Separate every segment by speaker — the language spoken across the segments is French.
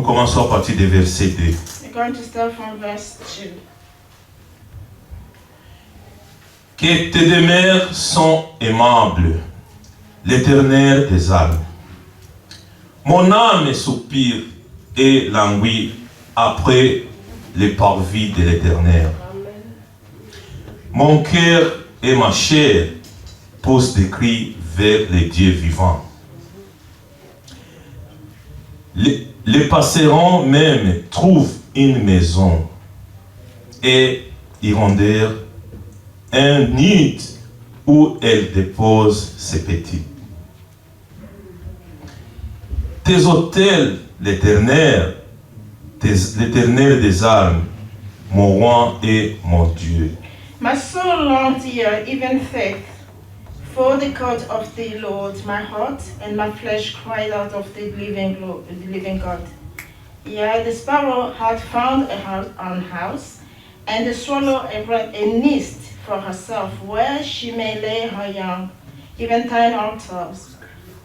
Speaker 1: commençons à partir du verset 2.
Speaker 2: We're going to start from verse 2.
Speaker 1: Que tes demeures sont aimables, l'Éternel des armes. Mon âme soupire et languit après les parvis de l'Éternel. Mon cœur et ma chair poussent des cris vers les dieux vivants. Les passerons même trouvent une maison et hirondelle un nid où elle dépose ses petits. Tes autels, l'Éternel des armes, mon roi et mon Dieu.
Speaker 2: My soul longed here, even faith, for the court of the Lord, my heart and my flesh cried out of the living God. Yeah, the sparrow had found a house, and the swallow a nest for herself, where she may lay her young, even thine altars,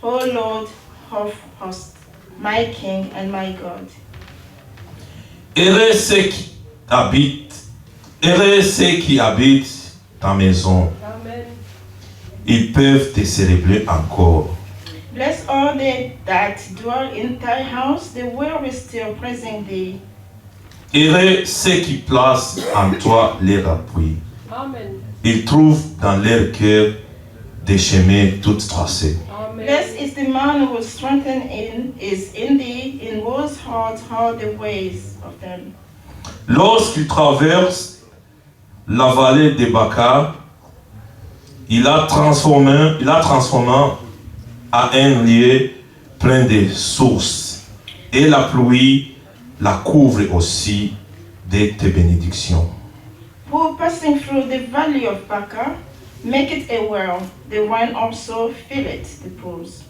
Speaker 2: O Lord of hosts, my King and my God.
Speaker 1: Heureux ceux qui habitent ta maison.
Speaker 2: Amen.
Speaker 1: Ils peuvent te célébrer encore.
Speaker 2: Bless all they that dwell in thy house, the weary still praising thee.
Speaker 1: Heureux ceux qui placent en toi leur appui.
Speaker 2: Amen.
Speaker 1: Ils trouvent dans leur cœur des chemins toutes tracés.
Speaker 2: Blessed is the man who is strengthened in thee, in whose heart are the ways of them.
Speaker 1: Lorsqu'il traverse la vallée de Baca, il a transformé à un lieu plein de sources. Et la pluie la couvre aussi de tes bénédictions.
Speaker 2: Who passing through the valley of Baca, make it a well, the wine also fill it, the pools.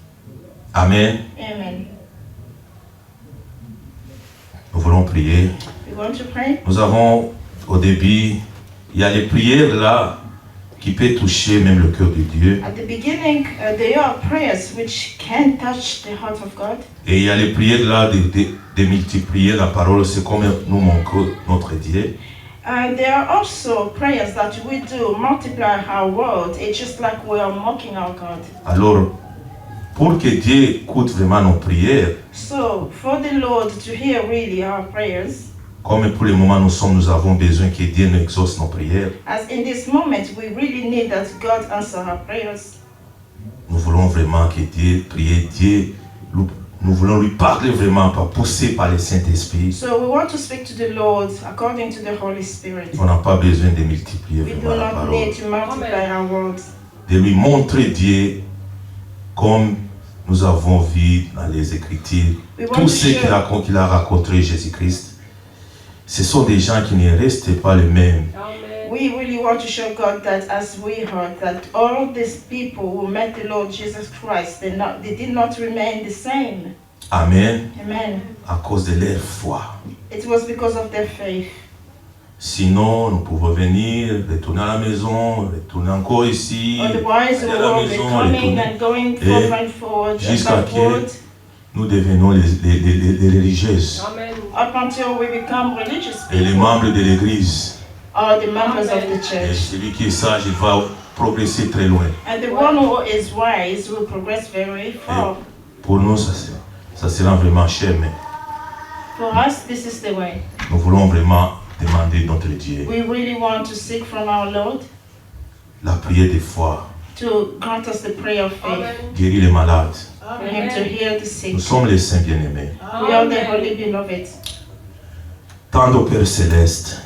Speaker 1: Amen.
Speaker 2: Amen.
Speaker 1: Nous voulons prier.
Speaker 2: We want to pray.
Speaker 1: Nous avons au début, il y a les prières là qui peuvent toucher même le cœur de Dieu.
Speaker 2: At the beginning, there are prayers which can touch the heart of God.
Speaker 1: Et il y a les prières là de multiplier la parole, c'est comme nous manquons notre Dieu.
Speaker 2: And there are also prayers that we do multiply our word. It's just like we are mocking our God.
Speaker 1: Alors, pour que Dieu écoute vraiment nos prières,
Speaker 2: So, for the Lord to hear really our prayers,
Speaker 1: comme pour le moment nous avons besoin que Dieu nous exauce nos prières,
Speaker 2: as in this moment we really need that God answer our prayers.
Speaker 1: nous voulons vraiment que Dieu prie, nous voulons lui parler vraiment, pas poussé par le Saint-Esprit.
Speaker 2: So we want to speak to the Lord according to the Holy Spirit.
Speaker 1: On n'a pas besoin de multiplier
Speaker 2: We do
Speaker 1: vraiment la
Speaker 2: not
Speaker 1: parole,
Speaker 2: need to multiply our words.
Speaker 1: de lui montrer Dieu comme nous avons vu dans les Écritures.
Speaker 2: We want
Speaker 1: Tous
Speaker 2: to
Speaker 1: ceux qu'il a rencontrés Jésus-Christ, ce sont des gens qui ne restent pas les mêmes.
Speaker 2: We really want to show God that as we heard that all these people who met the Lord Jesus Christ, they did not remain the same.
Speaker 1: Amen.
Speaker 2: Amen.
Speaker 1: À cause de leur foi.
Speaker 2: It was because of their faith.
Speaker 1: Sinon, nous pouvons venir, retourner à la maison, retourner encore ici,
Speaker 2: Otherwise, we
Speaker 1: aller à la
Speaker 2: will be
Speaker 1: maison,
Speaker 2: coming
Speaker 1: retourner.
Speaker 2: and going forward and forward and
Speaker 1: Jusqu'à
Speaker 2: backward
Speaker 1: que nous devenons les religieuses
Speaker 2: up until we become religious
Speaker 1: et les
Speaker 2: people
Speaker 1: membres de l'église.
Speaker 2: or the members of the
Speaker 1: Et
Speaker 2: church.
Speaker 1: celui qui est sage, il va progresser très loin.
Speaker 2: And the one who is wise will progress very far.
Speaker 1: Pour nous, ça sera vraiment cher, mais
Speaker 2: For us, this is the way.
Speaker 1: nous voulons vraiment demander notre Dieu
Speaker 2: We really want to seek from our Lord
Speaker 1: la prière de foi,
Speaker 2: to grant us the prayer of faith,
Speaker 1: guérir les malades.
Speaker 2: for Him to heal the sick.
Speaker 1: Nous sommes les saints bien-aimés.
Speaker 2: We are the holy beloved.
Speaker 1: Tendre au Père Céleste,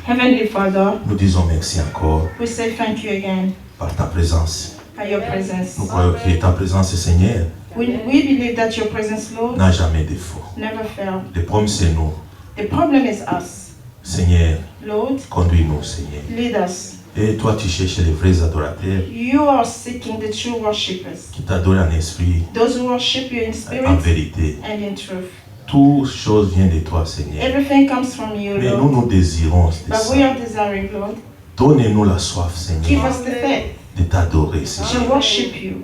Speaker 2: Heavenly Father,
Speaker 1: nous disons merci encore
Speaker 2: we say thank you again
Speaker 1: par ta présence.
Speaker 2: for your presence.
Speaker 1: Nous croyons que ta présence, Seigneur,
Speaker 2: We believe that your presence, Lord,
Speaker 1: n'a jamais défaut.
Speaker 2: never failed.
Speaker 1: Le problème, c'est nous.
Speaker 2: The problem is us.
Speaker 1: Seigneur,
Speaker 2: Lord,
Speaker 1: conduis-nous, Seigneur.
Speaker 2: lead us.
Speaker 1: Et toi, tu cherches les vrais adorateurs
Speaker 2: You are seeking the true worshippers,
Speaker 1: qui t'adorent en esprit,
Speaker 2: those who worship you in
Speaker 1: en
Speaker 2: spirit
Speaker 1: vérité.
Speaker 2: and in truth.
Speaker 1: Toute chose vient de toi, Seigneur.
Speaker 2: Everything comes from you,
Speaker 1: Mais nous,
Speaker 2: Lord.
Speaker 1: nous désirons de
Speaker 2: But we
Speaker 1: ça.
Speaker 2: are desiring, Lord,
Speaker 1: Donnez-nous la soif,
Speaker 2: give
Speaker 1: Seigneur,
Speaker 2: us the faith
Speaker 1: de t'adorer, Seigneur.
Speaker 2: to worship you.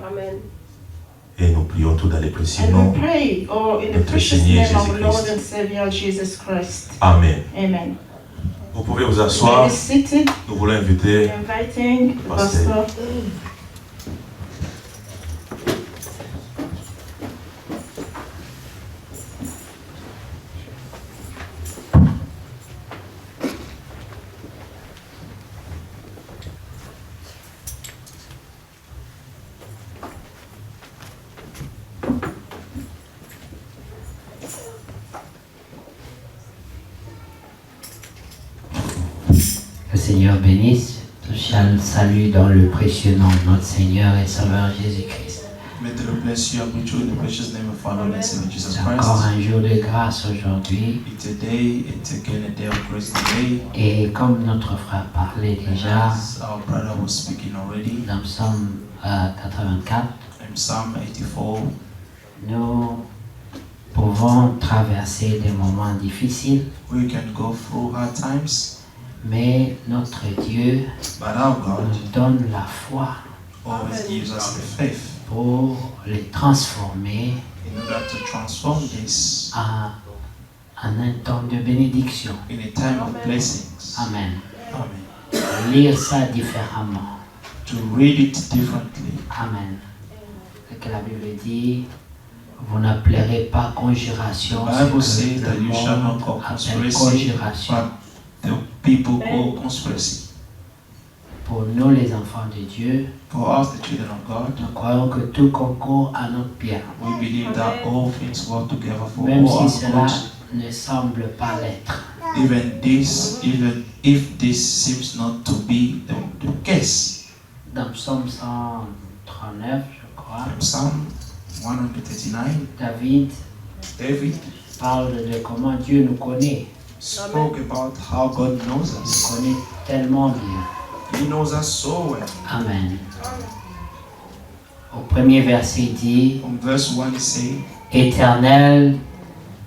Speaker 1: Et nous prions tout dans les précieux
Speaker 2: And
Speaker 1: noms.
Speaker 2: we pray all in the
Speaker 1: Notre
Speaker 2: precious
Speaker 1: Seigneur
Speaker 2: name of our Lord
Speaker 1: Jésus-Christ.
Speaker 2: and Savior Jesus Christ.
Speaker 1: Amen.
Speaker 2: Amen.
Speaker 1: Vous pouvez vous
Speaker 2: You may
Speaker 1: asseoir.
Speaker 2: be seated.
Speaker 1: Nous voulons inviter
Speaker 2: Inviting the
Speaker 1: Pastor.
Speaker 2: pastor.
Speaker 3: Que le Seigneur bénisse. Je salue dans le précieux nom de notre Seigneur et Sauveur Jésus-Christ.
Speaker 4: May the Lord bless you and with you in the precious name of our Lord and Savior Jesus
Speaker 3: C'est encore
Speaker 4: Christ.
Speaker 3: un jour de grâce aujourd'hui.
Speaker 4: It's again a day of grace today.
Speaker 3: Et comme notre frère parlait déjà,
Speaker 4: As our brother was speaking already,
Speaker 3: dans Psaume 84,
Speaker 4: in Psalm 84,
Speaker 3: nous pouvons traverser des moments difficiles,
Speaker 4: we can go through hard times,
Speaker 3: mais notre Dieu
Speaker 4: but our God
Speaker 3: nous donne la foi
Speaker 4: always gives us the faith
Speaker 3: pour les transformer
Speaker 4: in order to transform this
Speaker 3: en un temps de bénédiction.
Speaker 4: in a time of blessings.
Speaker 3: Amen.
Speaker 4: Amen.
Speaker 3: Lire ça différemment.
Speaker 4: To read it differently.
Speaker 3: Amen. Ce que la Bible dit, vous n'appellerez pas conjuration,
Speaker 4: The Bible
Speaker 3: ce
Speaker 4: says
Speaker 3: que
Speaker 4: that
Speaker 3: le
Speaker 4: you shall not
Speaker 3: monde
Speaker 4: call
Speaker 3: appelle
Speaker 4: conspiracy,
Speaker 3: conjuration.
Speaker 4: but the people call conspiracy.
Speaker 3: Pour nous, les enfants de Dieu,
Speaker 4: For us, the children of God,
Speaker 3: nous croyons que tout concourt à notre bien,
Speaker 4: we believe that all things work together for
Speaker 3: même
Speaker 4: all
Speaker 3: si
Speaker 4: our
Speaker 3: cela
Speaker 4: good.
Speaker 3: ne semble pas l'être.
Speaker 4: Even if this seems not to be the case.
Speaker 3: Dans Psaume 139, je crois,
Speaker 4: From Psalm 139,
Speaker 3: David
Speaker 4: David
Speaker 3: parle de comment Dieu nous connaît.
Speaker 4: spoke about how God knows
Speaker 3: Il nous
Speaker 4: us.
Speaker 3: connaît tellement bien.
Speaker 4: He knows us so well.
Speaker 3: Amen. Au premier verset dit,
Speaker 4: From verse 1 he says,
Speaker 3: Éternel,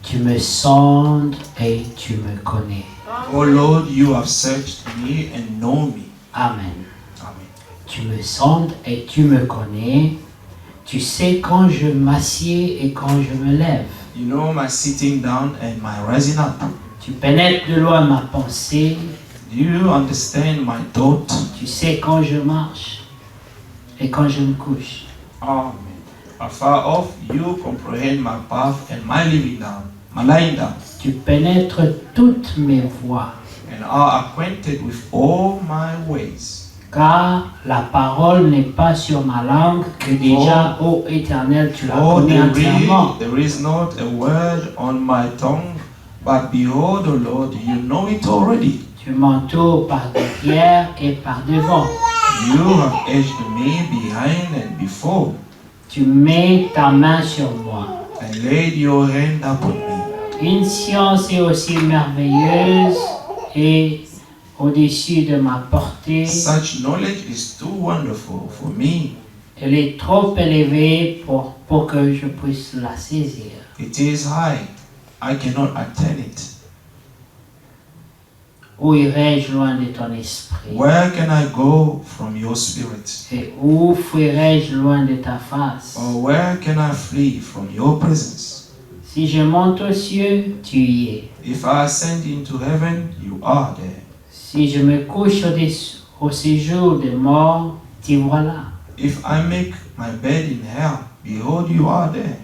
Speaker 3: tu me sondes et tu me connais.
Speaker 4: Oh Lord, you have searched me and know me.
Speaker 3: Amen.
Speaker 4: Amen.
Speaker 3: Tu me sondes et tu me connais. Tu sais quand je m'assieds et quand je me lève.
Speaker 4: You know my sitting down and my rising up.
Speaker 3: Tu pénètres de loin ma pensée.
Speaker 4: Do you understand my thought?
Speaker 3: Tu sais quand je marche et quand je me couche.
Speaker 4: Amen. Afar off, you comprehend my path and my living down, my lying down,
Speaker 3: Tu pénètres toutes mes voies.
Speaker 4: and are acquainted with all my ways.
Speaker 3: Car la parole n'est pas sur ma langue que déjà, ô Éternel, tu la
Speaker 4: Oh,
Speaker 3: connais entièrement.
Speaker 4: there is not a word on my tongue, but behold, O Lord, you know it already.
Speaker 3: Tu m'entoures par derrière et par devant.
Speaker 4: You have edged me behind and before,
Speaker 3: Tu mets ta main sur moi.
Speaker 4: and laid your hand upon me.
Speaker 3: Une science est aussi merveilleuse et au-dessus de ma portée.
Speaker 4: Such knowledge is too wonderful for me.
Speaker 3: Elle est trop élevée pour que je puisse la saisir.
Speaker 4: It is high. I cannot attain it.
Speaker 3: Où irai-je loin de ton esprit?
Speaker 4: Where can I go from your spirit?
Speaker 3: Et où fuirai-je loin de ta face?
Speaker 4: Or where can I flee from your presence?
Speaker 3: Si je monte aux cieux, tu y es.
Speaker 4: If I ascend into heaven, you are there.
Speaker 3: Si je me couche au séjour des morts, t'y voilà.
Speaker 4: If I make my bed in hell, behold, you are there.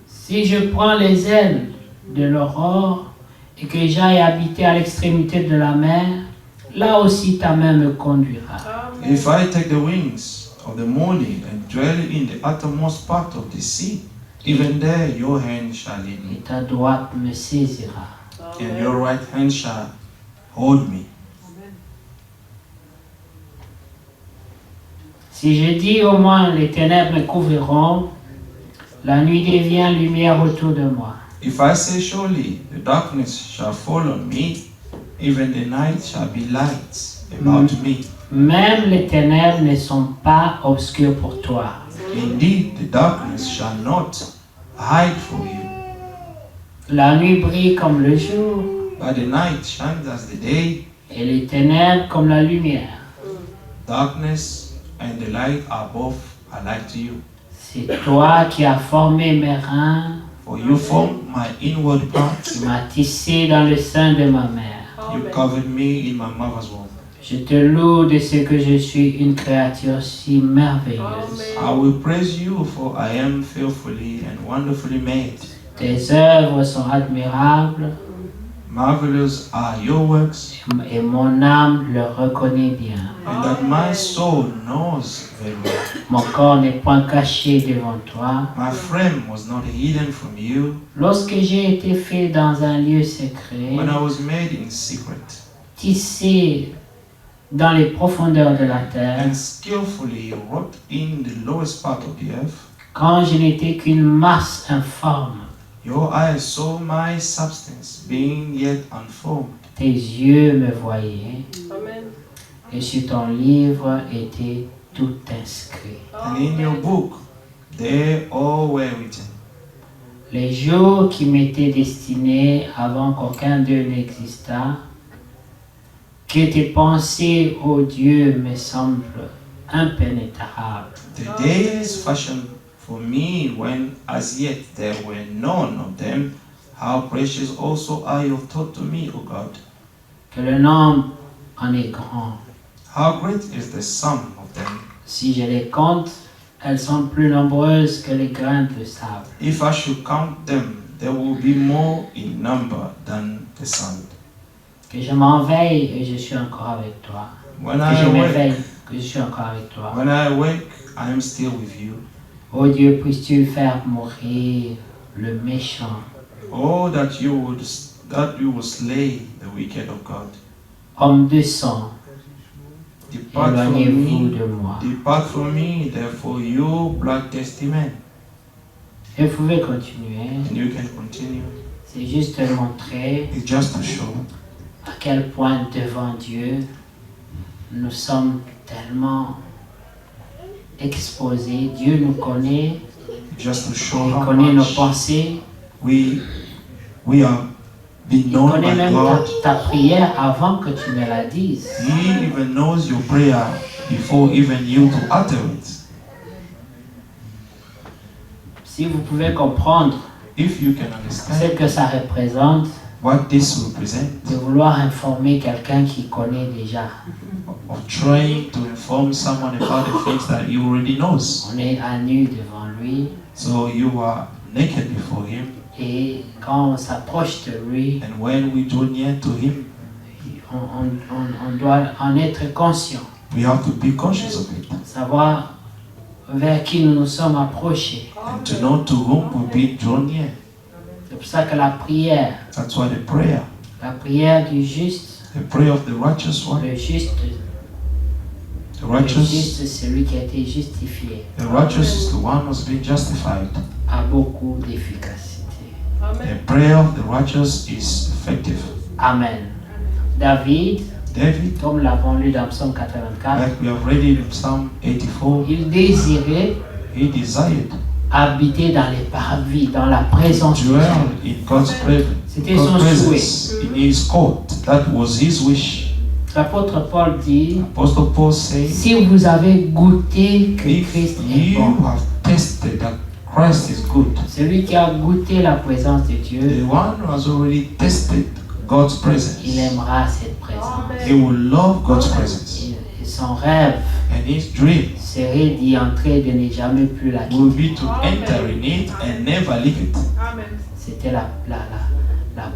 Speaker 3: Si je prends les ailes de l'aurore et que j'aille habiter à l'extrémité de la mer, là aussi ta main me conduira.
Speaker 4: If I take the wings of the morning and dwell in the uttermost part of the sea, even there your hand shall lead
Speaker 3: Et
Speaker 4: me,
Speaker 3: ta droite me saisira.
Speaker 4: and your right hand shall hold me.
Speaker 3: Si je dis au moins les ténèbres me couvriront, la nuit devient lumière autour de moi.
Speaker 4: If I say surely the darkness shall fall on me, even the night shall be light about me.
Speaker 3: Même les ténèbres ne sont pas obscures pour toi.
Speaker 4: Indeed, the darkness shall not hide from you,
Speaker 3: La nuit brille comme le jour
Speaker 4: but the night shines as the day.
Speaker 3: et les ténèbres comme la lumière.
Speaker 4: Darkness and the light are both alike to you.
Speaker 3: C'est toi qui as formé mes reins,
Speaker 4: For you formed my inward parts.
Speaker 3: tu m'as tissé dans le sein de ma mère.
Speaker 4: You covered me in my mother's womb.
Speaker 3: Je te loue de ce que je suis une créature si merveilleuse.
Speaker 4: I will praise you, for I am fearfully and wonderfully made.
Speaker 3: Tes œuvres sont admirables
Speaker 4: Marvelous are your works,
Speaker 3: et mon âme le reconnaît bien.
Speaker 4: and that my soul knows very well.
Speaker 3: Mon corps n'est point caché devant toi.
Speaker 4: My frame was not hidden from you
Speaker 3: Lorsque j'ai été fait dans un lieu secret,
Speaker 4: when I was made in secret,
Speaker 3: tissé dans les profondeurs de la terre,
Speaker 4: and skillfully wrought in the lowest part of the earth,
Speaker 3: quand je n'étais qu'une masse informe,
Speaker 4: your eyes saw my substance being yet unformed.
Speaker 3: tes yeux me voyaient, et sur ton livre était tout inscrit.
Speaker 4: And in your book, they all were written.
Speaker 3: Les jours qui m'étaient destinés avant qu'aucun d'eux n'existât, que tes pensées, ô Dieu, me semblent impénétrables.
Speaker 4: The days fashioned for me when as yet there were none of them, how precious also are your thoughts to me, O God.
Speaker 3: Que le nombre en est grand.
Speaker 4: How great is the sum of them.
Speaker 3: Si je les compte, elles sont plus nombreuses que les grains de sable.
Speaker 4: If I should count them, there will be more in number than the sand.
Speaker 3: Que je m'en veille et je suis encore avec toi.
Speaker 4: When
Speaker 3: Que
Speaker 4: I
Speaker 3: je
Speaker 4: awake,
Speaker 3: m'éveille, que je suis encore avec toi.
Speaker 4: when I awake, I am still with you.
Speaker 3: Ô Dieu, puisses-tu faire mourir le méchant,
Speaker 4: Oh, that you would slay the wicked of God.
Speaker 3: homme de sang,
Speaker 4: Depart from
Speaker 3: éloignez-vous
Speaker 4: me,
Speaker 3: de moi.
Speaker 4: depart from me, therefore you bloodthirsty men.
Speaker 3: Et vous pouvez continuer.
Speaker 4: And you can continue.
Speaker 3: C'est juste de montrer
Speaker 4: It's just to show
Speaker 3: à quel point devant Dieu, nous sommes tellement exposés. Dieu nous connaît,
Speaker 4: just to show
Speaker 3: il
Speaker 4: how
Speaker 3: connaît nos
Speaker 4: much
Speaker 3: pensées,
Speaker 4: we are being
Speaker 3: il
Speaker 4: known
Speaker 3: connaît
Speaker 4: by
Speaker 3: même
Speaker 4: God.
Speaker 3: ta prière avant que tu me la dises.
Speaker 4: He even knows your prayer before even you to utter it.
Speaker 3: Si vous pouvez comprendre
Speaker 4: If you can
Speaker 3: ce
Speaker 4: understand
Speaker 3: que ça représente,
Speaker 4: what this represents,
Speaker 3: de vouloir informer quelqu'un qui connaît déjà.
Speaker 4: of trying to inform someone about the things that he already knows.
Speaker 3: On est à nu devant lui
Speaker 4: So you are naked before him,
Speaker 3: et quand on s'approche de lui,
Speaker 4: and when we draw near to him,
Speaker 3: on doit en être conscient,
Speaker 4: we have to be conscious of it
Speaker 3: savoir vers qui nous nous sommes approchés.
Speaker 4: and to know to whom we've been drawn near.
Speaker 3: C'est pour ça que la prière du juste,
Speaker 4: the prayer of the righteous one,
Speaker 3: le juste, c'est celui qui a été justifié,
Speaker 4: the righteous is the one who's been justified.
Speaker 3: a beaucoup d'efficacité.
Speaker 4: The prayer of the righteous is effective.
Speaker 3: Amen. David,
Speaker 4: David,
Speaker 3: comme l'avons lu dans Psaume 84,
Speaker 4: like we have read it in Psalm 84,
Speaker 3: il désirait
Speaker 4: he desired
Speaker 3: habiter dans les parvis, dans la présence
Speaker 4: to
Speaker 3: de
Speaker 4: dwell
Speaker 3: Dieu.
Speaker 4: in God's
Speaker 3: C'était son
Speaker 4: presence, in his court. That was his wish.
Speaker 3: L'apôtre Paul dit,
Speaker 4: Apostle Paul says,
Speaker 3: si vous avez goûté que
Speaker 4: if
Speaker 3: Christ est
Speaker 4: you
Speaker 3: bon,
Speaker 4: have tasted that Christ is good,
Speaker 3: celui qui a goûté la présence de Dieu,
Speaker 4: the one who has already tasted God's presence,
Speaker 3: il aimera cette présence.
Speaker 4: he will love God's presence.
Speaker 3: Et son rêve
Speaker 4: And his dream
Speaker 3: serait d'y entrer et de ne jamais plus la
Speaker 4: will
Speaker 3: quitter.
Speaker 4: be to enter in it and never leave it.
Speaker 3: C'était la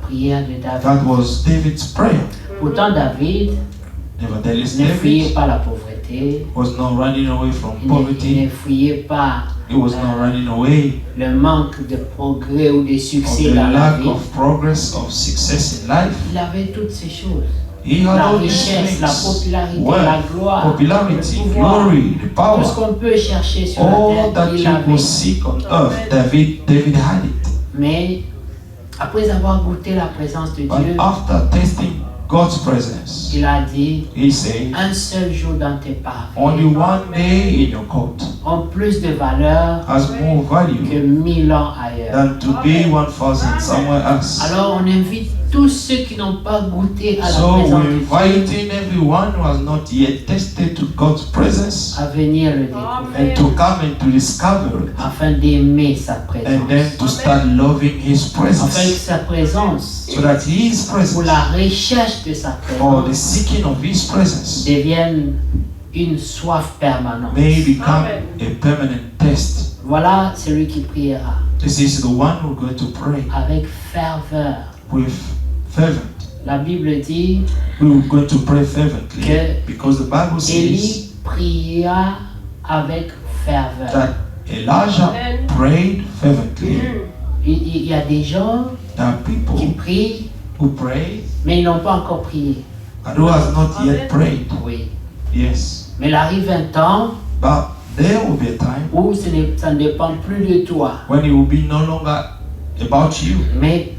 Speaker 3: prière de David.
Speaker 4: That was David's prayer.
Speaker 3: Pourtant, David
Speaker 4: Nevertheless,
Speaker 3: ne fuyait
Speaker 4: David
Speaker 3: pas la pauvreté,
Speaker 4: was not running away from
Speaker 3: il
Speaker 4: poverty.
Speaker 3: ne fuyait pas
Speaker 4: He was not running away
Speaker 3: le manque de progrès ou de
Speaker 4: of
Speaker 3: succès
Speaker 4: the
Speaker 3: dans la
Speaker 4: lack
Speaker 3: vie.
Speaker 4: of progress, of success in life.
Speaker 3: Il avait toutes ces choses.
Speaker 4: He had
Speaker 3: La
Speaker 4: all these
Speaker 3: richesse, la
Speaker 4: things:
Speaker 3: popularité, la
Speaker 4: wealth,
Speaker 3: gloire,
Speaker 4: popularity,
Speaker 3: le pouvoir.
Speaker 4: glory, the
Speaker 3: Tout ce
Speaker 4: power.
Speaker 3: qu'on peut chercher sur la
Speaker 4: All
Speaker 3: terre,
Speaker 4: that
Speaker 3: il
Speaker 4: you
Speaker 3: l'avait.
Speaker 4: could seek on earth, David had it.
Speaker 3: Mais après avoir goûté la présence de
Speaker 4: But
Speaker 3: Dieu,
Speaker 4: after tasting God's presence,
Speaker 3: il a dit,
Speaker 4: he said,
Speaker 3: un seul jour dans tes parvis
Speaker 4: only one day in your court
Speaker 3: ont plus de valeur
Speaker 4: has more
Speaker 3: que
Speaker 4: value
Speaker 3: 1000 ans ailleurs.
Speaker 4: than to be 1,000 somewhere else.
Speaker 3: Alors on invite tous ceux qui n'ont pas goûté à la
Speaker 4: So
Speaker 3: présence
Speaker 4: we're
Speaker 3: de Dieu
Speaker 4: inviting everyone who has not yet tested to God's presence
Speaker 3: à venir le découvrir,
Speaker 4: and to come and to discover it.
Speaker 3: afin d'aimer sa
Speaker 4: And then
Speaker 3: présence,
Speaker 4: to start loving His
Speaker 3: afin que
Speaker 4: presence.
Speaker 3: sa présence,
Speaker 4: So that His
Speaker 3: pour
Speaker 4: presence,
Speaker 3: la recherche de sa
Speaker 4: or the
Speaker 3: présence,
Speaker 4: seeking of His presence,
Speaker 3: devienne une soif permanente.
Speaker 4: may become a permanent test.
Speaker 3: Voilà celui qui priera
Speaker 4: This is the one who's going to pray
Speaker 3: avec ferveur.
Speaker 4: with fervent.
Speaker 3: La Bible dit
Speaker 4: We're going to pray fervently
Speaker 3: que
Speaker 4: because the Bible says
Speaker 3: Élie pria avec ferveur.
Speaker 4: that Elijah prayed fervently.
Speaker 3: Il y a des gens
Speaker 4: There are
Speaker 3: qui
Speaker 4: people
Speaker 3: prient,
Speaker 4: who pray
Speaker 3: mais ils n'ont pas encore prié.
Speaker 4: and who has not yet prayed.
Speaker 3: Oui.
Speaker 4: Yes.
Speaker 3: Mais il arrive un temps
Speaker 4: But there will be a time
Speaker 3: où ça ne dépend plus de toi.
Speaker 4: when it will be no longer about you.
Speaker 3: Mais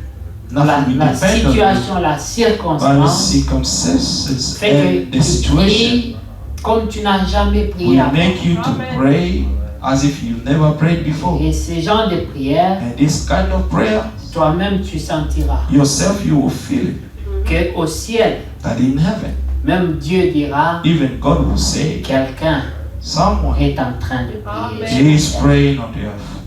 Speaker 3: la
Speaker 4: Nothing will depend on you.
Speaker 3: situation, la
Speaker 4: But the
Speaker 3: circonstance
Speaker 4: circumstances
Speaker 3: fait
Speaker 4: and
Speaker 3: que
Speaker 4: the
Speaker 3: tu
Speaker 4: situation
Speaker 3: pries comme tu n'as jamais prié
Speaker 4: will
Speaker 3: avant.
Speaker 4: make you to pray as if you've never prayed before.
Speaker 3: Et ce genre de prière,
Speaker 4: And this kind of prayer,
Speaker 3: toi-même tu sentiras
Speaker 4: yourself you will feel it.
Speaker 3: qu'au ciel,
Speaker 4: That in heaven,
Speaker 3: même Dieu dira,
Speaker 4: even God will say,
Speaker 3: quelqu'un
Speaker 4: someone
Speaker 3: est en train de prier.
Speaker 4: is praying on the earth.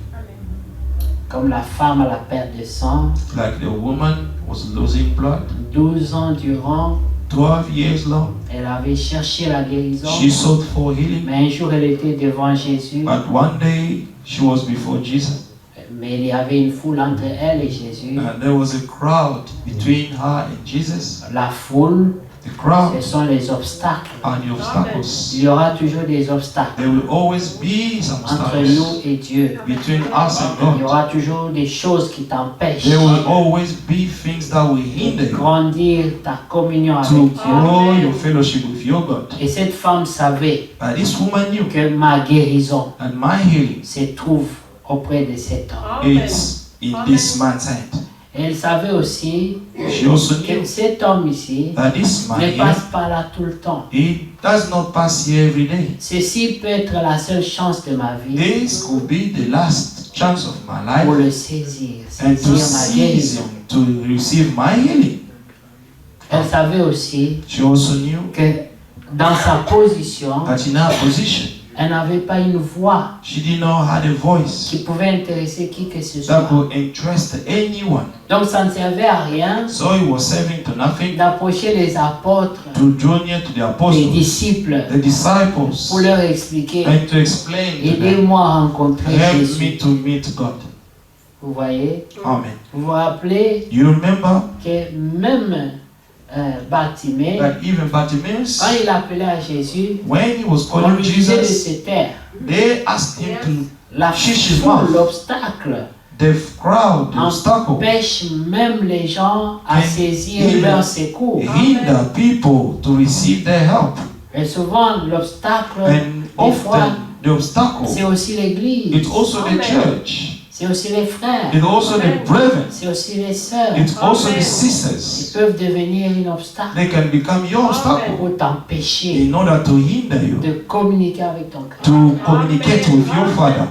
Speaker 3: Comme la femme à la perte de sang,
Speaker 4: Like the woman was losing blood
Speaker 3: 12 ans durant,
Speaker 4: 12 years long.
Speaker 3: elle avait cherché la guérison.
Speaker 4: She sought for healing.
Speaker 3: Mais un jour, elle était devant Jésus,
Speaker 4: But one day she was before Jesus.
Speaker 3: mais il y avait une foule entre elle et Jésus.
Speaker 4: And there was a crowd between her and Jesus.
Speaker 3: La foule,
Speaker 4: The crowd
Speaker 3: ce sont les obstacles.
Speaker 4: are the obstacles.
Speaker 3: Il y aura toujours des obstacles
Speaker 4: There will always be some
Speaker 3: entre
Speaker 4: obstacles
Speaker 3: nous et Dieu.
Speaker 4: between us and
Speaker 3: Il y
Speaker 4: God.
Speaker 3: aura toujours des choses qui t'empêchent
Speaker 4: There will always be things that will hinder
Speaker 3: de
Speaker 4: you
Speaker 3: grandir ta communion avec
Speaker 4: to
Speaker 3: Dieu.
Speaker 4: grow your fellowship with your God.
Speaker 3: Et cette femme savait
Speaker 4: But this woman knew
Speaker 3: que ma guérison
Speaker 4: that my healing
Speaker 3: se trouve auprès de cet homme.
Speaker 4: is in this man's hand.
Speaker 3: Et elle savait aussi
Speaker 4: She also knew
Speaker 3: que cet homme ici
Speaker 4: that this man
Speaker 3: ne
Speaker 4: here,
Speaker 3: passe pas là tout le temps.
Speaker 4: he does not pass here every day.
Speaker 3: Ceci peut être la seule chance de ma vie
Speaker 4: This could be the last chance of my
Speaker 3: pour
Speaker 4: life
Speaker 3: le saisir,
Speaker 4: and to
Speaker 3: saisir ma
Speaker 4: seize
Speaker 3: guérison.
Speaker 4: him, to receive my healing.
Speaker 3: Elle savait aussi
Speaker 4: She also knew
Speaker 3: que dans sa position,
Speaker 4: that in her position,
Speaker 3: elle n'avait pas une voix
Speaker 4: she did not have a voice
Speaker 3: qui pouvait intéresser qui que ce
Speaker 4: that
Speaker 3: soit.
Speaker 4: would interest anyone.
Speaker 3: Donc ça ne servait à rien
Speaker 4: So it was serving to nothing
Speaker 3: d'approcher les apôtres,
Speaker 4: to join near to the
Speaker 3: les
Speaker 4: apostles,
Speaker 3: disciples,
Speaker 4: the disciples,
Speaker 3: pour leur expliquer,
Speaker 4: and to explain to them,
Speaker 3: aidez-moi à rencontrer
Speaker 4: help
Speaker 3: Jésus.
Speaker 4: me to meet God.
Speaker 3: Vous voyez,
Speaker 4: Amen.
Speaker 3: vous vous rappelez
Speaker 4: You remember
Speaker 3: que même Bartimée,
Speaker 4: that even Bartimaeus,
Speaker 3: quand il appelait à Jésus,
Speaker 4: when he was
Speaker 3: on
Speaker 4: calling
Speaker 3: lui disait de
Speaker 4: Jesus,
Speaker 3: se taire.
Speaker 4: they asked him to,
Speaker 3: La
Speaker 4: Chiche his
Speaker 3: foule,
Speaker 4: mouth.
Speaker 3: l'obstacle,
Speaker 4: the crowd, the obstacle,
Speaker 3: empêche même les gens à
Speaker 4: Can
Speaker 3: saisir
Speaker 4: even
Speaker 3: leur secours.
Speaker 4: hinder people to receive their help.
Speaker 3: Et souvent, l'obstacle,
Speaker 4: And
Speaker 3: des fois,
Speaker 4: often the obstacle,
Speaker 3: c'est aussi l'église,
Speaker 4: it's also the church,
Speaker 3: c'est aussi les frères,
Speaker 4: it's also the brethren,
Speaker 3: c'est aussi les sœurs.
Speaker 4: it's also the
Speaker 3: Ils
Speaker 4: sisters.
Speaker 3: peuvent devenir un obstacle
Speaker 4: They can become your obstacle
Speaker 3: pour t'empêcher
Speaker 4: in order to hinder you
Speaker 3: de communiquer avec ton cœur.
Speaker 4: to communicate with your Father.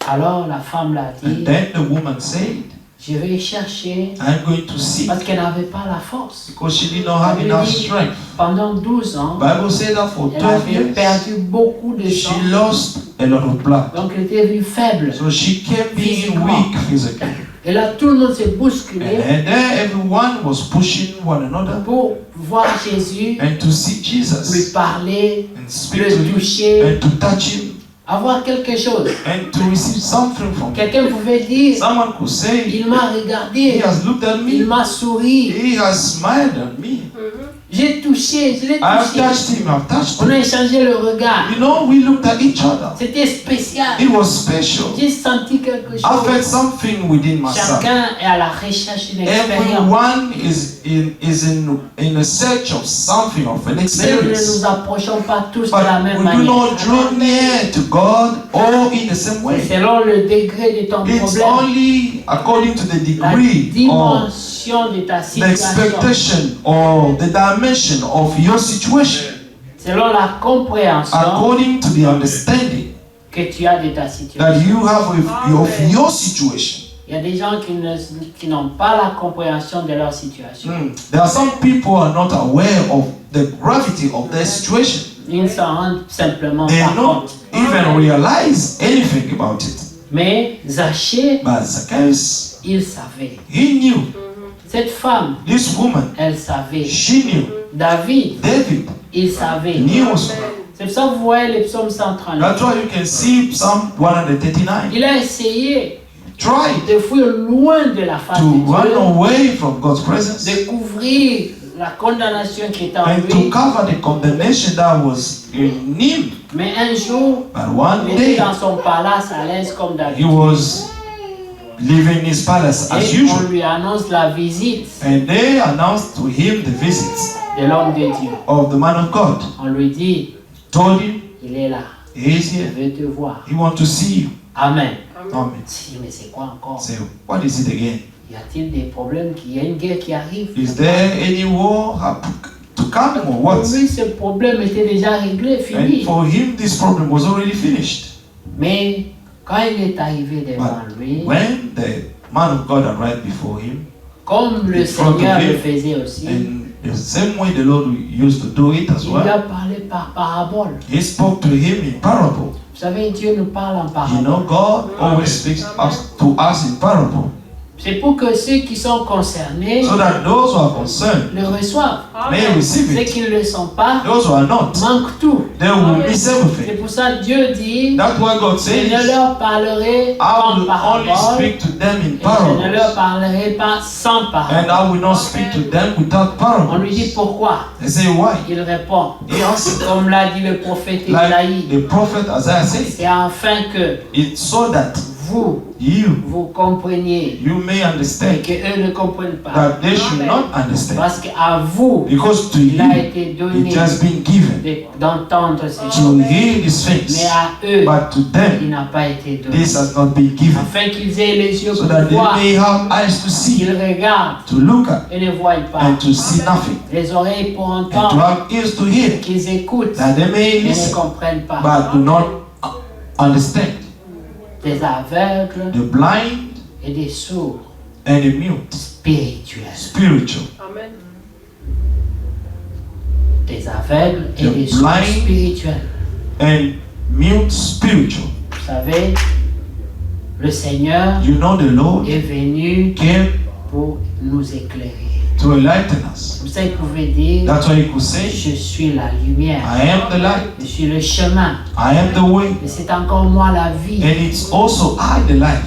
Speaker 3: Alors la femme l'a
Speaker 4: And
Speaker 3: dit,
Speaker 4: then the woman said,
Speaker 3: je vais chercher,
Speaker 4: I'm going to seek,
Speaker 3: parce qu'elle n'avait pas la force.
Speaker 4: because she did not have enough strength.
Speaker 3: Pendant 12 ans,
Speaker 4: Bible said that for
Speaker 3: elle
Speaker 4: 12
Speaker 3: avait
Speaker 4: years,
Speaker 3: perdu beaucoup de
Speaker 4: she
Speaker 3: sang.
Speaker 4: lost a lot of blood.
Speaker 3: Donc elle était venue faible.
Speaker 4: So she kept being weak physically.
Speaker 3: Et là, tout le monde s'est bousculé
Speaker 4: And then everyone was pushing one another
Speaker 3: pour voir Jésus,
Speaker 4: and to see
Speaker 3: lui
Speaker 4: Jesus
Speaker 3: parler,
Speaker 4: and speak to
Speaker 3: le
Speaker 4: him
Speaker 3: toucher,
Speaker 4: and to touch him
Speaker 3: avoir quelque chose.
Speaker 4: and to receive something from him.
Speaker 3: Quelqu'un pouvait dire,
Speaker 4: Someone could say,
Speaker 3: il m'a
Speaker 4: he
Speaker 3: regardé,
Speaker 4: has looked at
Speaker 3: il
Speaker 4: me,
Speaker 3: m'a souri,
Speaker 4: he has smiled at me.
Speaker 3: j'ai touché, je l'ai
Speaker 4: I've
Speaker 3: touché.
Speaker 4: touched him, I've touched
Speaker 3: On
Speaker 4: him.
Speaker 3: a échangé le regard.
Speaker 4: You know, we looked at each other.
Speaker 3: C'était spécial.
Speaker 4: It was special.
Speaker 3: J'ai senti quelque
Speaker 4: I felt
Speaker 3: chose.
Speaker 4: something within myself.
Speaker 3: Chacun est à la recherche d'une expérience.
Speaker 4: Everyone is in a search of something, of an
Speaker 3: Mais nous ne
Speaker 4: experience.
Speaker 3: nous approchons pas tous de
Speaker 4: But
Speaker 3: la même
Speaker 4: we do
Speaker 3: manière.
Speaker 4: not draw near to God all in the same way.
Speaker 3: Selon le degré de ton
Speaker 4: It's
Speaker 3: problème,
Speaker 4: only according to the
Speaker 3: la
Speaker 4: degree or
Speaker 3: dimension de ta
Speaker 4: the
Speaker 3: situation,
Speaker 4: expectation or the dimension of your situation,
Speaker 3: selon la compréhension
Speaker 4: according to the understanding
Speaker 3: que tu as de ta
Speaker 4: that
Speaker 3: situation.
Speaker 4: you have of your situation.
Speaker 3: Il y a des gens qui n'ont pas la compréhension de leur situation.
Speaker 4: There are some people who are not aware of the gravity of their situation.
Speaker 3: Ils ne s'en rendent simplement
Speaker 4: They
Speaker 3: pas
Speaker 4: don't
Speaker 3: compte.
Speaker 4: even realize anything about it.
Speaker 3: Mais Zachée,
Speaker 4: But Zacchaeus,
Speaker 3: il savait.
Speaker 4: he knew.
Speaker 3: Cette femme,
Speaker 4: This woman,
Speaker 3: elle savait.
Speaker 4: she knew.
Speaker 3: David,
Speaker 4: David
Speaker 3: il savait.
Speaker 4: knew also.
Speaker 3: C'est pour ça que vous voyez les psaumes 139.
Speaker 4: That's why you can see Psalm 139.
Speaker 3: Il a essayé
Speaker 4: Try
Speaker 3: de fuir loin de la face
Speaker 4: to
Speaker 3: de
Speaker 4: run
Speaker 3: Dieu,
Speaker 4: away from God's presence
Speaker 3: de couvrir la condamnation qui était en
Speaker 4: and to
Speaker 3: lui.
Speaker 4: cover the condemnation that was in him.
Speaker 3: Mais un jour,
Speaker 4: But one
Speaker 3: il était
Speaker 4: day,
Speaker 3: dans son palace à l'aise comme
Speaker 4: he
Speaker 3: David.
Speaker 4: was living in his palace as
Speaker 3: Et on
Speaker 4: usual.
Speaker 3: lui annonce la visite
Speaker 4: And they announced to him the visit
Speaker 3: de l'homme de Dieu.
Speaker 4: of the man of God.
Speaker 3: On lui dit,
Speaker 4: Told him,
Speaker 3: il est là,
Speaker 4: he is
Speaker 3: il
Speaker 4: here.
Speaker 3: veut te voir.
Speaker 4: He wants to see you.
Speaker 3: Amen.
Speaker 4: Amen.
Speaker 3: Si, mais c'est quoi encore?
Speaker 4: Say, what is it again?
Speaker 3: Y a-t-il des problèmes? Il y a une guerre qui arrive?
Speaker 4: Is there any war to come or
Speaker 3: Pour
Speaker 4: what?
Speaker 3: lui, ce problème était déjà réglé, fini.
Speaker 4: And for him, this problem was already finished.
Speaker 3: Mais quand il est arrivé devant lui,
Speaker 4: When the man of God arrived before him,
Speaker 3: comme le
Speaker 4: in front of
Speaker 3: Seigneur le
Speaker 4: him,
Speaker 3: faisait aussi,
Speaker 4: and the same way the Lord used to do it as
Speaker 3: il lui a
Speaker 4: well,
Speaker 3: parlé par parabole.
Speaker 4: he spoke to him in parable.
Speaker 3: Vous savez, Dieu nous parle en
Speaker 4: You
Speaker 3: parabole.
Speaker 4: know, God always speaks to us in parable,
Speaker 3: C'est pour que ceux qui sont concernés
Speaker 4: so that those who are concerned
Speaker 3: le reçoivent.
Speaker 4: may receive
Speaker 3: Ceux
Speaker 4: it.
Speaker 3: qui ne le sont pas
Speaker 4: Those who are not,
Speaker 3: manquent tout.
Speaker 4: they will miss
Speaker 3: C'est
Speaker 4: everything.
Speaker 3: pour ça que Dieu dit,
Speaker 4: That's why God
Speaker 3: je ne
Speaker 4: says,
Speaker 3: leur parlerai
Speaker 4: I
Speaker 3: qu'en
Speaker 4: will only
Speaker 3: parabole
Speaker 4: speak to them in
Speaker 3: et je ne leur
Speaker 4: parables,
Speaker 3: parlerai pas sans
Speaker 4: and
Speaker 3: parole.
Speaker 4: I will not speak to them without
Speaker 3: On lui dit
Speaker 4: parables.
Speaker 3: pourquoi.
Speaker 4: They say, why?
Speaker 3: Il répond,
Speaker 4: He answered,
Speaker 3: comme l'a dit le prophète
Speaker 4: like
Speaker 3: Isaïe,
Speaker 4: the prophet Isaiah said,
Speaker 3: c'est afin que
Speaker 4: it's so that
Speaker 3: vous
Speaker 4: you
Speaker 3: compreniez
Speaker 4: may
Speaker 3: et
Speaker 4: understand
Speaker 3: qu'eux ne comprennent pas.
Speaker 4: that they should not understand.
Speaker 3: Parce qu'à vous,
Speaker 4: Because to
Speaker 3: il a
Speaker 4: you,
Speaker 3: été donné
Speaker 4: it has been given
Speaker 3: d'entendre ces
Speaker 4: to
Speaker 3: choses.
Speaker 4: hear these
Speaker 3: Mais
Speaker 4: things,
Speaker 3: à eux,
Speaker 4: but to
Speaker 3: il
Speaker 4: them,
Speaker 3: n'a pas été donné.
Speaker 4: this has not been given,
Speaker 3: Afin qu'ils aient les yeux
Speaker 4: so
Speaker 3: pour
Speaker 4: that they
Speaker 3: voir,
Speaker 4: may have eyes to see,
Speaker 3: qu'ils regardent
Speaker 4: to look at,
Speaker 3: et ne voient pas.
Speaker 4: and to see nothing,
Speaker 3: Les oreilles pour
Speaker 4: and to
Speaker 3: entendre,
Speaker 4: have ears to hear,
Speaker 3: qu'ils écoutent
Speaker 4: that they may
Speaker 3: et ne
Speaker 4: listen,
Speaker 3: comprennent pas.
Speaker 4: but do not understand.
Speaker 3: Des aveugles
Speaker 4: The blind
Speaker 3: et des sourds
Speaker 4: and the mute,
Speaker 3: spirituels.
Speaker 4: spiritual.
Speaker 3: Des aveugles et
Speaker 4: The
Speaker 3: des sourds
Speaker 4: blind.
Speaker 3: spirituels.
Speaker 4: And mute spiritual.
Speaker 3: Vous savez, le Seigneur
Speaker 4: You know, the Lord
Speaker 3: est venu
Speaker 4: came
Speaker 3: pour nous éclairer.
Speaker 4: to enlighten us.
Speaker 3: Comme ça, il pouvait dire,
Speaker 4: That's why he could say,
Speaker 3: je suis la lumière,
Speaker 4: I am the light,
Speaker 3: je suis le chemin,
Speaker 4: I am the way,
Speaker 3: et c'est encore moi la vie.
Speaker 4: and it's also I the life.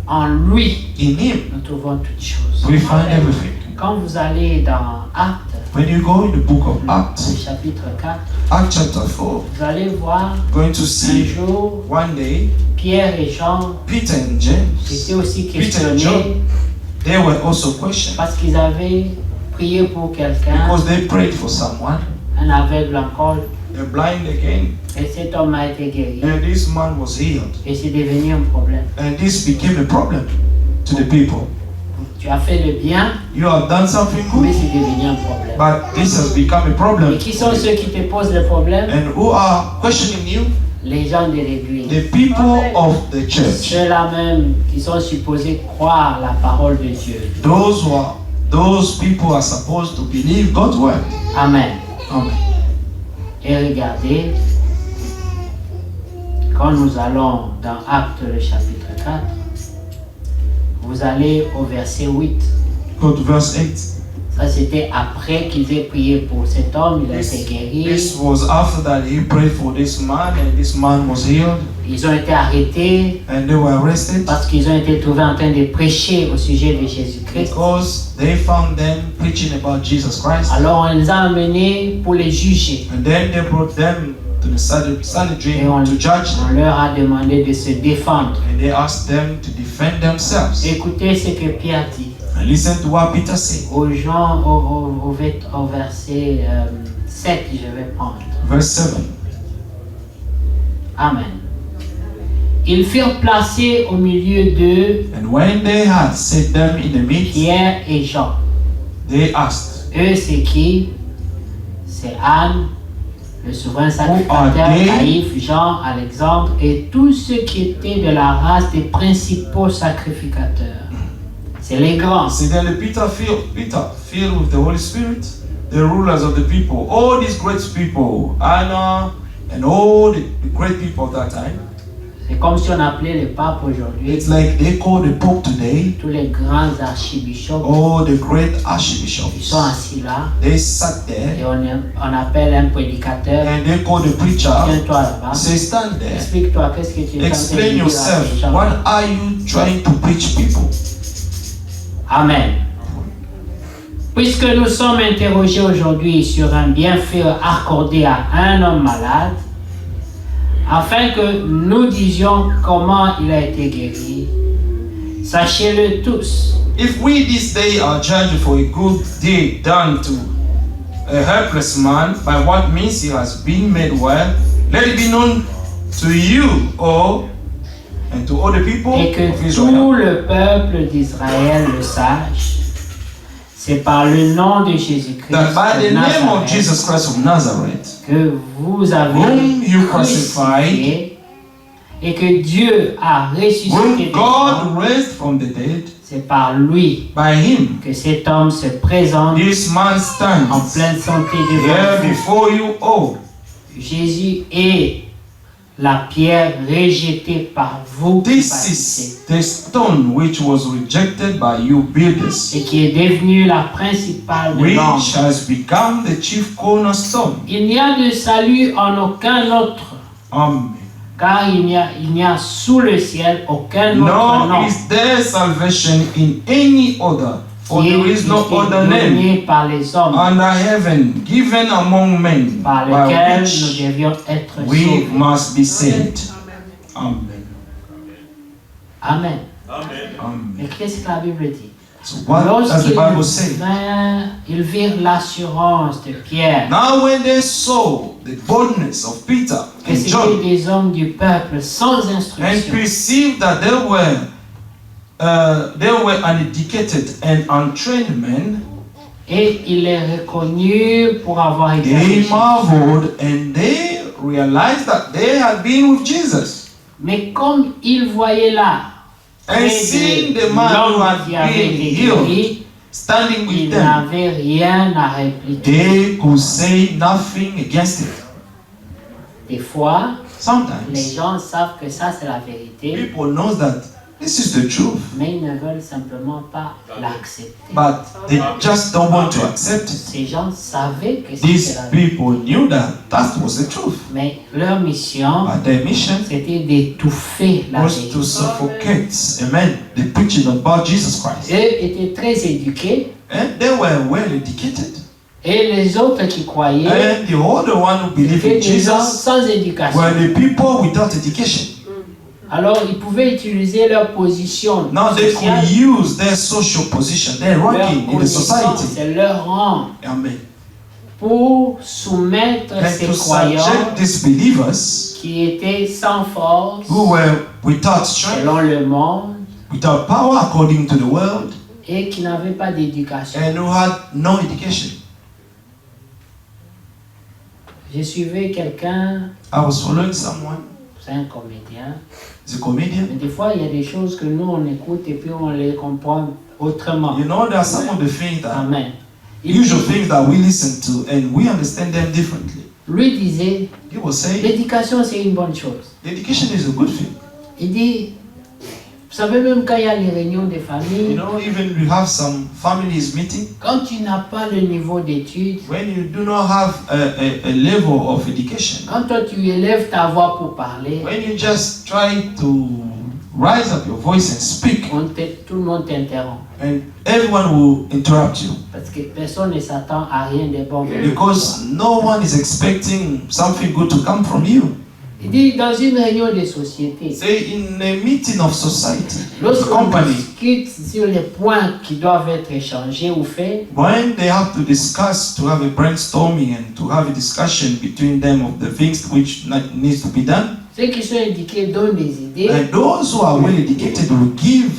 Speaker 3: En lui,
Speaker 4: In him,
Speaker 3: nous trouvons toutes choses.
Speaker 4: we find everything.
Speaker 3: Quand vous allez dans Actes,
Speaker 4: When you go in the book of
Speaker 3: le
Speaker 4: Acts,
Speaker 3: chapitre 4,
Speaker 4: Acts chapter 4,
Speaker 3: vous allez voir
Speaker 4: going to
Speaker 3: un
Speaker 4: see
Speaker 3: jour,
Speaker 4: one day
Speaker 3: Pierre et Jean
Speaker 4: Peter and James,
Speaker 3: étaient aussi
Speaker 4: Peter and
Speaker 3: questionnés
Speaker 4: John, they were also questioned
Speaker 3: parce qu'ils avaient prié pour quelqu'un,
Speaker 4: because they prayed for someone,
Speaker 3: un aveugle encore,
Speaker 4: they're blind again,
Speaker 3: et cet homme a été guéri.
Speaker 4: and this man was healed,
Speaker 3: Et c'est devenu un problème.
Speaker 4: and this became a problem to the people.
Speaker 3: Tu as fait le bien,
Speaker 4: You have done something
Speaker 3: mais
Speaker 4: good,
Speaker 3: c'est devenu un problème.
Speaker 4: but this has become a
Speaker 3: Et
Speaker 4: problem.
Speaker 3: qui sont ceux qui te posent le problème?
Speaker 4: And who are questioning you?
Speaker 3: Les gens de l'église.
Speaker 4: The people of the church.
Speaker 3: Ceux-là même qui sont supposés croire la parole de Dieu.
Speaker 4: Those people are supposed to believe God's word.
Speaker 3: Amen.
Speaker 4: Amen.
Speaker 3: Et regardez, quand nous allons dans Actes le chapitre 4, vous allez au verset 8.
Speaker 4: Go to verse 8.
Speaker 3: Ça c'était après qu'ils aient prié pour cet homme, il a été guéri.
Speaker 4: This was after that he prayed for this man, and this man was healed,
Speaker 3: Ils ont été arrêtés
Speaker 4: and they were arrested
Speaker 3: parce qu'ils ont été trouvés en train de prêcher au sujet de Jésus-Christ.
Speaker 4: because they found them preaching about Jesus Christ.
Speaker 3: Alors on les a amenés pour les juger.
Speaker 4: And then they brought them to the Sanhedrin to judge
Speaker 3: On
Speaker 4: them,
Speaker 3: leur a demandé de se défendre.
Speaker 4: and they asked them to defend themselves.
Speaker 3: Écoutez ce que Pierre dit
Speaker 4: And listen to what Peter said.
Speaker 3: aux gens au verset 7, je vais prendre.
Speaker 4: Verse 7.
Speaker 3: Amen. Ils furent placés au milieu d'eux,
Speaker 4: And when they had set them in the midst,
Speaker 3: Pierre et Jean.
Speaker 4: they asked,
Speaker 3: Eux, c'est qui? C'est Anne, le souverain sacrificateur,
Speaker 4: they?
Speaker 3: Caïphe, Jean, Alexandre et tous ceux qui étaient de la race des principaux sacrificateurs. C'est les grands.
Speaker 4: See, then the Peter filled with the Holy Spirit, the rulers of the people, all these great people, Anna, and all the great people of that time.
Speaker 3: C'est comme si on appelait le pape aujourd'hui,
Speaker 4: It's like they call the Pope today,
Speaker 3: tous les grands archibishops,
Speaker 4: all the great
Speaker 3: ils
Speaker 4: archbishops.
Speaker 3: sont assis là
Speaker 4: They sat
Speaker 3: et
Speaker 4: there
Speaker 3: on appelle un prédicateur.
Speaker 4: and they call the preacher,
Speaker 3: Tiens-toi là-bas.
Speaker 4: say, stand there,
Speaker 3: Explique-toi qu'est-ce que tu es en train de
Speaker 4: explain
Speaker 3: dire à ces
Speaker 4: yourself.
Speaker 3: gens.
Speaker 4: What are you trying to preach people?
Speaker 3: Amen. Puisque nous sommes interrogés aujourd'hui sur un bienfait accordé à un homme malade, afin que nous disions comment il a été guéri, sachez-le tous.
Speaker 4: If we this day are judged for a good deed done to a helpless man, by what means he has been made well, let it be known to you all and to all the people
Speaker 3: Et que
Speaker 4: of
Speaker 3: tout
Speaker 4: Israel
Speaker 3: le peuple d'Israël le sache. C'est par le nom de Jésus-Christ
Speaker 4: that by the
Speaker 3: de
Speaker 4: name of
Speaker 3: Nazareth
Speaker 4: Jesus Christ of Nazareth,
Speaker 3: que vous avez
Speaker 4: whom you
Speaker 3: crucifié et que Dieu a ressuscité
Speaker 4: whom
Speaker 3: des morts,
Speaker 4: God raised from the dead,
Speaker 3: c'est par lui
Speaker 4: by him
Speaker 3: que cet homme se présente
Speaker 4: this man
Speaker 3: en
Speaker 4: stands
Speaker 3: pleine santé
Speaker 4: here
Speaker 3: devant vous.
Speaker 4: before you all.
Speaker 3: Jésus est la pierre rejetée par vous qui
Speaker 4: This
Speaker 3: bâtissez
Speaker 4: is the stone which was rejected by you builders,
Speaker 3: et qui est devenue la principale de l'homme.
Speaker 4: which has become the chief cornerstone.
Speaker 3: Il n'y a de salut en aucun autre,
Speaker 4: Amen.
Speaker 3: car il n'y a sous le ciel aucun autre
Speaker 4: Nor
Speaker 3: nom
Speaker 4: is there salvation in any other, for
Speaker 3: qui
Speaker 4: there is no
Speaker 3: été
Speaker 4: other name
Speaker 3: donné par les hommes,
Speaker 4: under heaven given among men
Speaker 3: par
Speaker 4: by
Speaker 3: lequel nous
Speaker 4: which
Speaker 3: devions être
Speaker 4: we
Speaker 3: sauvés.
Speaker 4: must be saved. Amen.
Speaker 3: Amen.
Speaker 4: Amen.
Speaker 3: Mais qu'est-ce que la Bible dit?
Speaker 4: So what does the Bible say?
Speaker 3: Ils virent l'assurance de Pierre,
Speaker 4: Now when they saw the boldness of Peter
Speaker 3: que
Speaker 4: and
Speaker 3: c'était
Speaker 4: John
Speaker 3: des hommes du peuple sans
Speaker 4: and
Speaker 3: instruction,
Speaker 4: perceived that they were uneducated and untrained men,
Speaker 3: et il les reconnut pour avoir été
Speaker 4: they
Speaker 3: avec Jésus.
Speaker 4: marveled and they realized that they had been with Jesus.
Speaker 3: Mais comme ils voyaient là
Speaker 4: And
Speaker 3: près
Speaker 4: seeing
Speaker 3: de
Speaker 4: the man who
Speaker 3: l'homme
Speaker 4: had
Speaker 3: qui avait
Speaker 4: been
Speaker 3: été
Speaker 4: healed
Speaker 3: guéri,
Speaker 4: standing
Speaker 3: ils
Speaker 4: with them,
Speaker 3: n'avaient rien à répliquer.
Speaker 4: they could say nothing against it.
Speaker 3: Des fois, les
Speaker 4: Sometimes
Speaker 3: gens savent que ça c'est la vérité,
Speaker 4: people know that this is the truth,
Speaker 3: mais ils ne veulent simplement pas l'accepter.
Speaker 4: but they just don't want to accept it.
Speaker 3: Ces gens savaient que c'était
Speaker 4: These
Speaker 3: la vérité,
Speaker 4: people knew that was the truth,
Speaker 3: mais leur mission
Speaker 4: but their mission
Speaker 3: c'était d'étouffer la
Speaker 4: was
Speaker 3: vérité.
Speaker 4: to suffocate, amen, the preaching about Jesus Christ.
Speaker 3: Eux étaient très éduqués
Speaker 4: And they were well educated.
Speaker 3: et les autres qui croyaient
Speaker 4: And the other one who believed
Speaker 3: étaient
Speaker 4: in
Speaker 3: des gens
Speaker 4: Jesus
Speaker 3: sans éducation.
Speaker 4: were the people without education.
Speaker 3: Alors ils pouvaient utiliser leur position
Speaker 4: Now they
Speaker 3: sociale,
Speaker 4: could use their social position, their
Speaker 3: leur
Speaker 4: ranking in the
Speaker 3: connaissance,
Speaker 4: society,
Speaker 3: et leur rang
Speaker 4: amen,
Speaker 3: pour soumettre
Speaker 4: and
Speaker 3: ces
Speaker 4: to
Speaker 3: croyants
Speaker 4: subject these believers
Speaker 3: qui étaient sans force
Speaker 4: who were without strength,
Speaker 3: selon le monde
Speaker 4: without power according to the world,
Speaker 3: et qui n'avaient pas d'éducation.
Speaker 4: and who had no education.
Speaker 3: J'ai suivi quelqu'un,
Speaker 4: I was following someone,
Speaker 3: c'est un comédien,
Speaker 4: he's a comedian.
Speaker 3: mais des fois il y a des choses que nous on écoute et puis on les comprend autrement.
Speaker 4: You know, there are some of the things that,
Speaker 3: Amen.
Speaker 4: usual things that we listen to, and we understand them differently.
Speaker 3: Lui disait,
Speaker 4: He will say,
Speaker 3: l'éducation c'est une bonne chose.
Speaker 4: education is a good thing.
Speaker 3: Il dit, vous savez même quand il y a les réunions des
Speaker 4: You
Speaker 3: familles,
Speaker 4: know, even we have some families meeting,
Speaker 3: quand tu n'as pas le niveau d'études,
Speaker 4: when you do not have a level of education,
Speaker 3: quand toi tu élèves ta voix pour parler,
Speaker 4: when you just try to rise up your voice and speak,
Speaker 3: tout le monde t'interrompt.
Speaker 4: and everyone will interrupt you
Speaker 3: Parce que personne ne s'attend à rien de bon.
Speaker 4: because no one is expecting something good to come from you.
Speaker 3: Il dit, dans une réunion de société,
Speaker 4: Say in a meeting of society,
Speaker 3: lorsqu'on
Speaker 4: company,
Speaker 3: discute sur les points qui doivent être échangés ou faits,
Speaker 4: when they have to discuss, to have a brainstorming and to have a discussion between them of the things which needs to be done,
Speaker 3: ceux qui sont éduqués donnent des idées,
Speaker 4: and those who are well educated will give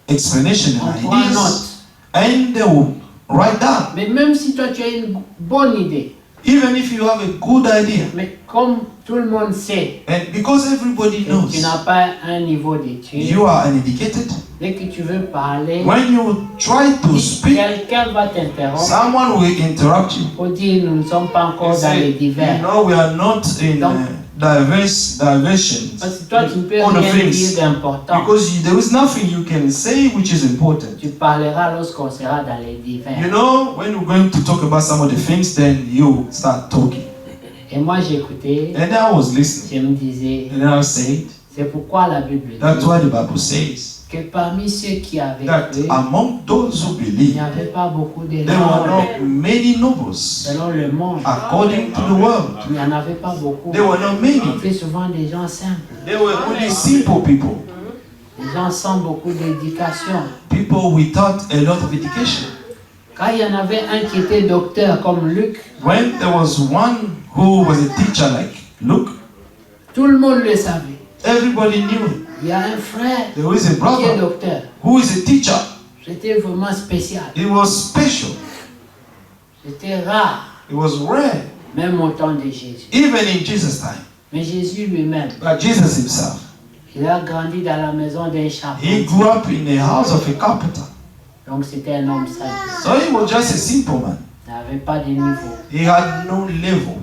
Speaker 4: explanation
Speaker 3: on
Speaker 4: and
Speaker 3: prend
Speaker 4: ideas,
Speaker 3: note.
Speaker 4: and they will write down.
Speaker 3: Mais même si toi tu as une bonne idée,
Speaker 4: Even if you have a good idea,
Speaker 3: Mais comme tout le monde sait
Speaker 4: and because everybody
Speaker 3: que
Speaker 4: knows
Speaker 3: tu n'as pas un niveau d'études,
Speaker 4: you are uneducated,
Speaker 3: dès que tu veux parler,
Speaker 4: when you try to speak,
Speaker 3: quelqu'un va t'interrompre
Speaker 4: someone will interrupt you.
Speaker 3: pour dire nous ne sommes pas encore
Speaker 4: You
Speaker 3: dans
Speaker 4: say,
Speaker 3: les divers.
Speaker 4: no, we are not in diversions.
Speaker 3: Parce que toi, tu ne peux
Speaker 4: On the
Speaker 3: rien
Speaker 4: things.
Speaker 3: dire d'important.
Speaker 4: Because there is nothing you can say which is important.
Speaker 3: Tu parleras lorsqu'on sera dans les divers.
Speaker 4: You know, when we're going to talk about some of the things, then you start talking.
Speaker 3: Et moi, j'écoutais,
Speaker 4: And I was listening.
Speaker 3: je me disais,
Speaker 4: And I said,
Speaker 3: c'est pourquoi la Bible
Speaker 4: that's
Speaker 3: dit
Speaker 4: why the Bible says
Speaker 3: que parmi ceux qui avaient
Speaker 4: that
Speaker 3: cru,
Speaker 4: among those who
Speaker 3: il
Speaker 4: believe,
Speaker 3: n'y avait pas beaucoup de
Speaker 4: there were
Speaker 3: nobles.
Speaker 4: not many nobles
Speaker 3: Selon le monde,
Speaker 4: according to the world.
Speaker 3: il n'y en avait pas beaucoup.
Speaker 4: There were not many.
Speaker 3: C'était souvent des gens simples,
Speaker 4: There were only simple people,
Speaker 3: des gens sans beaucoup d'éducation.
Speaker 4: people without a lot of education.
Speaker 3: Quand il y en avait un qui était docteur comme Luc,
Speaker 4: When there was one who was a teacher like Luke,
Speaker 3: tout le monde le savait.
Speaker 4: everybody knew him.
Speaker 3: Il y a un frère
Speaker 4: There is a
Speaker 3: qui est
Speaker 4: brother
Speaker 3: docteur.
Speaker 4: who is a teacher.
Speaker 3: C'était vraiment spécial.
Speaker 4: It was special.
Speaker 3: C'était rare,
Speaker 4: It was rare,
Speaker 3: même au temps de Jésus.
Speaker 4: even in Jesus' time.
Speaker 3: Mais Jésus lui-même,
Speaker 4: But Jesus himself,
Speaker 3: il a grandi dans la maison d'un
Speaker 4: he
Speaker 3: charpentier.
Speaker 4: grew up in the house of a carpenter.
Speaker 3: Donc c'était un homme simple.
Speaker 4: So he was just a simple man.
Speaker 3: Il n'avait pas de niveau.
Speaker 4: He had no level,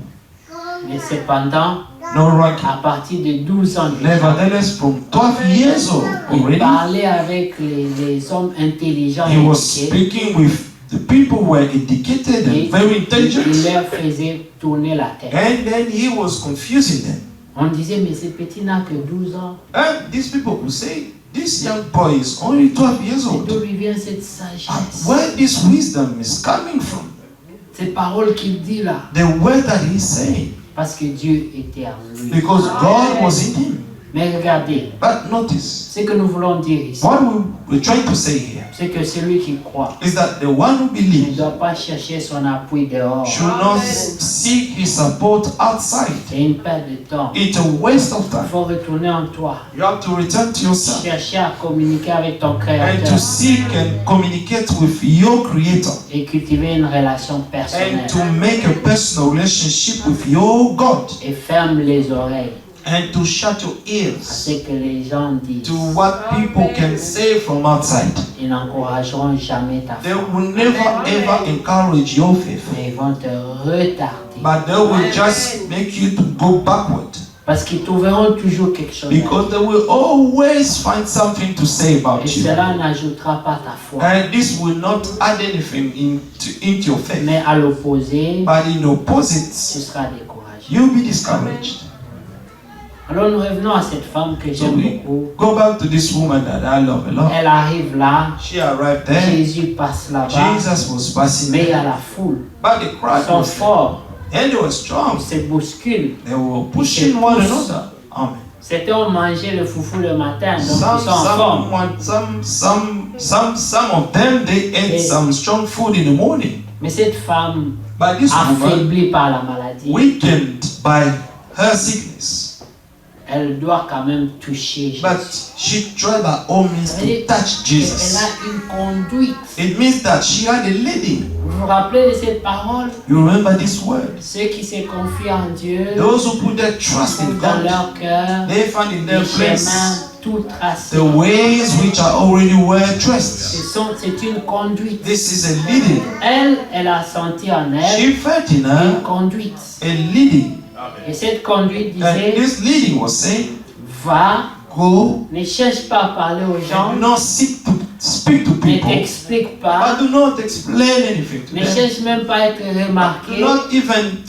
Speaker 3: Mais cependant,
Speaker 4: no ranking.
Speaker 3: à partir de 12 ans, déjà,
Speaker 4: Nevertheless, from 12 years old
Speaker 3: il
Speaker 4: already,
Speaker 3: parlait avec les hommes intelligents
Speaker 4: he
Speaker 3: et
Speaker 4: was
Speaker 3: éduqués.
Speaker 4: speaking with the people who were educated
Speaker 3: Et
Speaker 4: and very
Speaker 3: il
Speaker 4: intelligent.
Speaker 3: leur faisait tourner la tête.
Speaker 4: And then he was confusing them.
Speaker 3: On disait, mais ce petit n'a que 12 ans.
Speaker 4: And these people would say, this young boy is only 12 years
Speaker 3: Et d'où
Speaker 4: old.
Speaker 3: lui vient cette
Speaker 4: And
Speaker 3: sagesse?
Speaker 4: where this wisdom is coming from?
Speaker 3: Ces paroles qu'il dit là.
Speaker 4: The word that he's saying.
Speaker 3: Parce que Dieu était en lui.
Speaker 4: Because God was in him.
Speaker 3: Mais regardez,
Speaker 4: But notice,
Speaker 3: ce que nous voulons dire ici,
Speaker 4: what we're trying to say here
Speaker 3: c'est que celui qui croit
Speaker 4: is that the one who
Speaker 3: ne
Speaker 4: believes
Speaker 3: doit pas chercher son appui dehors.
Speaker 4: should not seek his support outside.
Speaker 3: C'est une perte de temps.
Speaker 4: It's a waste of
Speaker 3: Il
Speaker 4: time.
Speaker 3: faut retourner en toi.
Speaker 4: You have to return to yourself
Speaker 3: Chercher à communiquer avec ton
Speaker 4: and
Speaker 3: Créateur
Speaker 4: to seek and communicate with your Creator
Speaker 3: et cultiver une relation personnelle.
Speaker 4: and to make a personal relationship with your God
Speaker 3: Et ferme les oreilles
Speaker 4: and to shut your
Speaker 3: à
Speaker 4: ears
Speaker 3: ce que les gens disent.
Speaker 4: to what people can say from outside.
Speaker 3: Ils n'encourageront jamais ta
Speaker 4: They
Speaker 3: foi,
Speaker 4: will never ever encourage your faith,
Speaker 3: mais ils vont te retarder.
Speaker 4: but they will just make you to go backward
Speaker 3: Parce qu'ils trouveront toujours quelque chose.
Speaker 4: because they will always find something to say
Speaker 3: Et
Speaker 4: about you.
Speaker 3: cela n'ajoutera pas ta foi.
Speaker 4: And this will not add anything into your faith.
Speaker 3: Mais à l'opposé,
Speaker 4: But in
Speaker 3: tu
Speaker 4: opposite,
Speaker 3: seras découragé.
Speaker 4: you'll be discouraged.
Speaker 3: Alors nous revenons à cette femme que
Speaker 4: So
Speaker 3: j'aime
Speaker 4: we
Speaker 3: beaucoup.
Speaker 4: go back to this woman that I love a lot.
Speaker 3: Elle arrive là,
Speaker 4: She arrived there.
Speaker 3: Jésus passe là-bas,
Speaker 4: Jesus was passing
Speaker 3: mais il y a
Speaker 4: there.
Speaker 3: la foule.
Speaker 4: But the crowd
Speaker 3: Ils sont
Speaker 4: was there.
Speaker 3: forts,
Speaker 4: And they were strong.
Speaker 3: ils se bousculent.
Speaker 4: They were pushing one another. Amen.
Speaker 3: Certains ont mangé le foufou le matin, donc ils sont en forme.
Speaker 4: Some of them, they ate some strong food in the morning.
Speaker 3: Mais cette femme,
Speaker 4: But this woman,
Speaker 3: affaiblie par la maladie,
Speaker 4: weakened by her sickness,
Speaker 3: elle doit quand même toucher Jésus.
Speaker 4: but she tried by all means to touch
Speaker 3: Elle
Speaker 4: Jesus.
Speaker 3: a une conduite.
Speaker 4: It means that she had a leading.
Speaker 3: Vous vous rappelez de cette parole?
Speaker 4: You remember this word?
Speaker 3: Ceux qui se confient en Dieu,
Speaker 4: Those who put their trust in
Speaker 3: trouvent dans
Speaker 4: God,
Speaker 3: leur cœur
Speaker 4: they find in their
Speaker 3: les
Speaker 4: place
Speaker 3: chemins tout tracés.
Speaker 4: the ways which are already well traced.
Speaker 3: C'est une conduite.
Speaker 4: This is a leading.
Speaker 3: Elle a senti en elle
Speaker 4: She felt in
Speaker 3: une
Speaker 4: her
Speaker 3: conduite.
Speaker 4: a leading.
Speaker 3: Et cette conduite
Speaker 4: And
Speaker 3: disait,
Speaker 4: this leading was saying,
Speaker 3: va,
Speaker 4: go,
Speaker 3: ne cherche pas à parler aux gens,
Speaker 4: and do not seek to speak to
Speaker 3: ne
Speaker 4: people,
Speaker 3: t'explique pas,
Speaker 4: but do not explain anything to
Speaker 3: ne
Speaker 4: them.
Speaker 3: cherche même pas à être
Speaker 4: Do
Speaker 3: remarqué,
Speaker 4: not even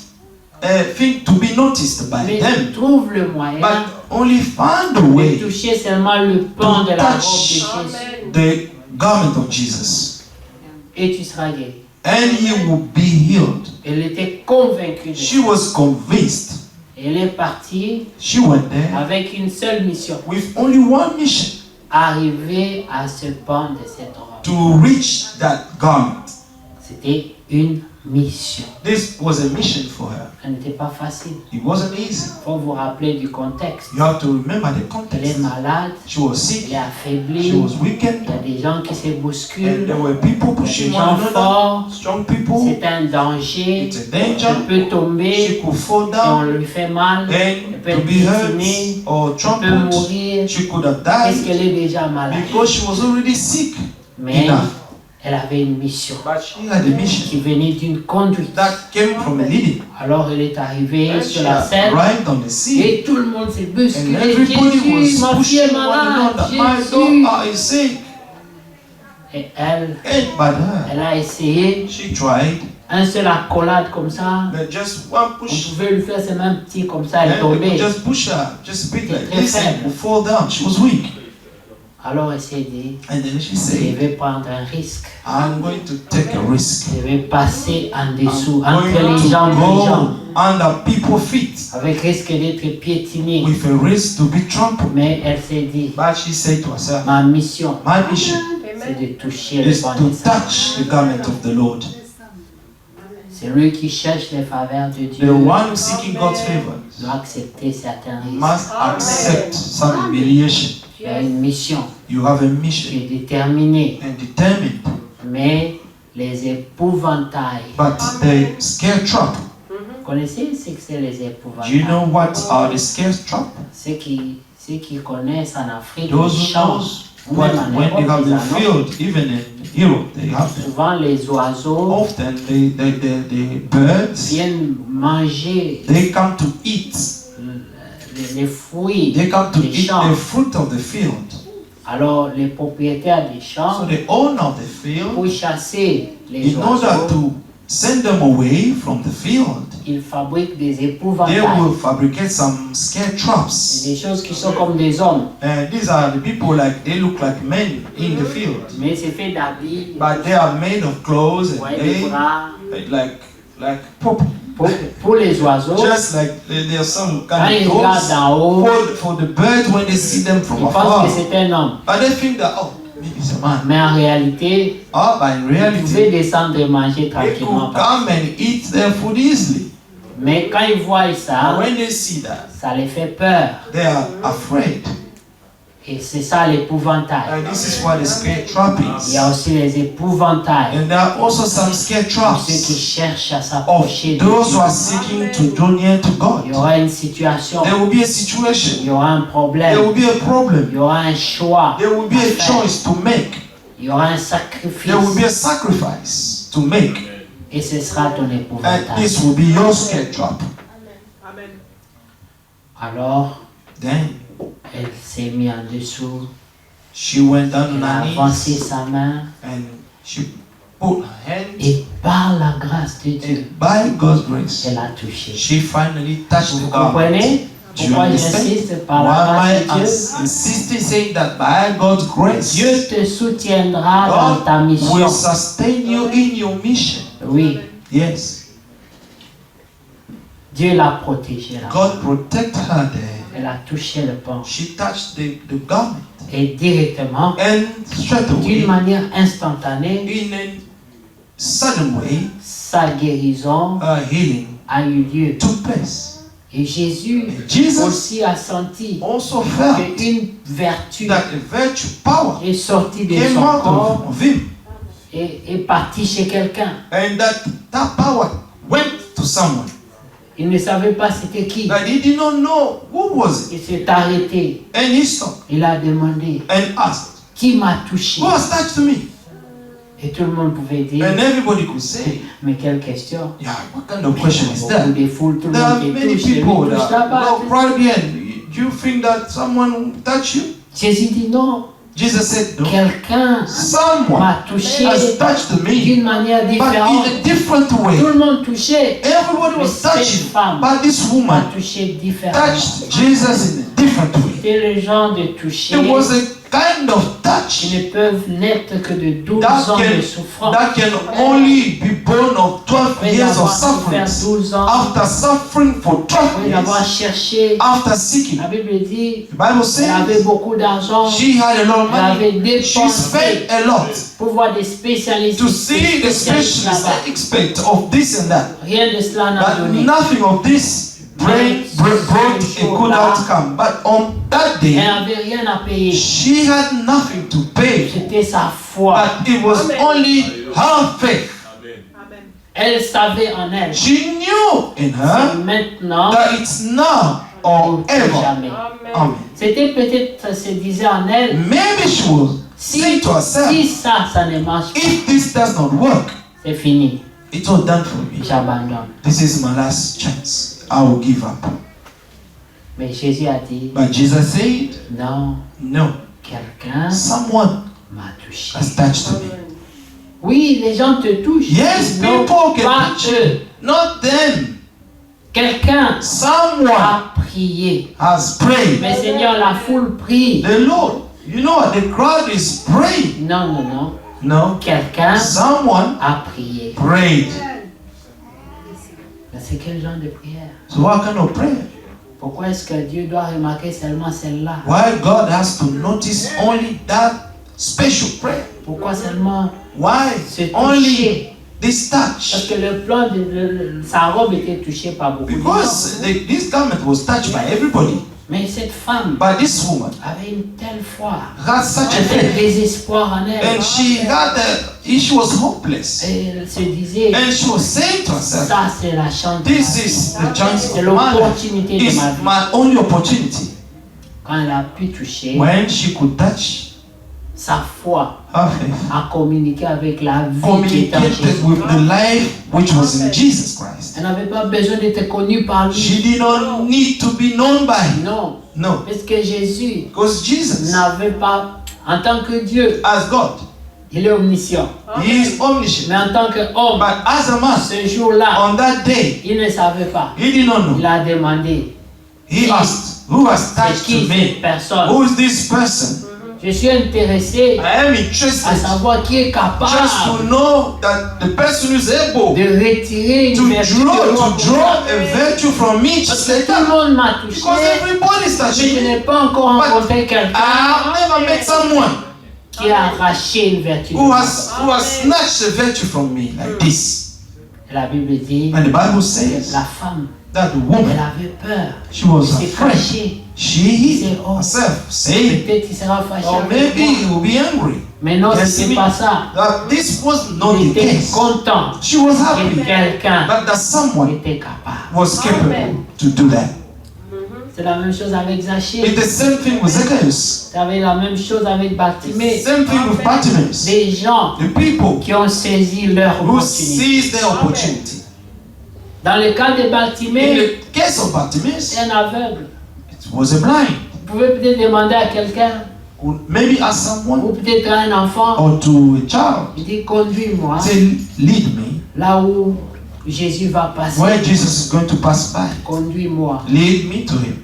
Speaker 4: think to be noticed by
Speaker 3: mais
Speaker 4: them,
Speaker 3: trouve le moyen
Speaker 4: but only find a
Speaker 3: de
Speaker 4: way
Speaker 3: toucher seulement le pan de
Speaker 4: to
Speaker 3: la robe de
Speaker 4: touch
Speaker 3: Jésus.
Speaker 4: the garment of Jesus.
Speaker 3: Et tu seras guéri.
Speaker 4: And he will be healed.
Speaker 3: Elle était convaincue de
Speaker 4: She
Speaker 3: ça.
Speaker 4: was convinced.
Speaker 3: Elle est partie
Speaker 4: She went there
Speaker 3: avec une seule mission,
Speaker 4: with only one mission,
Speaker 3: arriver à ce pan de cette robe.
Speaker 4: to reach that garment.
Speaker 3: C'était une mission.
Speaker 4: This was a mission for her.
Speaker 3: Elle n'était pas facile.
Speaker 4: It wasn't easy.
Speaker 3: Il faut vous rappeler du contexte.
Speaker 4: You have to remember the
Speaker 3: Elle est
Speaker 4: context.
Speaker 3: malade,
Speaker 4: She was sick.
Speaker 3: elle est affaiblie,
Speaker 4: She was
Speaker 3: il
Speaker 4: weakened.
Speaker 3: y a des gens qui se
Speaker 4: And
Speaker 3: bousculent,
Speaker 4: there were people
Speaker 3: il y a
Speaker 4: pushing
Speaker 3: des
Speaker 4: one
Speaker 3: gens
Speaker 4: another.
Speaker 3: forts,
Speaker 4: Strong people.
Speaker 3: c'est un danger,
Speaker 4: It's a
Speaker 3: elle
Speaker 4: danger.
Speaker 3: peut
Speaker 4: She
Speaker 3: tomber
Speaker 4: could fall
Speaker 3: et on
Speaker 4: down
Speaker 3: lui fait mal, elle
Speaker 4: and
Speaker 3: peut
Speaker 4: to
Speaker 3: être
Speaker 4: be hurt
Speaker 3: piétinée,
Speaker 4: or
Speaker 3: elle peut
Speaker 4: trampled.
Speaker 3: mourir,
Speaker 4: She could have
Speaker 3: parce
Speaker 4: died
Speaker 3: qu'elle est déjà malade.
Speaker 4: because she was already sick
Speaker 3: Mais
Speaker 4: enough.
Speaker 3: elle avait une mission
Speaker 4: But she had a mission
Speaker 3: qui venait d'une conduite.
Speaker 4: that came from a leading.
Speaker 3: Alors elle est arrivée
Speaker 4: And
Speaker 3: sur
Speaker 4: she
Speaker 3: la scène
Speaker 4: arrived on the scene.
Speaker 3: et tout le monde s'est
Speaker 4: And
Speaker 3: bousculé.
Speaker 4: everybody
Speaker 3: Jésus,
Speaker 4: was
Speaker 3: ma fille est
Speaker 4: pushing one
Speaker 3: malade,
Speaker 4: another. My
Speaker 3: Jésus.
Speaker 4: daughter is sick.
Speaker 3: Et elle,
Speaker 4: And by her,
Speaker 3: elle a essayé
Speaker 4: she tried,
Speaker 3: un seul accolade comme ça.
Speaker 4: but just one
Speaker 3: On
Speaker 4: push.
Speaker 3: pouvait lui faire ces mêmes petits comme ça, elle
Speaker 4: And they would
Speaker 3: tombait.
Speaker 4: just push her, just a bit like
Speaker 3: Très
Speaker 4: this, and
Speaker 3: faible.
Speaker 4: would fall down. She was weak.
Speaker 3: Alors elle s'est dit,
Speaker 4: And then she
Speaker 3: je
Speaker 4: said,
Speaker 3: vais prendre un risque.
Speaker 4: I'm going to take a risk.
Speaker 3: Je vais passer en
Speaker 4: I'm
Speaker 3: dessous,
Speaker 4: going
Speaker 3: entre les jambes des gens,
Speaker 4: to go under people's feet
Speaker 3: avec risque d'être piétinée.
Speaker 4: with a risk to be trampled.
Speaker 3: Mais elle s'est dit,
Speaker 4: But she said to herself,
Speaker 3: ma mission,
Speaker 4: my mission
Speaker 3: c'est de toucher le
Speaker 4: is
Speaker 3: bon
Speaker 4: to
Speaker 3: des saints.
Speaker 4: touch the garment of the Lord.
Speaker 3: C'est lui qui cherche les faveurs de
Speaker 4: The
Speaker 3: Dieu
Speaker 4: one seeking God's favor
Speaker 3: doit accepter certains risques.
Speaker 4: must accept some humiliation.
Speaker 3: Tu as une mission,
Speaker 4: You have a
Speaker 3: tu
Speaker 4: mission
Speaker 3: es déterminé,
Speaker 4: and determined,
Speaker 3: mais les épouvantails.
Speaker 4: but the scare trap.
Speaker 3: Vous connaissez ce que c'est les
Speaker 4: Do you
Speaker 3: épouvantails?
Speaker 4: know what are the scare trap?
Speaker 3: Ceux qui connaissent en Afrique,
Speaker 4: Those
Speaker 3: ils
Speaker 4: who knows
Speaker 3: chantent.
Speaker 4: what,
Speaker 3: Même en
Speaker 4: when they
Speaker 3: Europe,
Speaker 4: have
Speaker 3: ils
Speaker 4: been
Speaker 3: en ont.
Speaker 4: filled, even in Europe, they have them.
Speaker 3: Souvent, les oiseaux
Speaker 4: Often the birds,
Speaker 3: viennent manger
Speaker 4: they come to eat.
Speaker 3: les fruits
Speaker 4: They come to
Speaker 3: des
Speaker 4: eat
Speaker 3: champs.
Speaker 4: the fruit of the field.
Speaker 3: Alors, les propriétaires des
Speaker 4: So
Speaker 3: champs,
Speaker 4: the owner of the field,
Speaker 3: pour chasser les
Speaker 4: in order
Speaker 3: oiseaux,
Speaker 4: to send them away from the field,
Speaker 3: ils fabriquent des
Speaker 4: they
Speaker 3: épouvantails.
Speaker 4: will fabricate some scare traps.
Speaker 3: Des choses qui sont comme des hommes,
Speaker 4: And these are the people like they look like men in the field,
Speaker 3: mais c'est fait d'habits,
Speaker 4: but they are made of clothes and
Speaker 3: ouais, des
Speaker 4: they
Speaker 3: bras.
Speaker 4: like purple.
Speaker 3: Pour les oiseaux,
Speaker 4: Just like there are some
Speaker 3: quand
Speaker 4: kind
Speaker 3: ils
Speaker 4: of
Speaker 3: regardent
Speaker 4: clothes
Speaker 3: d'en haut,
Speaker 4: for the birds when they see them from
Speaker 3: ils pensent
Speaker 4: afar.
Speaker 3: que c'est un homme.
Speaker 4: But they think that maybe it's a man.
Speaker 3: Mais en réalité,
Speaker 4: But in
Speaker 3: ils
Speaker 4: reality,
Speaker 3: pouvaient descendre et manger
Speaker 4: they
Speaker 3: tranquillement.
Speaker 4: could come and eat their food easily.
Speaker 3: Mais quand ils voient ça,
Speaker 4: But when they see that,
Speaker 3: ça les fait peur.
Speaker 4: they are afraid.
Speaker 3: Et c'est ça l'épouvantail.
Speaker 4: And this is what the scare trap
Speaker 3: Il y a
Speaker 4: is.
Speaker 3: aussi les épouvantails.
Speaker 4: And there are also some scare
Speaker 3: Pour ceux qui
Speaker 4: traps
Speaker 3: cherchent à
Speaker 4: of
Speaker 3: s'approcher de
Speaker 4: those who
Speaker 3: Dieu.
Speaker 4: are seeking to draw near to God.
Speaker 3: Il y aura une situation,
Speaker 4: There will be a
Speaker 3: il
Speaker 4: situation.
Speaker 3: y aura un
Speaker 4: There
Speaker 3: problème,
Speaker 4: will be a
Speaker 3: il
Speaker 4: problem.
Speaker 3: y aura un choix,
Speaker 4: There will be
Speaker 3: à
Speaker 4: a
Speaker 3: faire.
Speaker 4: choice to make.
Speaker 3: Il y aura un
Speaker 4: There will be
Speaker 3: sacrifice
Speaker 4: a sacrifice to make.
Speaker 3: et ce sera ton
Speaker 4: And
Speaker 3: épouvantail.
Speaker 4: this will be your scare trap.
Speaker 3: Alors,
Speaker 4: Then
Speaker 3: elle s'est mise en dessous,
Speaker 4: she went down
Speaker 3: elle
Speaker 4: on
Speaker 3: a
Speaker 4: her
Speaker 3: avancé
Speaker 4: knees
Speaker 3: sa main
Speaker 4: and she put her hand,
Speaker 3: et par la grâce de Dieu,
Speaker 4: and by God's grace,
Speaker 3: elle a touché.
Speaker 4: she finally touched
Speaker 3: Vous
Speaker 4: the garment.
Speaker 3: comprenez
Speaker 4: Do you
Speaker 3: pourquoi
Speaker 4: understand?
Speaker 3: j'insiste par la
Speaker 4: Why am I
Speaker 3: grâce de Dieu?
Speaker 4: insisting saying that by God's grace,
Speaker 3: Dieu te soutiendra dans ta
Speaker 4: God
Speaker 3: mission.
Speaker 4: will sustain you in your mission.
Speaker 3: Oui,
Speaker 4: Yes,
Speaker 3: Dieu l'a protégée là.
Speaker 4: God protect her there.
Speaker 3: Elle a touché le pan.
Speaker 4: She touched the garment,
Speaker 3: Et directement,
Speaker 4: and straight
Speaker 3: d'une
Speaker 4: away,
Speaker 3: manière instantanée,
Speaker 4: in a sudden way,
Speaker 3: sa guérison
Speaker 4: her healing
Speaker 3: a eu lieu.
Speaker 4: took place.
Speaker 3: Et Jésus
Speaker 4: And Jesus
Speaker 3: aussi a senti
Speaker 4: also felt
Speaker 3: qu'une vertu
Speaker 4: that a virtue power
Speaker 3: est sortie de
Speaker 4: came
Speaker 3: son
Speaker 4: out
Speaker 3: corps
Speaker 4: of him,
Speaker 3: et est partie chez quelqu'un.
Speaker 4: and that power went to someone.
Speaker 3: Il ne savait pas c'était qui.
Speaker 4: That he did not know who was it,
Speaker 3: Il s'est arrêté.
Speaker 4: and he stopped
Speaker 3: Il a demandé,
Speaker 4: and asked,
Speaker 3: qui m'a touché?
Speaker 4: "Who has touched me?"
Speaker 3: Et tout le monde pouvait dire,
Speaker 4: And everybody could say,
Speaker 3: mais quelle question?
Speaker 4: "Yeah, what kind of question is that?"
Speaker 3: Beaucoup de foules, tout le
Speaker 4: There are
Speaker 3: monde te
Speaker 4: many
Speaker 3: touche. Lui
Speaker 4: people
Speaker 3: touche
Speaker 4: that
Speaker 3: la balle.
Speaker 4: well, probably and do you think that someone touched you?
Speaker 3: Jésus dit non.
Speaker 4: Jesus said, "No,
Speaker 3: Quelqu'un
Speaker 4: someone
Speaker 3: m'a touché
Speaker 4: has touched me,
Speaker 3: d'une manière
Speaker 4: but
Speaker 3: différente.
Speaker 4: in a different
Speaker 3: Tout
Speaker 4: way."
Speaker 3: le monde touchait.
Speaker 4: Everybody
Speaker 3: Mais
Speaker 4: was
Speaker 3: cette
Speaker 4: touching,
Speaker 3: femme
Speaker 4: but this
Speaker 3: m'a
Speaker 4: woman
Speaker 3: touché différemment.
Speaker 4: touched Jesus in a different way.
Speaker 3: C'est le genre de toucher
Speaker 4: It was a kind of touch
Speaker 3: qui ne peuvent naître que de 12
Speaker 4: that
Speaker 3: ans de
Speaker 4: can,
Speaker 3: souffrance.
Speaker 4: that can only be born of 12
Speaker 3: Après
Speaker 4: years of
Speaker 3: avoir souffert
Speaker 4: suffering.
Speaker 3: 12 ans,
Speaker 4: After suffering for 12
Speaker 3: après avoir
Speaker 4: years,
Speaker 3: cherché,
Speaker 4: after seeking,
Speaker 3: la Bible dit,
Speaker 4: the Bible
Speaker 3: elle avait
Speaker 4: says
Speaker 3: beaucoup d'argent,
Speaker 4: she had a lot of
Speaker 3: elle avait
Speaker 4: money. She
Speaker 3: dépensé
Speaker 4: spent a lot
Speaker 3: pour voir des spécialistes,
Speaker 4: to see the
Speaker 3: spécialistes
Speaker 4: specialist,
Speaker 3: là-bas.
Speaker 4: the expert of this and that.
Speaker 3: Rien de cela n'a
Speaker 4: But
Speaker 3: donné.
Speaker 4: nothing of this brought a good outcome. But on that
Speaker 3: Elle
Speaker 4: day,
Speaker 3: n'avait rien à payer.
Speaker 4: she had nothing to pay.
Speaker 3: C'était sa foi.
Speaker 4: But it was only her faith.
Speaker 3: Elle savait en elle.
Speaker 4: She knew in her
Speaker 3: Maintenant,
Speaker 4: that it's now or
Speaker 3: plus
Speaker 4: ever.
Speaker 3: jamais.
Speaker 4: Amen.
Speaker 3: C'était peut-être, se disait en elle,
Speaker 4: Maybe she will say
Speaker 3: si,
Speaker 4: to herself,
Speaker 3: si ça ne marche pas,
Speaker 4: if this does not work,
Speaker 3: c'est fini.
Speaker 4: it's all done for me.
Speaker 3: J'abandonne.
Speaker 4: This is my last chance. I will give up.
Speaker 3: Mais Jésus a dit,
Speaker 4: But Jesus said,
Speaker 3: non,
Speaker 4: no,
Speaker 3: quelqu'un
Speaker 4: someone
Speaker 3: m'a touché.
Speaker 4: has touched me.
Speaker 3: Oui, les gens te touchent.
Speaker 4: Yes,
Speaker 3: non,
Speaker 4: people can
Speaker 3: pas
Speaker 4: touch
Speaker 3: eux.
Speaker 4: you, not them.
Speaker 3: Quelqu'un
Speaker 4: Someone
Speaker 3: a prié.
Speaker 4: has prayed.
Speaker 3: Mais Seigneur, la foule prie.
Speaker 4: The Lord, you know what? The crowd is praying.
Speaker 3: Non, non, non.
Speaker 4: No,
Speaker 3: Quelqu'un
Speaker 4: someone
Speaker 3: a prié.
Speaker 4: prayed.
Speaker 3: Mais c'est quel genre de prière?
Speaker 4: So what kind of prayer?
Speaker 3: Pourquoi est-ce que Dieu doit remarquer seulement celle-là?
Speaker 4: Why God has to notice only that special prayer?
Speaker 3: Pourquoi seulement
Speaker 4: Why
Speaker 3: se
Speaker 4: only
Speaker 3: toucher?
Speaker 4: this
Speaker 3: Parce
Speaker 4: touch?
Speaker 3: que le plan de sa robe était touché par beaucoup de gens.
Speaker 4: Because this garment was touched by everybody.
Speaker 3: Mais cette femme
Speaker 4: But this woman
Speaker 3: avait une telle foi,
Speaker 4: had such a
Speaker 3: un tel
Speaker 4: faith.
Speaker 3: désespoir en elle.
Speaker 4: And she was hopeless.
Speaker 3: Et elle se disait,
Speaker 4: And she was saying to herself,
Speaker 3: ça c'est la chance de
Speaker 4: this
Speaker 3: ma vie.
Speaker 4: is the chance
Speaker 3: C'est
Speaker 4: of my life.
Speaker 3: l'opportunité de
Speaker 4: It's
Speaker 3: ma vie.
Speaker 4: my only opportunity.
Speaker 3: Quand elle a pu toucher,
Speaker 4: When she could touch
Speaker 3: sa foi
Speaker 4: her faith,
Speaker 3: a communiqué avec la vie qui est en
Speaker 4: communicated
Speaker 3: Jésus.
Speaker 4: with the life which was in Jesus Christ.
Speaker 3: Elle n'avait pas besoin d'être connue par lui.
Speaker 4: She did not need to be known by him.
Speaker 3: Non,
Speaker 4: No.
Speaker 3: parce que Jésus
Speaker 4: Because Jesus,
Speaker 3: n'avait pas, en tant que Dieu,
Speaker 4: as God,
Speaker 3: il est omniscient.
Speaker 4: he is omniscient.
Speaker 3: Mais en tant qu'homme,
Speaker 4: But as a man,
Speaker 3: ce jour-là,
Speaker 4: on that day,
Speaker 3: il ne savait pas.
Speaker 4: he did not know.
Speaker 3: Il a demandé,
Speaker 4: He asked, who has
Speaker 3: c'est
Speaker 4: touched
Speaker 3: qui
Speaker 4: me?
Speaker 3: cette personne?
Speaker 4: Who is this person?
Speaker 3: Je suis intéressé
Speaker 4: I am
Speaker 3: à
Speaker 4: interested
Speaker 3: savoir qui est
Speaker 4: just
Speaker 3: capable
Speaker 4: to know that the person who is able
Speaker 3: de retirer
Speaker 4: to
Speaker 3: une vertu de moi comme
Speaker 4: draw
Speaker 3: ça.
Speaker 4: a virtue from me
Speaker 3: Parce
Speaker 4: just
Speaker 3: que
Speaker 4: like
Speaker 3: tout le
Speaker 4: that.
Speaker 3: monde m'a touché,
Speaker 4: Because everybody is
Speaker 3: mais
Speaker 4: touching
Speaker 3: je
Speaker 4: me.
Speaker 3: n'ai pas encore rencontré quelqu'un
Speaker 4: I've never met someone
Speaker 3: qui a arraché une vertu de
Speaker 4: who
Speaker 3: moi.
Speaker 4: has snatched a virtue from me like this.
Speaker 3: La Bible dit
Speaker 4: And the Bible
Speaker 3: que
Speaker 4: says
Speaker 3: la femme,
Speaker 4: that the
Speaker 3: elle
Speaker 4: woman,
Speaker 3: avait peur.
Speaker 4: she was
Speaker 3: Elle s'est
Speaker 4: afraid.
Speaker 3: fâchée.
Speaker 4: She hid herself, saying,
Speaker 3: Peut-être il sera fâché
Speaker 4: or
Speaker 3: avec
Speaker 4: maybe he
Speaker 3: moi.
Speaker 4: will be angry.
Speaker 3: Mais non,
Speaker 4: Yes,
Speaker 3: ce n'était
Speaker 4: me.
Speaker 3: pas ça.
Speaker 4: That this was not
Speaker 3: Il
Speaker 4: the
Speaker 3: était
Speaker 4: case.
Speaker 3: content
Speaker 4: She was
Speaker 3: que
Speaker 4: happy
Speaker 3: quelqu'un
Speaker 4: that someone
Speaker 3: était capable.
Speaker 4: was capable to do that.
Speaker 3: C'est la même chose avec
Speaker 4: It's
Speaker 3: Zachée.
Speaker 4: the same thing with Zacchaeus.
Speaker 3: C'est la même chose avec Bartimée.
Speaker 4: Same thing with Bartimaeus.
Speaker 3: Des gens
Speaker 4: The people
Speaker 3: qui ont saisi leur
Speaker 4: who
Speaker 3: opportunité.
Speaker 4: seized their opportunity.
Speaker 3: Dans le cas de
Speaker 4: In
Speaker 3: Bartimée,
Speaker 4: the case of Bartimaeus,
Speaker 3: c'est un aveugle.
Speaker 4: it was a blind.
Speaker 3: Vous pouvez peut-être demander à quelqu'un,
Speaker 4: Who maybe ask someone
Speaker 3: ou peut-être à un enfant,
Speaker 4: or to a child,
Speaker 3: il dit conduis-moi
Speaker 4: say, lead me
Speaker 3: là où Jésus va passer.
Speaker 4: where Jesus is going to pass by.
Speaker 3: Conduis-moi.
Speaker 4: Lead me to him.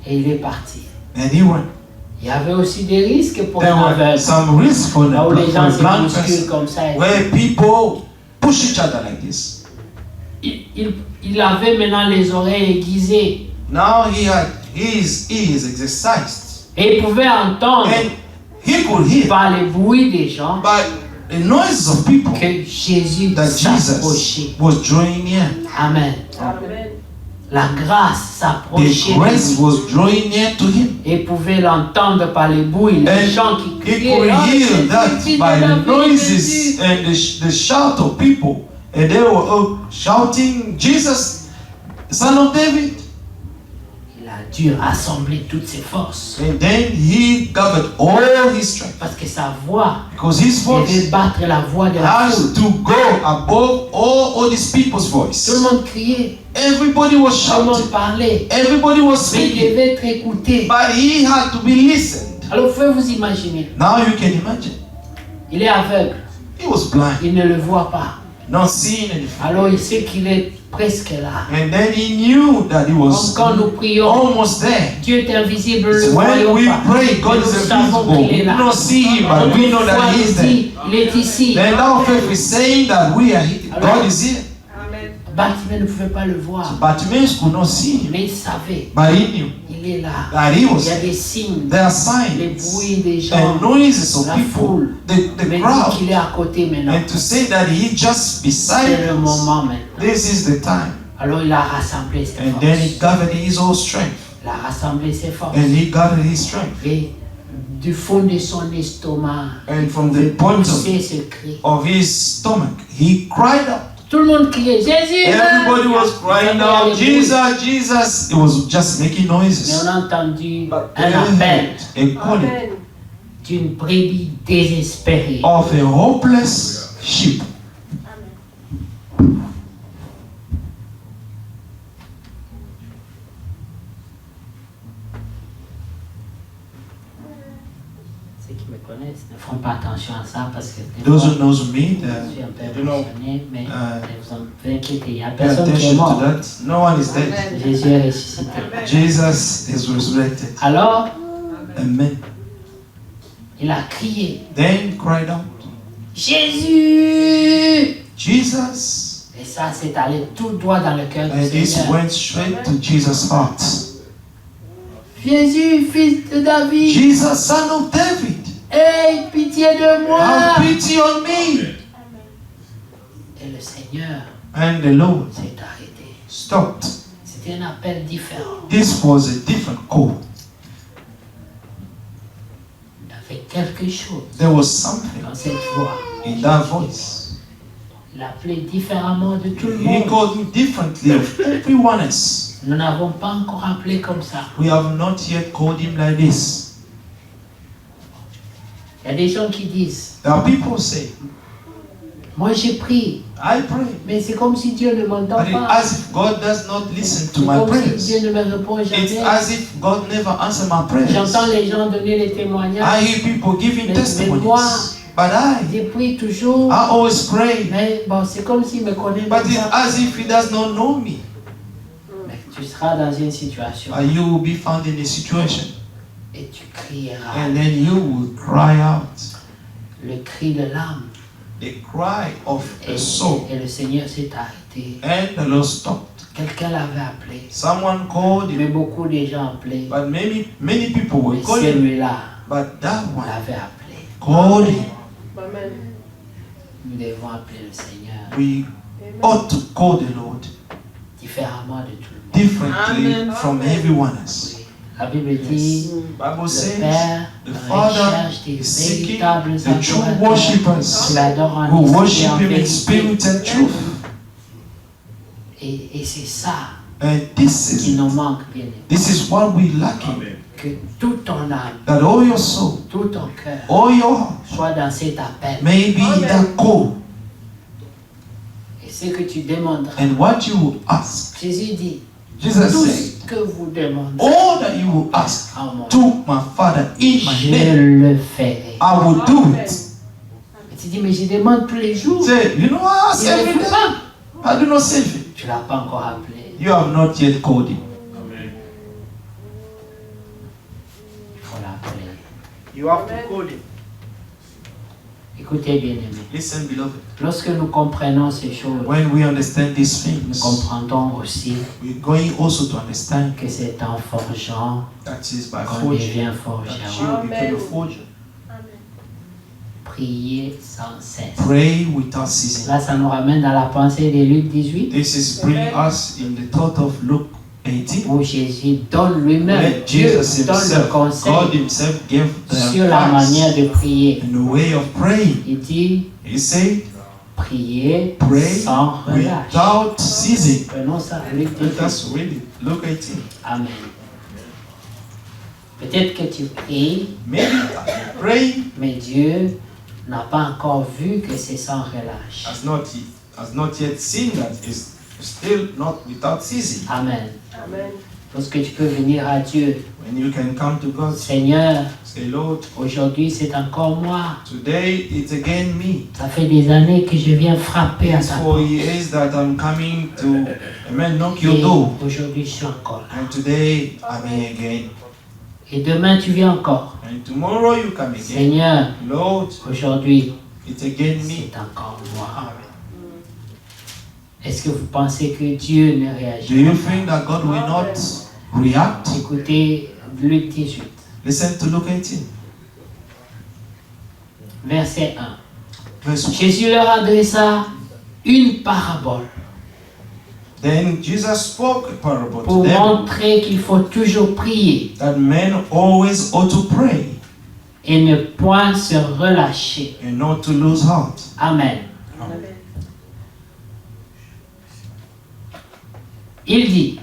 Speaker 3: Et il est parti.
Speaker 4: And he went.
Speaker 3: Il y avait aussi des risques pour
Speaker 4: There
Speaker 3: un
Speaker 4: were
Speaker 3: aveugle.
Speaker 4: some risks for
Speaker 3: Là où les
Speaker 4: the
Speaker 3: gens se
Speaker 4: blind
Speaker 3: bousculent
Speaker 4: person,
Speaker 3: comme ça.
Speaker 4: where people push each other like this.
Speaker 3: Il avait maintenant les oreilles aiguisées.
Speaker 4: Now he is exercised.
Speaker 3: Et il pouvait entendre
Speaker 4: And he could hear
Speaker 3: par les bruits des gens
Speaker 4: by the noises of people
Speaker 3: que Jésus
Speaker 4: that
Speaker 3: s'approchait.
Speaker 4: Jesus was drawing near.
Speaker 3: Amen. La grâce
Speaker 4: The
Speaker 3: s'approchait de
Speaker 4: grace
Speaker 3: lui.
Speaker 4: was drawing near to him.
Speaker 3: Et pouvait l'entendre par les bruits, les
Speaker 4: And
Speaker 3: gens qui
Speaker 4: he
Speaker 3: criaient.
Speaker 4: could
Speaker 3: Ah,
Speaker 4: hear
Speaker 3: Jésus,
Speaker 4: that
Speaker 3: fils de
Speaker 4: by the
Speaker 3: David,
Speaker 4: noises
Speaker 3: Jésus.
Speaker 4: and the shout of people. And they were all shouting, Jesus, son of David.
Speaker 3: Il a dû rassembler toutes ses forces.
Speaker 4: And then he gathered all his strength.
Speaker 3: Parce que sa voix
Speaker 4: Because his voice
Speaker 3: devait battre la voix de la
Speaker 4: has
Speaker 3: foule.
Speaker 4: to go above all these people's voice.
Speaker 3: Tout le monde criait,
Speaker 4: Everybody was
Speaker 3: tout le monde
Speaker 4: shouting.
Speaker 3: parlait.
Speaker 4: Everybody was
Speaker 3: Mais il
Speaker 4: speaking.
Speaker 3: devait être écouté.
Speaker 4: But he had to be listened.
Speaker 3: Alors vous pouvez vous imaginer,
Speaker 4: Now you can imagine.
Speaker 3: il est aveugle,
Speaker 4: He was blind.
Speaker 3: il ne le voit pas.
Speaker 4: not seeing anything.
Speaker 3: Alors il sait qu'il est presque là.
Speaker 4: And then he knew that he was
Speaker 3: Quand nous prions,
Speaker 4: almost there.
Speaker 3: Dieu est invisible,
Speaker 4: So
Speaker 3: le
Speaker 4: when
Speaker 3: voyons
Speaker 4: we
Speaker 3: pas.
Speaker 4: pray, God
Speaker 3: Mais
Speaker 4: is
Speaker 3: nous savons
Speaker 4: invisible.
Speaker 3: qu'il est
Speaker 4: We
Speaker 3: là.
Speaker 4: do not see him, but we know that
Speaker 3: Foi
Speaker 4: he is
Speaker 3: nous
Speaker 4: there.
Speaker 3: dit, il est ici.
Speaker 4: Then our faith is saying that God is here.
Speaker 3: Bartimée ne pouvait pas le voir,
Speaker 4: Bartimaeus could not see him,
Speaker 3: mais il savait,
Speaker 4: but he knew
Speaker 3: il est là.
Speaker 4: that he was
Speaker 3: Il y a
Speaker 4: there.
Speaker 3: des signes,
Speaker 4: There are
Speaker 3: les
Speaker 4: signs
Speaker 3: bruits des gens,
Speaker 4: and noises of
Speaker 3: la
Speaker 4: people,
Speaker 3: foule.
Speaker 4: the
Speaker 3: mais
Speaker 4: crowd.
Speaker 3: dit qu'il est à côté maintenant.
Speaker 4: And to say that he just beside
Speaker 3: C'est le
Speaker 4: us,
Speaker 3: moment maintenant.
Speaker 4: this is the time.
Speaker 3: Alors il a rassemblé ses
Speaker 4: And then he
Speaker 3: forces.
Speaker 4: gathered his whole strength.
Speaker 3: Il a rassemblé ses forces.
Speaker 4: And he gathered his strength.
Speaker 3: Et du fond de son estomac,
Speaker 4: And from
Speaker 3: il
Speaker 4: the bottom
Speaker 3: poussait ce cri.
Speaker 4: of his stomach, he cried out.
Speaker 3: Tout le monde criait Jésus.
Speaker 4: Everybody was crying
Speaker 3: Il y avait
Speaker 4: out,
Speaker 3: des bruits.
Speaker 4: Jesus, Jesus. It was just making
Speaker 3: Mais
Speaker 4: noises.
Speaker 3: on a entendu
Speaker 4: They
Speaker 3: un appel
Speaker 4: heard a calling
Speaker 3: d'une brebis désespérée.
Speaker 4: of a hopeless sheep.
Speaker 3: Ceux qui me connaissent ne font pas attention à ça parce que des
Speaker 4: Those
Speaker 3: fois,
Speaker 4: who knows me,
Speaker 3: je suis un peu
Speaker 4: you know,
Speaker 3: impressionné, mais ne vous inquiétez, il n'y a
Speaker 4: pay
Speaker 3: personne qui est
Speaker 4: attention to
Speaker 3: mort.
Speaker 4: that. No one is dead.
Speaker 3: Jésus est ressuscité.
Speaker 4: Jesus is resurrected.
Speaker 3: Alors,
Speaker 4: Amen.
Speaker 3: il a crié
Speaker 4: Then cried out,
Speaker 3: Jésus!
Speaker 4: Jesus.
Speaker 3: Et ça s'est allé tout droit dans le cœur du
Speaker 4: And this
Speaker 3: Seigneur.
Speaker 4: went straight to Jesus' heart.
Speaker 3: Jésus, fils de David,
Speaker 4: Jesus, son of David,
Speaker 3: aie pitié de moi!
Speaker 4: have pity on me.
Speaker 3: Et le Seigneur
Speaker 4: And the Lord
Speaker 3: s'est arrêté.
Speaker 4: stopped.
Speaker 3: C'était un appel différent.
Speaker 4: This was a different call.
Speaker 3: Il y avait quelque chose
Speaker 4: There was something
Speaker 3: dans cette voix.
Speaker 4: in that voice.
Speaker 3: Il appelait différemment de tout le
Speaker 4: He
Speaker 3: monde.
Speaker 4: called him differently of everyone else.
Speaker 3: Nous n'avons pas encore appelé comme ça.
Speaker 4: We have not yet called him like this.
Speaker 3: Il y a des gens qui disent,
Speaker 4: There are people who say,
Speaker 3: moi j'ai prié,
Speaker 4: I pray,
Speaker 3: mais c'est comme si Dieu ne m'entend
Speaker 4: but it's
Speaker 3: pas.
Speaker 4: as if God does not listen to
Speaker 3: C'est
Speaker 4: my
Speaker 3: comme si
Speaker 4: prayers.
Speaker 3: Dieu ne me répond
Speaker 4: It's
Speaker 3: jamais.
Speaker 4: as if God never answers my prayers.
Speaker 3: J'entends les gens donner les témoignages.
Speaker 4: I hear people giving
Speaker 3: Mais
Speaker 4: testimonies,
Speaker 3: moi,
Speaker 4: but
Speaker 3: j'ai prié toujours,
Speaker 4: I always pray,
Speaker 3: mais bon, c'est comme s'il me connaît
Speaker 4: but
Speaker 3: même
Speaker 4: it's
Speaker 3: pas.
Speaker 4: as if He does not know me.
Speaker 3: Mais tu seras dans une situation
Speaker 4: You will be found in a situation,
Speaker 3: et tu crieras
Speaker 4: and then you will cry out,
Speaker 3: le cri de l'âme.
Speaker 4: the cry of
Speaker 3: Et,
Speaker 4: the soul,
Speaker 3: et le Seigneur s'est arrêté.
Speaker 4: and the Lord stopped.
Speaker 3: Quelqu'un l'avait appelé.
Speaker 4: Someone called
Speaker 3: Mais
Speaker 4: him,
Speaker 3: beaucoup de gens appelaient.
Speaker 4: but many people were
Speaker 3: Mais
Speaker 4: calling him,
Speaker 3: celui-là
Speaker 4: but that one
Speaker 3: l'avait appelé.
Speaker 4: called him.
Speaker 3: Nous devons appeler le Seigneur
Speaker 4: We ought to call the Lord
Speaker 3: différemment de tout le monde.
Speaker 4: differently
Speaker 2: Amen.
Speaker 4: from everyone else.
Speaker 3: La Bible dit,
Speaker 4: Bible
Speaker 3: le
Speaker 4: says
Speaker 3: Père
Speaker 4: the Father
Speaker 3: recherche des
Speaker 4: is seeking
Speaker 3: véritables
Speaker 4: the true
Speaker 3: adorateurs
Speaker 4: worshippers
Speaker 3: qui l'adorent en
Speaker 4: who
Speaker 3: esprit et
Speaker 4: worship
Speaker 3: en
Speaker 4: Him in
Speaker 3: vérité.
Speaker 4: spirit and truth.
Speaker 3: Et c'est ça
Speaker 4: And this
Speaker 3: qui
Speaker 4: is
Speaker 3: nous manque, bien aimé.
Speaker 4: what we lacking.
Speaker 3: Que toute ton âme,
Speaker 4: That all your soul,
Speaker 3: tout ton cœur
Speaker 4: all your heart,
Speaker 3: soit dans cet appel.
Speaker 4: may be in that call.
Speaker 3: Et ce que tu demanderas.
Speaker 4: And what you will ask,
Speaker 3: Jésus dit,
Speaker 4: Jesus
Speaker 3: tout
Speaker 4: said,
Speaker 3: ce que vous demandez
Speaker 4: all that you will ask
Speaker 3: en mon nom,
Speaker 4: to my Father in my
Speaker 3: je
Speaker 4: name,
Speaker 3: le ferai.
Speaker 4: I will do it.
Speaker 3: Et tu dis, mais je demande tous les jours.
Speaker 4: Say, you know, I ask
Speaker 3: Il ne
Speaker 4: every
Speaker 3: le fait
Speaker 4: day.
Speaker 3: pas.
Speaker 4: I do not save it.
Speaker 3: Tu ne l'as pas encore appelé.
Speaker 4: You have not yet called Him.
Speaker 3: Il faut l'appeler.
Speaker 4: You have to call Him.
Speaker 3: Écoutez, bien aimé.
Speaker 4: Listen, beloved.
Speaker 3: Lorsque nous comprenons ces choses,
Speaker 4: When we understand these
Speaker 3: nous
Speaker 4: things,
Speaker 3: comprendrons aussi
Speaker 4: we're going also to understand
Speaker 3: que c'est en forgeant
Speaker 4: that is by
Speaker 3: qu'on
Speaker 4: forging
Speaker 3: devient
Speaker 4: that
Speaker 3: forgeron.
Speaker 4: you become a forger.
Speaker 3: Prier sans cesse.
Speaker 4: Pray without ceasing.
Speaker 3: Là, ça nous ramène dans la pensée de Luc 18,
Speaker 4: This is bringing us in the thought of Luke 18.
Speaker 3: où Jésus donne lui-même,
Speaker 4: Where
Speaker 3: Dieu
Speaker 4: Jesus
Speaker 3: donne le
Speaker 4: himself,
Speaker 3: conseil
Speaker 4: God Himself gave
Speaker 3: sur
Speaker 4: the
Speaker 3: la
Speaker 4: advice
Speaker 3: manière de prier.
Speaker 4: in the way of praying.
Speaker 3: Il dit,
Speaker 4: He said,
Speaker 3: prier
Speaker 4: pray
Speaker 3: sans relâche.
Speaker 4: without ceasing.
Speaker 3: Prenons ça, Luc 18.
Speaker 4: That's really Luke 18.
Speaker 3: Amen. Peut-être que tu pries,
Speaker 4: Maybe praying
Speaker 3: mais Dieu n'a pas encore vu que c'est sans relâche.
Speaker 4: has not yet seen that is still not without ceasing.
Speaker 3: Amen. lorsque tu peux venir à Dieu,
Speaker 4: when you can come to God,
Speaker 3: Seigneur,
Speaker 4: say, Lord,
Speaker 3: aujourd'hui c'est encore moi.
Speaker 4: today it's again me.
Speaker 3: Ça fait des années que je viens frapper à
Speaker 4: It's
Speaker 3: ta
Speaker 4: 4
Speaker 3: porte.
Speaker 4: years that I'm coming to, amen, knock your
Speaker 3: Et
Speaker 4: door.
Speaker 3: aujourd'hui je suis encore là.
Speaker 4: And today I'm here again.
Speaker 3: Et demain tu viens encore.
Speaker 4: And tomorrow you come again.
Speaker 3: Seigneur,
Speaker 4: Lord,
Speaker 3: aujourd'hui
Speaker 4: it's again me.
Speaker 3: c'est encore moi. Est-ce que vous pensez que Dieu ne
Speaker 4: Do
Speaker 3: réagit
Speaker 4: you
Speaker 3: pas?
Speaker 4: think that God will not react?
Speaker 3: Écoutez Luc 18,
Speaker 4: Listen to Luke 18,
Speaker 3: verset 1.
Speaker 4: verse 1.
Speaker 3: Jésus leur adressa une parabole
Speaker 4: Then Jesus spoke a parable to
Speaker 3: pour
Speaker 4: them
Speaker 3: montrer qu'il faut toujours prier
Speaker 4: that men always ought to pray
Speaker 3: et ne point se relâcher.
Speaker 4: and not to lose heart.
Speaker 3: Amen. Il dit,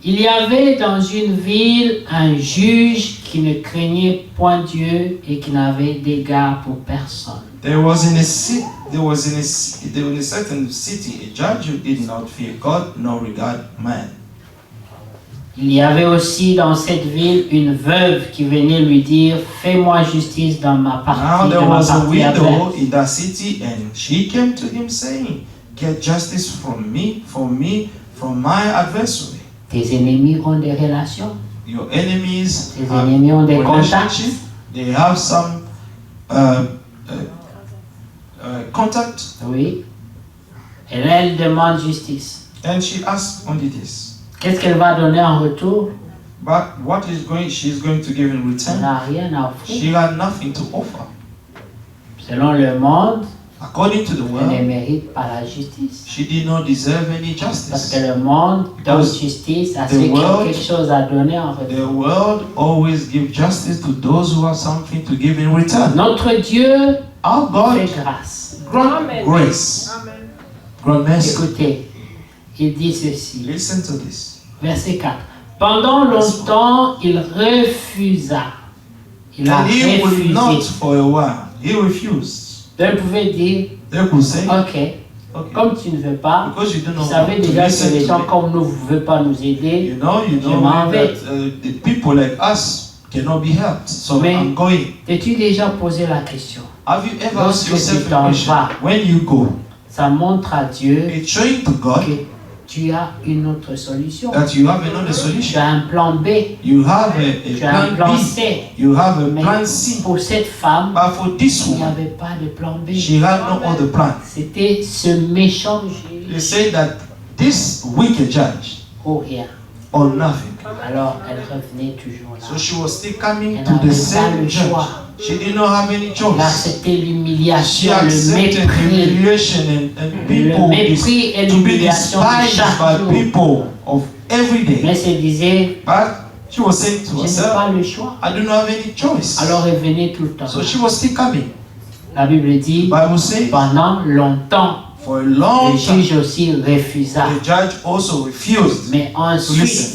Speaker 3: il y avait dans une ville un juge qui ne craignait point Dieu et qui n'avait d'égard pour personne.
Speaker 4: There was in a certain city a judge who did not fear God nor regard man.
Speaker 3: Il y avait aussi dans cette ville une veuve qui venait lui dire, fais-moi justice dans ma
Speaker 4: Now
Speaker 3: partie,
Speaker 4: there
Speaker 3: dans ma
Speaker 4: was a
Speaker 3: partie
Speaker 4: widow
Speaker 3: adverse.
Speaker 4: in that city, and she came to him saying, "Get justice from me, from my adversary."
Speaker 3: Tes ennemis ont des relations,
Speaker 4: Your enemies
Speaker 3: tes
Speaker 4: have
Speaker 3: ennemis ont des contacts.
Speaker 4: relationship. They have some contact,
Speaker 3: Oui. Et là, elle demande justice.
Speaker 4: and she asked only this.
Speaker 3: Qu'est-ce qu'elle va donner en retour?
Speaker 4: But what she's going to give in
Speaker 3: Elle
Speaker 4: return?
Speaker 3: n'a rien à offrir.
Speaker 4: She had nothing to offer.
Speaker 3: Selon le monde,
Speaker 4: According to the
Speaker 3: elle ne
Speaker 4: world,
Speaker 3: mérite pas la justice.
Speaker 4: she did not deserve any
Speaker 3: Parce
Speaker 4: justice.
Speaker 3: que le monde donne
Speaker 4: Because
Speaker 3: justice à
Speaker 4: the
Speaker 3: ceux qui ont
Speaker 4: world-
Speaker 3: quelque chose à donner en
Speaker 4: The
Speaker 3: retour.
Speaker 4: world always gives justice to those who have something to give in return.
Speaker 3: Notre Dieu
Speaker 4: Our God
Speaker 3: fait grâce.
Speaker 4: grant grace, grant mercy.
Speaker 3: Écoutez, il dit ceci.
Speaker 4: Listen to this.
Speaker 3: Verset 4. Pendant longtemps, il refusa. Il a
Speaker 4: And he would not
Speaker 3: refusé.
Speaker 4: for a while. He refused.
Speaker 3: Elle pouvait dire,
Speaker 4: They could say,
Speaker 3: ok,
Speaker 4: okay,
Speaker 3: comme tu ne veux pas,
Speaker 4: because you do
Speaker 3: vous
Speaker 4: not
Speaker 3: savez
Speaker 4: want to
Speaker 3: déjà que
Speaker 4: listen
Speaker 3: les
Speaker 4: to
Speaker 3: gens
Speaker 4: me.
Speaker 3: comme nous ne veulent pas nous aider.
Speaker 4: You know
Speaker 3: Je m'en vais.
Speaker 4: that the people like us cannot be helped. So
Speaker 3: Mais-
Speaker 4: I'm going.
Speaker 3: T'es-tu déjà posé la question?
Speaker 4: Have you ever
Speaker 3: Lorsque
Speaker 4: asked yourself
Speaker 3: tu
Speaker 4: a
Speaker 3: t'en
Speaker 4: question?
Speaker 3: vas.
Speaker 4: When you go,
Speaker 3: Ça montre à Dieu
Speaker 4: it's showing to God
Speaker 3: que tu as une autre solution.
Speaker 4: that you have another
Speaker 3: Tu
Speaker 4: solution.
Speaker 3: as un plan B,
Speaker 4: You have
Speaker 3: tu as un
Speaker 4: a
Speaker 3: plan
Speaker 4: plan B.
Speaker 3: C.
Speaker 4: You have a
Speaker 3: Mais
Speaker 4: plan C.
Speaker 3: pour cette femme,
Speaker 4: But for this
Speaker 3: il n'y
Speaker 4: woman,
Speaker 3: avait pas de plan B.
Speaker 4: she had no other plan.
Speaker 3: C'était ce méchant
Speaker 4: They
Speaker 3: juge
Speaker 4: say that this wicked judge
Speaker 3: ou rien.
Speaker 4: or nothing.
Speaker 3: Alors elle revenait toujours là.
Speaker 4: So she was still coming
Speaker 3: Elle
Speaker 4: to the
Speaker 3: n'avait pas
Speaker 4: same
Speaker 3: le
Speaker 4: judge.
Speaker 3: choix.
Speaker 4: She did not have any
Speaker 3: Elle
Speaker 4: choice.
Speaker 3: acceptait
Speaker 4: She
Speaker 3: l'humiliation, le
Speaker 4: accepted
Speaker 3: mépris.
Speaker 4: humiliation and
Speaker 3: Le
Speaker 4: people
Speaker 3: mépris et
Speaker 4: to be
Speaker 3: l'humiliation de
Speaker 4: despised
Speaker 3: chaque
Speaker 4: by
Speaker 3: jour.
Speaker 4: people of every day.
Speaker 3: Mais elle disait,
Speaker 4: But she was saying to
Speaker 3: je n'ai
Speaker 4: herself,
Speaker 3: pas le choix.
Speaker 4: I do not have any choice.
Speaker 3: Alors elle venait tout le temps.
Speaker 4: So she was still coming.
Speaker 3: La Bible dit,
Speaker 4: Bible says
Speaker 3: pendant longtemps,
Speaker 4: for a
Speaker 3: le
Speaker 4: long time
Speaker 3: juge aussi refusa.
Speaker 4: the judge also refused.
Speaker 3: Mais ensuite,
Speaker 4: listen.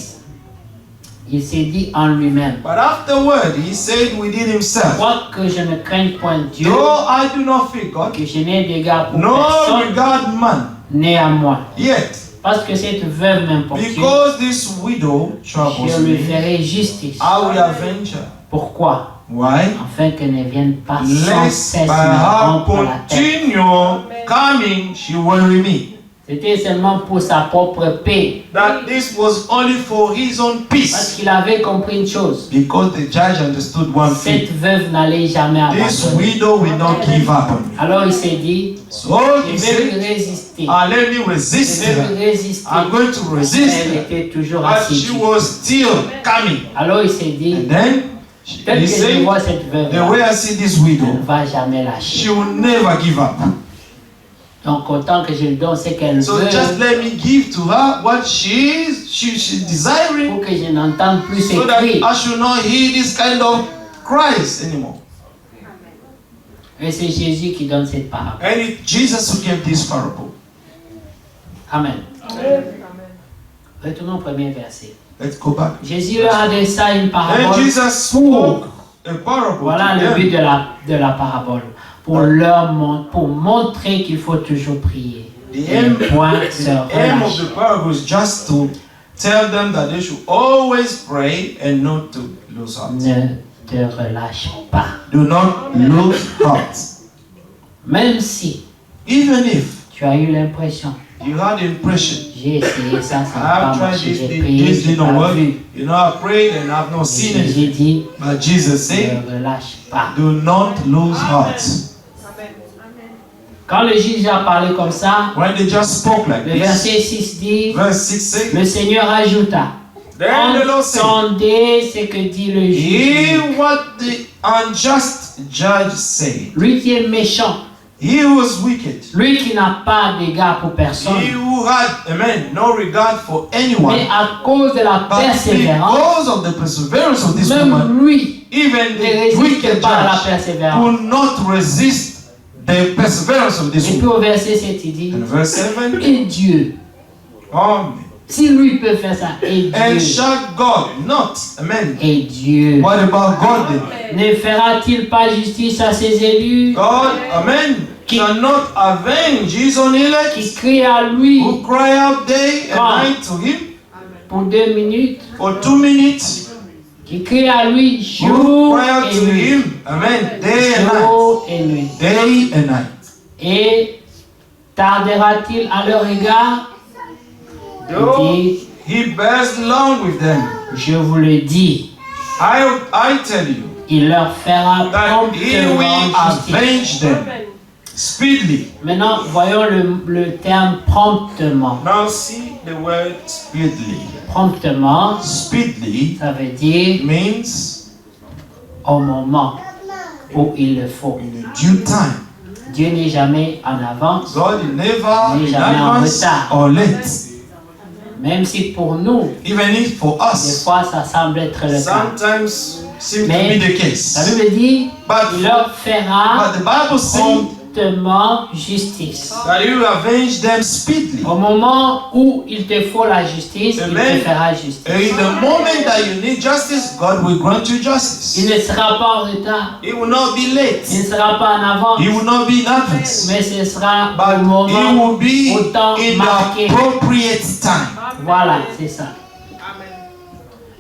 Speaker 3: il s'est dit en lui-même,
Speaker 4: But afterward he said within himself,
Speaker 3: quoique je ne craigne point Dieu,
Speaker 4: though I do not fear God,
Speaker 3: que je n'ai d'égard pour
Speaker 4: nor
Speaker 3: personne,
Speaker 4: regard man,
Speaker 3: néanmoins,
Speaker 4: yet
Speaker 3: parce que cette veuve m'importune,
Speaker 4: because this widow
Speaker 3: je
Speaker 4: troubles
Speaker 3: lui
Speaker 4: me,
Speaker 3: ferai justice.
Speaker 4: I will avenge her.
Speaker 3: Pourquoi?
Speaker 4: Why?
Speaker 3: Afin qu'elle ne vienne pas sans
Speaker 4: Lest
Speaker 3: cesse
Speaker 4: by
Speaker 3: me
Speaker 4: her
Speaker 3: rompre la tête.
Speaker 4: continual coming she worry me.
Speaker 3: C'était seulement pour sa propre paix.
Speaker 4: That this was only for his own
Speaker 3: Parce
Speaker 4: peace.
Speaker 3: qu'il avait compris une chose.
Speaker 4: Because the judge understood one
Speaker 3: Cette
Speaker 4: thing.
Speaker 3: veuve n'allait jamais
Speaker 4: This
Speaker 3: abandonner.
Speaker 4: widow will not give up on me.
Speaker 3: Alors il s'est dit,
Speaker 4: So
Speaker 3: je
Speaker 4: he
Speaker 3: vais lui
Speaker 4: said,
Speaker 3: résister.
Speaker 4: let me
Speaker 3: Je
Speaker 4: resist
Speaker 3: vais
Speaker 4: her.
Speaker 3: lui résister.
Speaker 4: I'm going to resist
Speaker 3: Elle
Speaker 4: her.
Speaker 3: était toujours
Speaker 4: But she
Speaker 3: assidue.
Speaker 4: was still coming.
Speaker 3: Alors il s'est dit,
Speaker 4: And then
Speaker 3: tel
Speaker 4: he
Speaker 3: que je
Speaker 4: said,
Speaker 3: vois cette veuve,
Speaker 4: the way I see this
Speaker 3: elle ne
Speaker 4: widow,
Speaker 3: va jamais lâcher.
Speaker 4: she will never give up.
Speaker 3: Donc autant que je lui donne ce qu'elle
Speaker 4: So
Speaker 3: veut,
Speaker 4: just let me give to her what she's desiring,
Speaker 3: pour que je n'entende plus ces
Speaker 4: so that
Speaker 3: cris.
Speaker 4: I should not hear this kind of cries anymore.
Speaker 3: Et c'est Jésus qui donne cette parole.
Speaker 4: And it's Jesus who gave this parable.
Speaker 3: Amen. Retournons au premier verset.
Speaker 4: Let's go back.
Speaker 3: Jésus leur adressa une
Speaker 4: Then
Speaker 3: parabole.
Speaker 4: Jesus spoke a parable
Speaker 3: Voilà
Speaker 4: to
Speaker 3: le but
Speaker 4: them.
Speaker 3: de la parabole. Pour montrer qu'il faut toujours prier.
Speaker 4: The
Speaker 3: Et
Speaker 4: aim,
Speaker 3: ne point se
Speaker 4: the aim of
Speaker 3: relâcher.
Speaker 4: the parable is just to Tell them that they should always pray and not to lose heart.
Speaker 3: Ne te relâche pas.
Speaker 4: Do not lose heart.
Speaker 3: Même si
Speaker 4: Even if
Speaker 3: tu as eu l'impression,
Speaker 4: you had the impression,
Speaker 3: j'ai essayé ça, ça n'a
Speaker 4: I've
Speaker 3: pas
Speaker 4: tried
Speaker 3: marché,
Speaker 4: this,
Speaker 3: j'ai prié,
Speaker 4: this
Speaker 3: j'ai
Speaker 4: didn't
Speaker 3: pas
Speaker 4: work.
Speaker 3: vu.
Speaker 4: You know, I prayed and I've not seen
Speaker 3: Et Jésus
Speaker 4: it.
Speaker 3: dit,
Speaker 4: But Jesus said,
Speaker 3: ne relâche pas.
Speaker 4: do not lose heart.
Speaker 3: Quand le juge a parlé comme ça,
Speaker 4: When they just spoke like
Speaker 3: le
Speaker 4: this,
Speaker 3: verset 6 dit,
Speaker 4: verse 6 says,
Speaker 3: le Seigneur ajouta,
Speaker 4: then the Lord said,
Speaker 3: entendez ce que dit le juge.
Speaker 4: hear what the unjust judge said.
Speaker 3: Lui qui est méchant,
Speaker 4: He who was wicked,
Speaker 3: lui qui n'a pas d'égard pour personne,
Speaker 4: he who had, amen, no regard for
Speaker 3: mais
Speaker 4: anyone,
Speaker 3: à cause de la
Speaker 4: but
Speaker 3: persévérance,
Speaker 4: because of the perseverance of this woman,
Speaker 3: même lui
Speaker 4: even
Speaker 3: ne
Speaker 4: the
Speaker 3: résiste
Speaker 4: wicked
Speaker 3: pas à la
Speaker 4: judge
Speaker 3: persévérance.
Speaker 4: could not resist the perseverance of this
Speaker 3: Et puis
Speaker 4: woman.
Speaker 3: au verset 7, il dit,
Speaker 4: And verse 7,
Speaker 3: et Dieu,
Speaker 4: amen.
Speaker 3: si lui peut faire ça, et
Speaker 4: And
Speaker 3: Dieu,
Speaker 4: shall God not, amen.
Speaker 3: et Dieu,
Speaker 4: What about God then?
Speaker 3: ne fera-t-il pas justice à ses élus
Speaker 4: God, amen, shall not avenge his own
Speaker 3: qui
Speaker 4: elect
Speaker 3: crient à lui
Speaker 4: who cry out day and
Speaker 3: God.
Speaker 4: night to him
Speaker 3: pour 2 minutes,
Speaker 4: for 2 minutes,
Speaker 3: qui crient à lui
Speaker 4: who
Speaker 3: jour
Speaker 4: cry out
Speaker 3: et
Speaker 4: to
Speaker 3: nuit,
Speaker 4: him, amen, day and night,
Speaker 3: jour et nuit.
Speaker 4: day and night.
Speaker 3: Et tardera-t-il à leur égard? Il
Speaker 4: Though
Speaker 3: dit,
Speaker 4: he bears long with them,
Speaker 3: je vous le dis,
Speaker 4: I tell you
Speaker 3: il leur fera
Speaker 4: that he will
Speaker 3: promptement justice.
Speaker 4: avenge them speedily.
Speaker 3: Maintenant, voyons le terme promptement.
Speaker 4: Now see the word speedily.
Speaker 3: Promptement,
Speaker 4: Speedily
Speaker 3: ça veut dire
Speaker 4: means
Speaker 3: au moment où il le faut.
Speaker 4: in a due time.
Speaker 3: Dieu n'est jamais en avance,
Speaker 4: God is never
Speaker 3: Il est
Speaker 4: in
Speaker 3: jamais en
Speaker 4: advance
Speaker 3: retard.
Speaker 4: or late.
Speaker 3: même si pour nous,
Speaker 4: Even if for
Speaker 3: des
Speaker 4: us,
Speaker 3: fois ça semble être le cas.
Speaker 4: sometimes seem to
Speaker 3: Mais
Speaker 4: be the
Speaker 3: la
Speaker 4: case.
Speaker 3: Bible dit,
Speaker 4: But,
Speaker 3: il leur fera
Speaker 4: but the Bible says
Speaker 3: promptement justice.
Speaker 4: that he will avenge them speedily.
Speaker 3: Au moment où il te faut la justice,
Speaker 4: Amen.
Speaker 3: il te fera justice.
Speaker 4: And in the moment that you need justice, God will grant you
Speaker 3: Il
Speaker 4: justice.
Speaker 3: ne sera pas en retard,
Speaker 4: He will not be
Speaker 3: il
Speaker 4: late.
Speaker 3: ne sera pas en avance,
Speaker 4: He will not be in advance.
Speaker 3: mais ce sera au
Speaker 4: But he
Speaker 3: moment,
Speaker 4: will be
Speaker 3: au temps
Speaker 4: in
Speaker 3: marqué.
Speaker 4: the appropriate time.
Speaker 3: Voilà, c'est ça.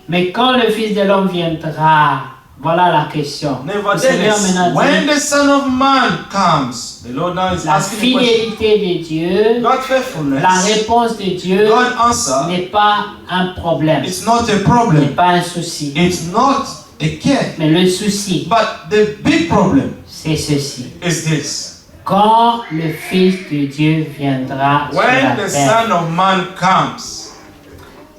Speaker 3: Mais quand le Fils de l'homme viendra, voilà la question. Le Seigneur
Speaker 4: Nevertheless,
Speaker 3: maintenant
Speaker 4: when
Speaker 3: dit,
Speaker 4: the Son of Man comes, the Lord now is
Speaker 3: la
Speaker 4: asking the question.
Speaker 3: fidélité de Dieu,
Speaker 4: God
Speaker 3: la
Speaker 4: faithfulness,
Speaker 3: réponse de Dieu
Speaker 4: God answer,
Speaker 3: n'est pas un problème,
Speaker 4: it's not a
Speaker 3: n'est
Speaker 4: problem.
Speaker 3: pas un souci.
Speaker 4: It's not a care.
Speaker 3: Mais le souci,
Speaker 4: But the big problem
Speaker 3: c'est ceci.
Speaker 4: is this.
Speaker 3: Quand le Fils de Dieu viendra sur
Speaker 4: When
Speaker 3: la
Speaker 4: the
Speaker 3: terre,
Speaker 4: Son of Man comes,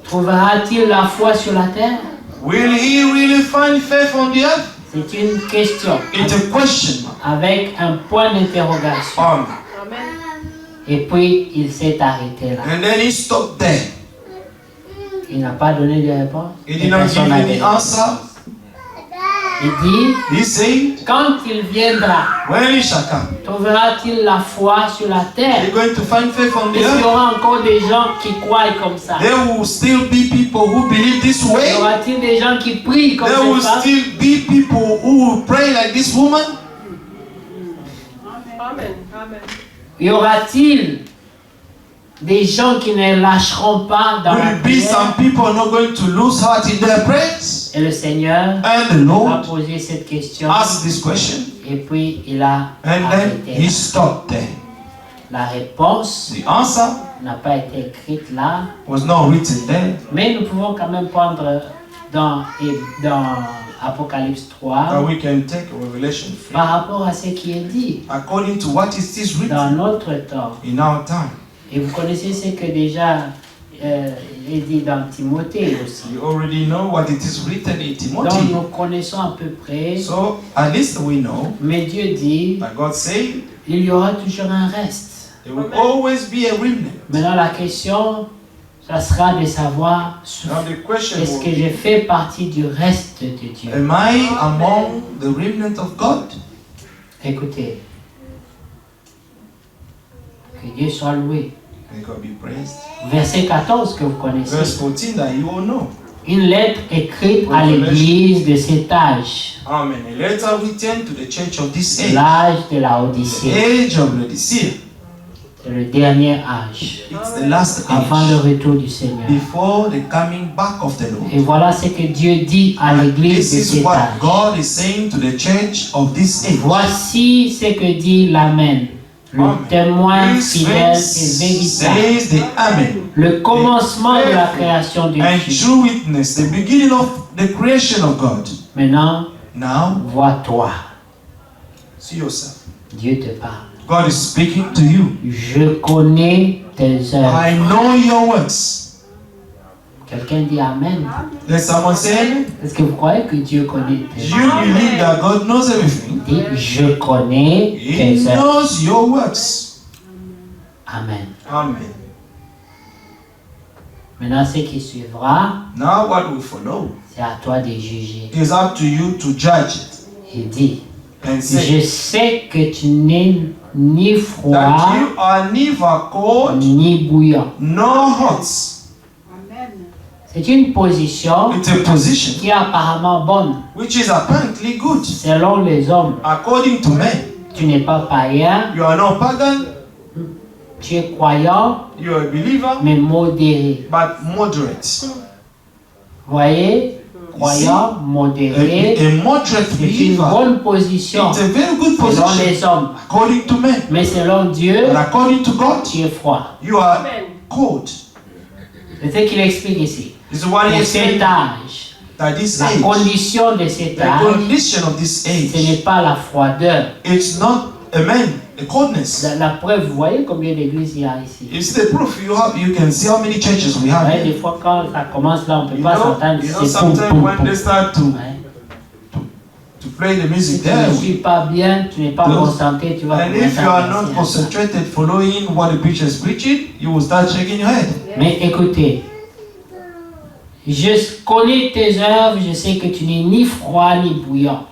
Speaker 3: trouvera-t-il la foi sur la terre?
Speaker 4: will he really find faith on the earth?
Speaker 3: C'est une question
Speaker 4: It's a question mark.
Speaker 3: avec un point d'interrogation. Et puis il s'est arrêté là.
Speaker 4: And then he stopped there.
Speaker 3: Il n'a pas donné de réponse.
Speaker 4: He
Speaker 3: Et
Speaker 4: did not give
Speaker 3: personne n'a
Speaker 4: any
Speaker 3: donné.
Speaker 4: answer.
Speaker 3: Il dit,
Speaker 4: He said,
Speaker 3: quand il viendra,
Speaker 4: when he shall come,
Speaker 3: trouvera-t-il la foi sur la
Speaker 4: are
Speaker 3: terre?
Speaker 4: you going to find faith on the
Speaker 3: Est-ce qu'il y
Speaker 4: earth?
Speaker 3: aura encore des gens qui croient comme ça?
Speaker 4: There will still be people who believe this
Speaker 3: Y
Speaker 4: way.
Speaker 3: aura-t-il des gens qui prient comme
Speaker 4: There will
Speaker 3: cette femme?
Speaker 4: still be people who will pray like this woman.
Speaker 3: Y aura-t-il des gens qui ne lâcheront pas dans la
Speaker 4: Will be some
Speaker 3: prière?
Speaker 4: people not going to lose heart in their prayers.
Speaker 3: Et le Seigneur
Speaker 4: And the
Speaker 3: a
Speaker 4: Lord
Speaker 3: posé cette question
Speaker 4: asked this question.
Speaker 3: et puis il a
Speaker 4: And then
Speaker 3: arrêté.
Speaker 4: he stopped there.
Speaker 3: La réponse
Speaker 4: The answer
Speaker 3: n'a pas été écrite là,
Speaker 4: was not written there.
Speaker 3: mais nous pouvons quand même prendre dans Apocalypse 3
Speaker 4: But we can take Revelation 3
Speaker 3: par rapport à ce qui est dit
Speaker 4: according to what is this
Speaker 3: dans
Speaker 4: written
Speaker 3: notre temps.
Speaker 4: in our time.
Speaker 3: Et vous connaissez ce que déjà il est dit dans Timothée aussi.
Speaker 4: You already know what it is written in
Speaker 3: Donc
Speaker 4: Timothy.
Speaker 3: nous connaissons à peu près,
Speaker 4: So at least we know
Speaker 3: mais Dieu dit,
Speaker 4: that God said
Speaker 3: il y aura toujours un reste.
Speaker 4: there will always be a remnant.
Speaker 3: Maintenant la question, ça sera de savoir,
Speaker 4: Now the question
Speaker 3: est-ce
Speaker 4: will
Speaker 3: que je
Speaker 4: be,
Speaker 3: fais partie du reste de Dieu?
Speaker 4: am I among the remnant of God?
Speaker 3: Écoutez, que Dieu soit loué.
Speaker 4: May God be praised.
Speaker 3: Verset 14 que vous connaissez.
Speaker 4: Verse 14 that you all know.
Speaker 3: Une lettre écrite à l'église de cet âge,
Speaker 4: Amen. A letter written to the church of this age.
Speaker 3: l'âge de la
Speaker 4: The
Speaker 3: Odyssée.
Speaker 4: age of Laodicea.
Speaker 3: C'est le dernier âge
Speaker 4: It's the last
Speaker 3: avant le
Speaker 4: age
Speaker 3: retour du Seigneur.
Speaker 4: before the coming back of the Lord.
Speaker 3: Et voilà ce que Dieu dit à l'église de
Speaker 4: This is
Speaker 3: cet
Speaker 4: what
Speaker 3: âge.
Speaker 4: God is saying to the church of this age.
Speaker 3: Voici ce que dit l'Amen, le
Speaker 4: Amen.
Speaker 3: témoin
Speaker 4: This
Speaker 3: fidèle et
Speaker 4: verse
Speaker 3: véritable,
Speaker 4: says the Amen.
Speaker 3: le commencement de la création de
Speaker 4: And
Speaker 3: Dieu.
Speaker 4: true witness, the beginning of the creation of God.
Speaker 3: Maintenant,
Speaker 4: Now,
Speaker 3: vois-toi.
Speaker 4: see yourself.
Speaker 3: Dieu te parle.
Speaker 4: God is speaking to you.
Speaker 3: Je connais tes œuvres.
Speaker 4: I know your works.
Speaker 3: Quelqu'un dit Amen.
Speaker 4: Let someone say amen.
Speaker 3: Est-ce que vous croyez que Dieu connaît tes
Speaker 4: You
Speaker 3: œuvres?
Speaker 4: believe that God knows everything.
Speaker 3: Il dit, je connais
Speaker 4: He
Speaker 3: tes œuvres.
Speaker 4: knows your works.
Speaker 3: Amen.
Speaker 4: Amen.
Speaker 3: Maintenant, ce qui suivra,
Speaker 4: Now what will follow
Speaker 3: c'est à toi de juger.
Speaker 4: is up to you to judge it
Speaker 3: Il dit,
Speaker 4: and say
Speaker 3: je sais que tu n'es ni froid
Speaker 4: that you are neither cold
Speaker 3: ni bouillant.
Speaker 4: nor hot.
Speaker 3: C'est une position
Speaker 4: It's a position
Speaker 3: qui est apparemment bonne.
Speaker 4: which is apparently good
Speaker 3: Selon les hommes,
Speaker 4: according to men.
Speaker 3: tu n'es pas païen,
Speaker 4: You are not pagan,
Speaker 3: tu es croyant,
Speaker 4: you are a believer,
Speaker 3: mais modéré.
Speaker 4: but moderate.
Speaker 3: Vous voyez, croyant, modéré,
Speaker 4: A moderate
Speaker 3: c'est une
Speaker 4: believer.
Speaker 3: bonne position
Speaker 4: It's a very good
Speaker 3: selon
Speaker 4: position
Speaker 3: les hommes.
Speaker 4: according to men.
Speaker 3: Mais selon Dieu,
Speaker 4: But according to God,
Speaker 3: tu es froid.
Speaker 4: you are cold.
Speaker 3: C'est ce qu'il explique ici.
Speaker 4: This is what he
Speaker 3: Pour
Speaker 4: is saying
Speaker 3: cet âge,
Speaker 4: that this
Speaker 3: la
Speaker 4: age,
Speaker 3: condition de cet
Speaker 4: the
Speaker 3: âge,
Speaker 4: condition of this
Speaker 3: ce n'est
Speaker 4: age,
Speaker 3: pas la froideur.
Speaker 4: it's not a coldness.
Speaker 3: La preuve, vous voyez combien d'églises il y a ici.
Speaker 4: It's the proof you can see how many churches we
Speaker 3: Vous
Speaker 4: have
Speaker 3: voyez,
Speaker 4: here.
Speaker 3: des fois quand ça commence là, on ne peut
Speaker 4: You
Speaker 3: pas
Speaker 4: know,
Speaker 3: s'entendre.
Speaker 4: you know
Speaker 3: C'est poum,
Speaker 4: sometimes
Speaker 3: poum,
Speaker 4: when
Speaker 3: poum.
Speaker 4: they start to
Speaker 3: Ouais.
Speaker 4: play the
Speaker 3: Si
Speaker 4: music
Speaker 3: tu
Speaker 4: there,
Speaker 3: ne suis pas bien, tu n'es pas
Speaker 4: Those-
Speaker 3: concentré, tu vas
Speaker 4: and
Speaker 3: commencer
Speaker 4: if you
Speaker 3: à
Speaker 4: are
Speaker 3: penser
Speaker 4: not
Speaker 3: à ça.
Speaker 4: concentrated following what the preacher is preaching, you will start shaking your head.
Speaker 3: Mais écoutez, je connais tes œuvres, je sais que tu n'es ni froid ni bouillant.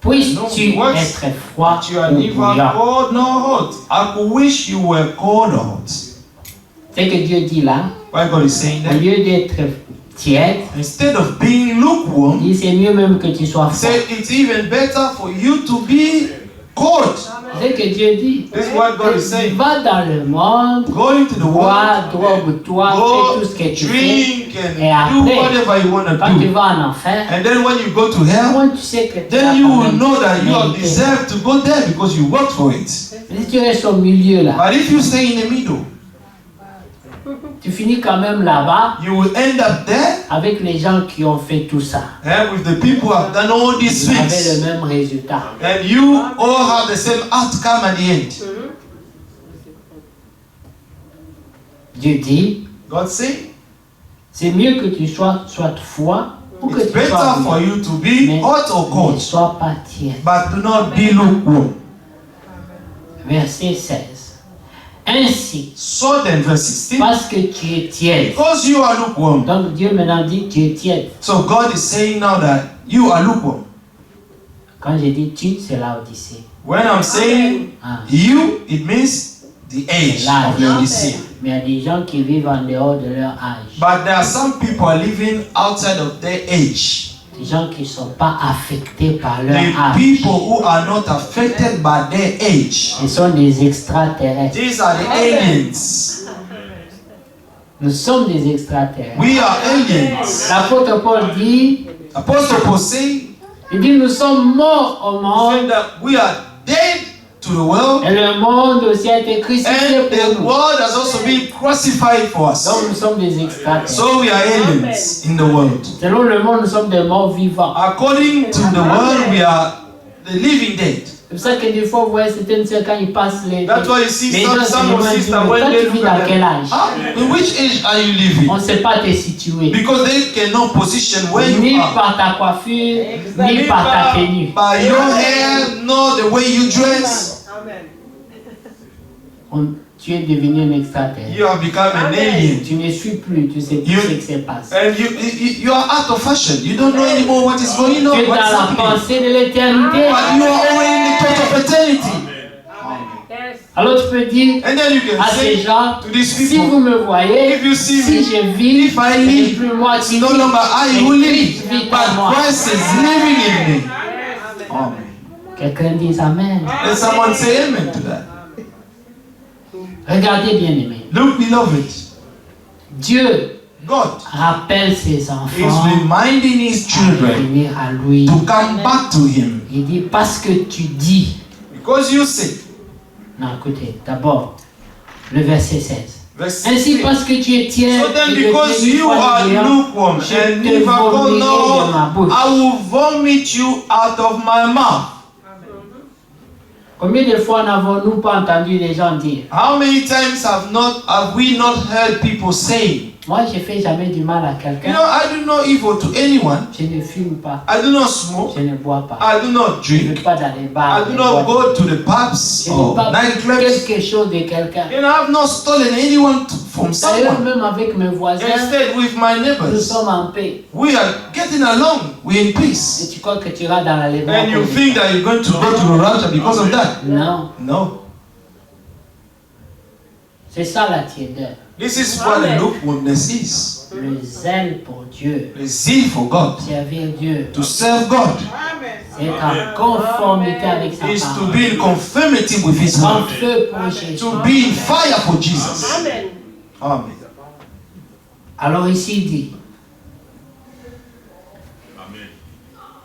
Speaker 3: Puisses-tu
Speaker 4: No, what?
Speaker 3: être froid
Speaker 4: But you are
Speaker 3: ou
Speaker 4: neither
Speaker 3: bouillant.
Speaker 4: cold nor hot. I could wish you were cold or hot.
Speaker 3: C'est que Dieu dit là,
Speaker 4: Why God is saying
Speaker 3: au
Speaker 4: that?
Speaker 3: lieu d'être tiède,
Speaker 4: Instead of being lukewarm,
Speaker 3: il dit c'est mieux même que tu sois
Speaker 4: He
Speaker 3: froid.
Speaker 4: said it's even better for you to be cold.
Speaker 3: C'est que Dieu dit,
Speaker 4: This is what God is saying.
Speaker 3: va dans le monde,
Speaker 4: Go into the
Speaker 3: bois,
Speaker 4: world,
Speaker 3: drogue-toi,
Speaker 4: go
Speaker 3: fais tout ce que tu fais.
Speaker 4: drink
Speaker 3: Et
Speaker 4: and do
Speaker 3: après,
Speaker 4: whatever you want to
Speaker 3: Quand tu
Speaker 4: do.
Speaker 3: vas en enfer,
Speaker 4: And then when you go to hell,
Speaker 3: comment tu sais que tu as
Speaker 4: then you
Speaker 3: quand
Speaker 4: will
Speaker 3: même
Speaker 4: know that you have
Speaker 3: mérité.
Speaker 4: deserved to go there because you worked for it.
Speaker 3: Si tu restes au milieu là,
Speaker 4: But if you stay in the middle,
Speaker 3: tu finis quand même là-bas
Speaker 4: you will end up there
Speaker 3: avec les gens qui ont fait tout ça.
Speaker 4: and with the people who have done all these
Speaker 3: Vous avez
Speaker 4: things.
Speaker 3: le même résultat.
Speaker 4: And you all have the same outcome at the end.
Speaker 3: Dieu dit,
Speaker 4: God say,
Speaker 3: c'est mieux que tu sois froid ou que
Speaker 4: it's
Speaker 3: tu sois
Speaker 4: better for
Speaker 3: bouillant.
Speaker 4: you to be
Speaker 3: Mais
Speaker 4: hot or
Speaker 3: ne
Speaker 4: cold,
Speaker 3: sois pas tiède.
Speaker 4: but do not be lukewarm.
Speaker 3: Verset 16. Ainsi,
Speaker 4: So then, verse 16,
Speaker 3: parce que tu es tiède.
Speaker 4: because you are lukewarm.
Speaker 3: Donc Dieu maintenant dit tu es tiède.
Speaker 4: So God is saying now that you are lukewarm.
Speaker 3: Quand j'ai dit tu, c'est l'Odyssée.
Speaker 4: When I'm saying
Speaker 3: Ah,
Speaker 4: you, it means the age
Speaker 3: c'est l'âge.
Speaker 4: of the Odyssey.
Speaker 3: Mais il y a des gens qui vivent en dehors de leur âge.
Speaker 4: But there are some people living outside of their age.
Speaker 3: Des gens qui ne sont pas affectés par leur
Speaker 4: The
Speaker 3: âge.
Speaker 4: people who are not affected by their age.
Speaker 3: Ce sont des extraterrestres.
Speaker 4: These are the aliens.
Speaker 3: Nous sommes des extraterrestres.
Speaker 4: We are aliens.
Speaker 3: L'apôtre Paul dit,
Speaker 4: Apostle Paul say,
Speaker 3: il dit nous sommes morts au
Speaker 4: saying
Speaker 3: monde
Speaker 4: that we are dead to the world,
Speaker 3: et le monde aussi a été crucifié
Speaker 4: and the
Speaker 3: pour nous.
Speaker 4: world has also been crucified for us.
Speaker 3: Donc nous sommes des extraterrestres.
Speaker 4: So we are aliens in the world.
Speaker 3: Selon le monde, nous sommes des morts vivants.
Speaker 4: According to the world, we are the living dead.
Speaker 3: C'est pour ça que des fois, vous voyez certaines sœurs quand ils passent les
Speaker 4: That's why you see
Speaker 3: les
Speaker 4: some
Speaker 3: gens se
Speaker 4: of
Speaker 3: demandent,
Speaker 4: sisters
Speaker 3: mais
Speaker 4: when
Speaker 3: toi
Speaker 4: they
Speaker 3: tu vis
Speaker 4: look
Speaker 3: dans
Speaker 4: at
Speaker 3: quel
Speaker 4: them.
Speaker 3: âge?
Speaker 4: In which age are you living?
Speaker 3: On ne sait pas te situer.
Speaker 4: Because they cannot position where
Speaker 3: Ni
Speaker 4: you are.
Speaker 3: par ta coiffure, ni par ta tenue.
Speaker 4: By your hair, nor the way you dress.
Speaker 3: Tu es devenu un extraterrestre.
Speaker 4: You have become an alien.
Speaker 3: Tu ne suis plus, tu sais plus ce qui se passe.
Speaker 4: And you are out of fashion. You don't know anymore what is going
Speaker 3: Tu
Speaker 4: on.
Speaker 3: es dans
Speaker 4: What's
Speaker 3: la
Speaker 4: happening.
Speaker 3: pensée de l'éternité.
Speaker 4: But you are already in the thought of eternity.
Speaker 3: Alors tu peux dire
Speaker 4: And then you can
Speaker 3: à ces
Speaker 4: say
Speaker 3: gens,
Speaker 4: to these
Speaker 3: si
Speaker 4: people,
Speaker 3: vous me voyez,
Speaker 4: if you see
Speaker 3: si
Speaker 4: me,
Speaker 3: je vis,
Speaker 4: if I
Speaker 3: ce n'est
Speaker 4: live,
Speaker 3: plus moi qui
Speaker 4: it's no
Speaker 3: vis,
Speaker 4: longer I who
Speaker 3: mais
Speaker 4: live,
Speaker 3: Christ vit en moi.
Speaker 4: but Christ is living in me. Amen.
Speaker 3: Quelqu'un dit Amen.
Speaker 4: Let someone say amen to that.
Speaker 3: Regardez bien aimé.
Speaker 4: Look, beloved,
Speaker 3: Dieu
Speaker 4: God
Speaker 3: rappelle ses
Speaker 4: is
Speaker 3: enfants
Speaker 4: reminding His
Speaker 3: à
Speaker 4: children
Speaker 3: revenir à lui.
Speaker 4: to come back to Him.
Speaker 3: Il dit parce que tu dis.
Speaker 4: Because you say,
Speaker 3: Non, écoutez, d'abord, le verset 16.
Speaker 4: verse
Speaker 3: Ainsi
Speaker 4: 6.
Speaker 3: parce que tu es tiède
Speaker 4: So then,
Speaker 3: et que
Speaker 4: because
Speaker 3: tu es
Speaker 4: you are
Speaker 3: froid,
Speaker 4: lukewarm
Speaker 3: je
Speaker 4: and
Speaker 3: te
Speaker 4: neither cold
Speaker 3: vomirai
Speaker 4: nor
Speaker 3: de ma
Speaker 4: hot,
Speaker 3: bouche.
Speaker 4: I will vomit you out of my mouth.
Speaker 3: Combien de fois n'avons-nous pas entendu les gens dire
Speaker 4: How many times have we not heard people say,
Speaker 3: moi je fais jamais du mal à
Speaker 4: you
Speaker 3: quelqu'un,
Speaker 4: know, I do no evil to anyone.
Speaker 3: je ne fume pas,
Speaker 4: I do not smoke.
Speaker 3: je ne bois pas,
Speaker 4: I do not
Speaker 3: je ne vais
Speaker 4: drink.
Speaker 3: pas dans les bars,
Speaker 4: I do
Speaker 3: les
Speaker 4: not
Speaker 3: boîtes.
Speaker 4: go to the pubs
Speaker 3: Je n'ai
Speaker 4: or
Speaker 3: pas pris
Speaker 4: nightclubs.
Speaker 3: quelque chose de quelqu'un.
Speaker 4: You know, I have not stolen anyone from
Speaker 3: D'ailleurs,
Speaker 4: someone.
Speaker 3: même avec mes voisins,
Speaker 4: Instead, with my
Speaker 3: nous
Speaker 4: neighbors,
Speaker 3: sommes en paix.
Speaker 4: we are getting along. We're in peace.
Speaker 3: Et tu crois que tu iras dans l'enlèvement
Speaker 4: And you
Speaker 3: pour-
Speaker 4: think that you're going to go to the rapture because of that?
Speaker 3: Non,
Speaker 4: No.
Speaker 3: c'est ça la tiédeur.
Speaker 4: This is what the lukewarmness is.
Speaker 3: Le zèle pour Dieu,
Speaker 4: The zeal for God.
Speaker 3: servir Dieu,
Speaker 4: To serve God
Speaker 3: c'est en conformité avec sa
Speaker 4: is to
Speaker 3: parole.
Speaker 4: be in conformity with His
Speaker 3: En
Speaker 4: word.
Speaker 3: feu pour Jésus.
Speaker 4: To be in fire for Jesus. Amen.
Speaker 3: Alors ici il dit,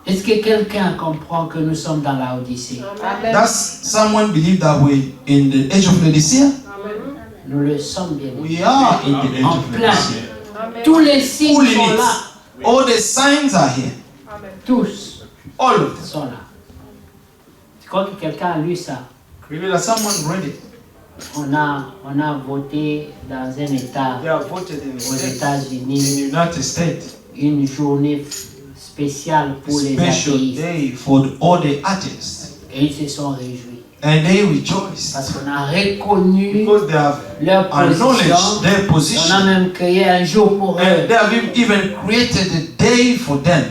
Speaker 3: est-ce que quelqu'un comprend que nous sommes dans la Odyssée?
Speaker 4: Does someone believe that we're in the age of Laodicea?
Speaker 3: Nous le sommes bien.
Speaker 4: We are in the age
Speaker 3: En
Speaker 4: of
Speaker 3: plein.
Speaker 4: Laodicea.
Speaker 3: Tous les signes
Speaker 4: Full in
Speaker 3: sont
Speaker 4: it.
Speaker 3: là.
Speaker 4: All the signs are here.
Speaker 3: Tous
Speaker 4: All of them.
Speaker 3: sont là. Tu crois que quelqu'un a lu ça?
Speaker 4: Maybe that someone read it.
Speaker 3: On a voté dans un État
Speaker 4: They have voted in
Speaker 3: aux
Speaker 4: the
Speaker 3: États-Unis
Speaker 4: United States.
Speaker 3: une journée spéciale pour les
Speaker 4: Special
Speaker 3: athéistes.
Speaker 4: day for all the atheists.
Speaker 3: Et ils se sont réjouis.
Speaker 4: And they rejoice.
Speaker 3: Parce qu'on a reconnu
Speaker 4: Because they have
Speaker 3: leur position.
Speaker 4: acknowledged their
Speaker 3: On a
Speaker 4: position.
Speaker 3: même créé un jour pour
Speaker 4: And
Speaker 3: eux.
Speaker 4: they have even created a day for them.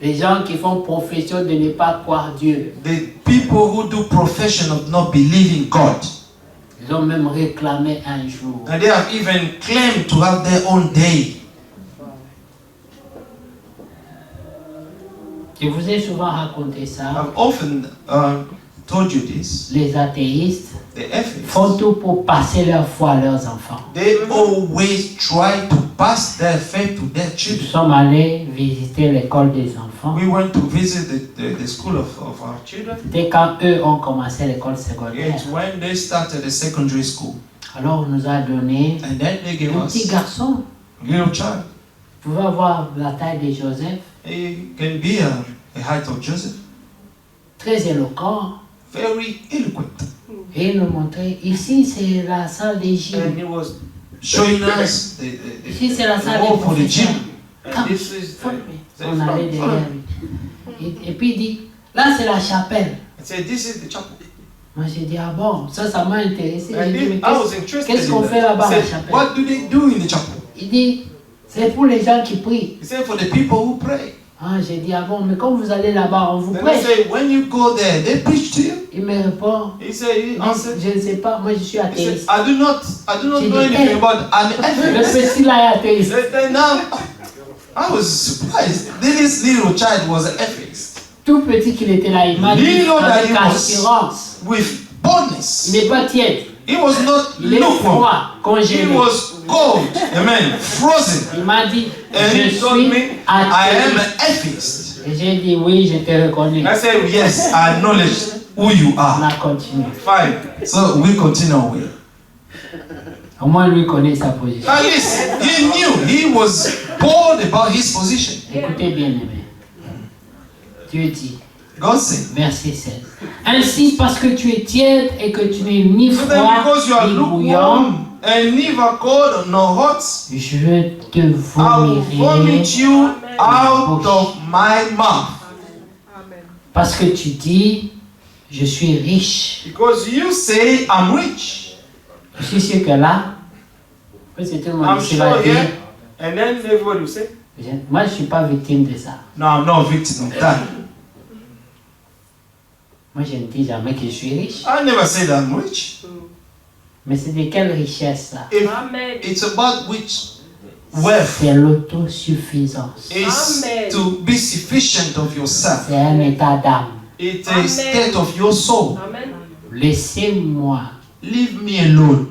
Speaker 3: Les gens qui font profession de ne pas croire Dieu,
Speaker 4: The people who do profession of not believing God.
Speaker 3: ils ont même réclamé un jour.
Speaker 4: And they have even claimed to have their own day.
Speaker 3: Je vous ai souvent raconté ça.
Speaker 4: I've often told you this.
Speaker 3: Les athéistes
Speaker 4: The atheists,
Speaker 3: font tout pour passer leur foi à leurs enfants.
Speaker 4: they always try to pass their faith to their
Speaker 3: Nous
Speaker 4: children.
Speaker 3: sommes allés visiter l'école des enfants.
Speaker 4: We went to visit the school of our children.
Speaker 3: Dès quand eux ont commencé l'école secondaire,
Speaker 4: It's when they started the secondary school.
Speaker 3: alors on nous a donné
Speaker 4: And then they gave
Speaker 3: un petit
Speaker 4: us
Speaker 3: garçon.
Speaker 4: a little child.
Speaker 3: Vous pouvez avoir la taille de Joseph,
Speaker 4: He can be a height of Joseph.
Speaker 3: très éloquent.
Speaker 4: Very eloquent.
Speaker 3: Et il nous montrait, ici c'est la salle des
Speaker 4: And
Speaker 3: gym.
Speaker 4: he was showing us
Speaker 3: Ici c'est la
Speaker 4: the
Speaker 3: salle
Speaker 4: wall
Speaker 3: des
Speaker 4: for the gym.
Speaker 3: professeurs.
Speaker 4: And
Speaker 3: Come,
Speaker 4: this is
Speaker 3: follow
Speaker 4: the
Speaker 3: me. On allait derrière lui. Et puis il dit, là c'est la chapelle.
Speaker 4: I said, this is the chapel.
Speaker 3: Moi j'ai dit, ah bon, ça m'a intéressé.
Speaker 4: And
Speaker 3: J'ai dit, mais
Speaker 4: I was
Speaker 3: qu'est-ce
Speaker 4: interested
Speaker 3: qu'est-ce qu'on
Speaker 4: in
Speaker 3: fait
Speaker 4: that.
Speaker 3: là-bas à
Speaker 4: I
Speaker 3: la
Speaker 4: said,
Speaker 3: chapelle?
Speaker 4: what do they do in the chapel?
Speaker 3: Il dit, c'est pour les gens qui prient.
Speaker 4: He said, for the people who pray.
Speaker 3: Ah, j'ai dit, ah bon, mais quand vous allez là-bas, on vous
Speaker 4: Then I
Speaker 3: prêche.
Speaker 4: say, when you go there, they preach to you.
Speaker 3: Il me répond,
Speaker 4: He said, he
Speaker 3: non,
Speaker 4: answered,
Speaker 3: je ne sais pas, moi je suis
Speaker 4: he said,
Speaker 3: athéiste.
Speaker 4: I do not
Speaker 3: J'ai
Speaker 4: know
Speaker 3: dit,
Speaker 4: anything
Speaker 3: hey.
Speaker 4: about an
Speaker 3: Le
Speaker 4: atheist.
Speaker 3: petit là est athéiste.
Speaker 4: Then now, I was surprised. This little child was an atheist.
Speaker 3: Tout petit qu'il était là, il m'a dit,
Speaker 4: He know that
Speaker 3: avec
Speaker 4: he was-
Speaker 3: assurance.
Speaker 4: With boldness.
Speaker 3: Il n'est pas tiède,
Speaker 4: He was not
Speaker 3: il est
Speaker 4: lukewarm.
Speaker 3: froid,
Speaker 4: He
Speaker 3: congelé.
Speaker 4: was cold. Amen. Frozen.
Speaker 3: Il m'a dit,
Speaker 4: And
Speaker 3: je
Speaker 4: he told
Speaker 3: suis
Speaker 4: me, I am
Speaker 3: athéiste.
Speaker 4: an atheist.
Speaker 3: Et j'ai dit, oui, je te reconnais.
Speaker 4: I said, yes, I acknowledge who you
Speaker 3: On
Speaker 4: are.
Speaker 3: a continué.
Speaker 4: Fine. So we continue our way.
Speaker 3: Au moins, lui connaît sa position.
Speaker 4: At least he knew, he was bold about his position.
Speaker 3: Écoutez bien, aimé. Dieu dit,
Speaker 4: God said,
Speaker 3: verset 16. Ainsi, parce que tu es tiède et que tu n'es ni
Speaker 4: so then
Speaker 3: froid
Speaker 4: because you are
Speaker 3: ni bouillant,
Speaker 4: lukewarm and neither cold nor hot,
Speaker 3: je te
Speaker 4: I will
Speaker 3: vomirai
Speaker 4: vomit you out of my mouth.
Speaker 3: parce que tu dis, je suis riche.
Speaker 4: Because you say, I'm rich.
Speaker 3: Je suis sûr que là, c'est tout le monde
Speaker 4: I'm
Speaker 3: ici va
Speaker 4: sure
Speaker 3: dire,
Speaker 4: here. And then everybody will say,
Speaker 3: moi je ne suis pas victime de ça.
Speaker 4: no, I'm not a victim of that.
Speaker 3: Moi je ne dis jamais que je suis riche.
Speaker 4: I never said I'm rich.
Speaker 3: Mais c'est de quelle richesse ça?
Speaker 4: If it's about which wealth
Speaker 3: C'est l'autosuffisance.
Speaker 4: is to be sufficient of yourself.
Speaker 3: C'est un état d'âme.
Speaker 4: It's a state of your soul.
Speaker 3: Laissez-moi.
Speaker 4: Leave me alone.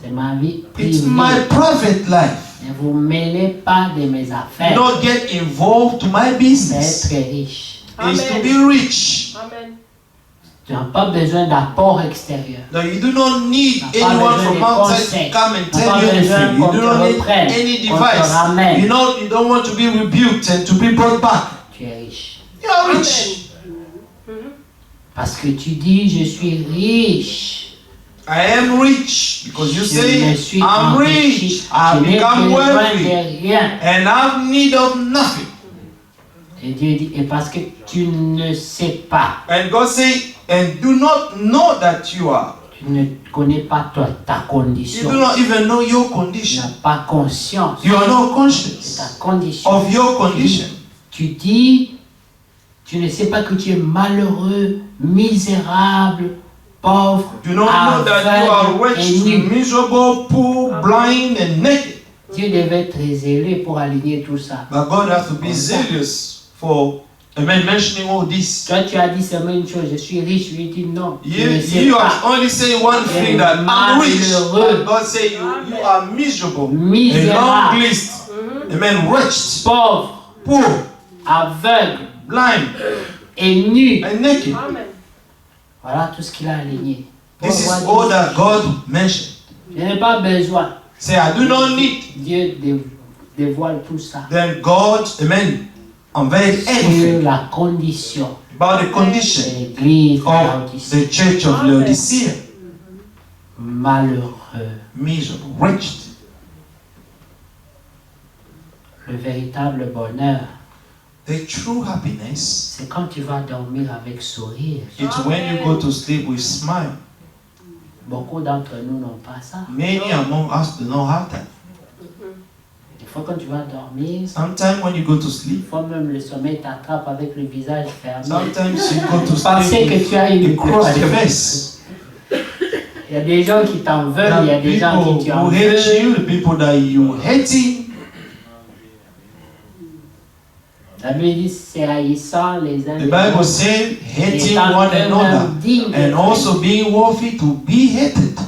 Speaker 3: C'est ma vie
Speaker 4: It's
Speaker 3: privée.
Speaker 4: my private life.
Speaker 3: Ne vous mêlez pas de mes affaires.
Speaker 4: Not get involved to my
Speaker 3: C'est
Speaker 4: business.
Speaker 3: être riche.
Speaker 4: It's to be rich.
Speaker 5: Amen.
Speaker 3: Tu n'as pas besoin d'apport extérieur.
Speaker 4: No, you do not need
Speaker 3: Tu n'as pas
Speaker 4: anyone
Speaker 3: besoin
Speaker 4: from
Speaker 3: de
Speaker 4: outside
Speaker 3: conseils.
Speaker 4: to come and
Speaker 3: Tu n'as
Speaker 4: tell
Speaker 3: pas
Speaker 4: you
Speaker 3: besoin
Speaker 4: anything. You
Speaker 3: qu'on
Speaker 4: do
Speaker 3: te
Speaker 4: not need
Speaker 3: reprenne,
Speaker 4: any
Speaker 3: qu'on te
Speaker 4: device.
Speaker 3: ramène.
Speaker 4: You don't want to be rebuked and to be brought back.
Speaker 3: Tu es riche.
Speaker 4: You are rich.
Speaker 3: Parce que tu dis, je suis riche.
Speaker 4: I am rich because you
Speaker 3: Je
Speaker 4: say
Speaker 3: me suis
Speaker 4: I'm
Speaker 3: enrichi.
Speaker 4: rich. I
Speaker 3: Je n'ai
Speaker 4: become
Speaker 3: besoin
Speaker 4: wealthy
Speaker 3: de rien.
Speaker 4: and I've need of nothing.
Speaker 3: Et Dieu dit, et parce que tu ne sais pas,
Speaker 4: And God say, and do not know that you are.
Speaker 3: tu ne connais pas toi, ta
Speaker 4: You
Speaker 3: condition.
Speaker 4: do not even know your
Speaker 3: Tu
Speaker 4: condition.
Speaker 3: n'as pas conscience
Speaker 4: You are not
Speaker 3: de
Speaker 4: conscious
Speaker 3: ta condition.
Speaker 4: of your condition.
Speaker 3: Tu dis, tu ne sais pas que tu es malheureux, misérable, pauvre,
Speaker 4: Do not know that you are
Speaker 3: aveugle et
Speaker 4: wretched,
Speaker 3: nu.
Speaker 4: miserable, poor, blind, and naked.
Speaker 3: Dieu devait être très zélé pour aligner tout ça.
Speaker 4: But God has to be zealous for mentioning all this.
Speaker 3: Toi, tu as dit seulement une chose, je suis riche. Je lui dis non, tu ne sais
Speaker 4: You
Speaker 3: pas.
Speaker 4: have only say one thing that I'm rich. But God say you are miserable, a
Speaker 3: Misérable,
Speaker 4: long list. Amen. Wretched,
Speaker 3: pauvre,
Speaker 4: poor,
Speaker 3: aveugle
Speaker 4: blind,
Speaker 3: et nu.
Speaker 4: and naked.
Speaker 5: Amen.
Speaker 3: Voilà tout ce qu'il a aligné. Pour
Speaker 4: This is
Speaker 3: avoir
Speaker 4: all
Speaker 3: dit,
Speaker 4: that God mentioned.
Speaker 3: je n'ai pas besoin.
Speaker 4: Say, I do not need.
Speaker 3: Dieu dévoile tout ça
Speaker 4: Then God, amen, unveil
Speaker 3: sur
Speaker 4: everything
Speaker 3: la condition
Speaker 4: about the
Speaker 3: de
Speaker 4: condition
Speaker 3: l'église de
Speaker 4: of
Speaker 3: Laodicée.
Speaker 4: the church of Laodicea.
Speaker 3: Malheureux.
Speaker 4: Miserable, wretched.
Speaker 3: Le véritable bonheur,
Speaker 4: The true happiness
Speaker 3: c'est quand tu vas dormir avec sourire.
Speaker 4: is when you go to sleep with smile.
Speaker 3: Beaucoup d'entre nous n'ont pas ça.
Speaker 4: Many among us do not have that.
Speaker 3: Des fois, quand tu vas dormir,
Speaker 4: Sometimes when you go to
Speaker 3: des
Speaker 4: sleep,
Speaker 3: fois même le sommeil t'attrape avec le visage fermé.
Speaker 4: sometimes you go to
Speaker 3: Pensez
Speaker 4: sleep
Speaker 3: que tu as une
Speaker 4: with cross the
Speaker 3: dépression.
Speaker 4: face.
Speaker 3: Il y a des gens qui t'en veulent, il y a
Speaker 4: The
Speaker 3: des gens
Speaker 4: people
Speaker 3: qui tu en
Speaker 4: who hate
Speaker 3: veux.
Speaker 4: you, the people that you hating.
Speaker 3: La Bible dit c'est haïssant les uns
Speaker 4: The
Speaker 3: les
Speaker 4: Bible
Speaker 3: autres.
Speaker 4: says hating
Speaker 3: Étant
Speaker 4: one another
Speaker 3: eux-mêmes dignes de
Speaker 4: and
Speaker 3: Christ.
Speaker 4: also being worthy to be hated.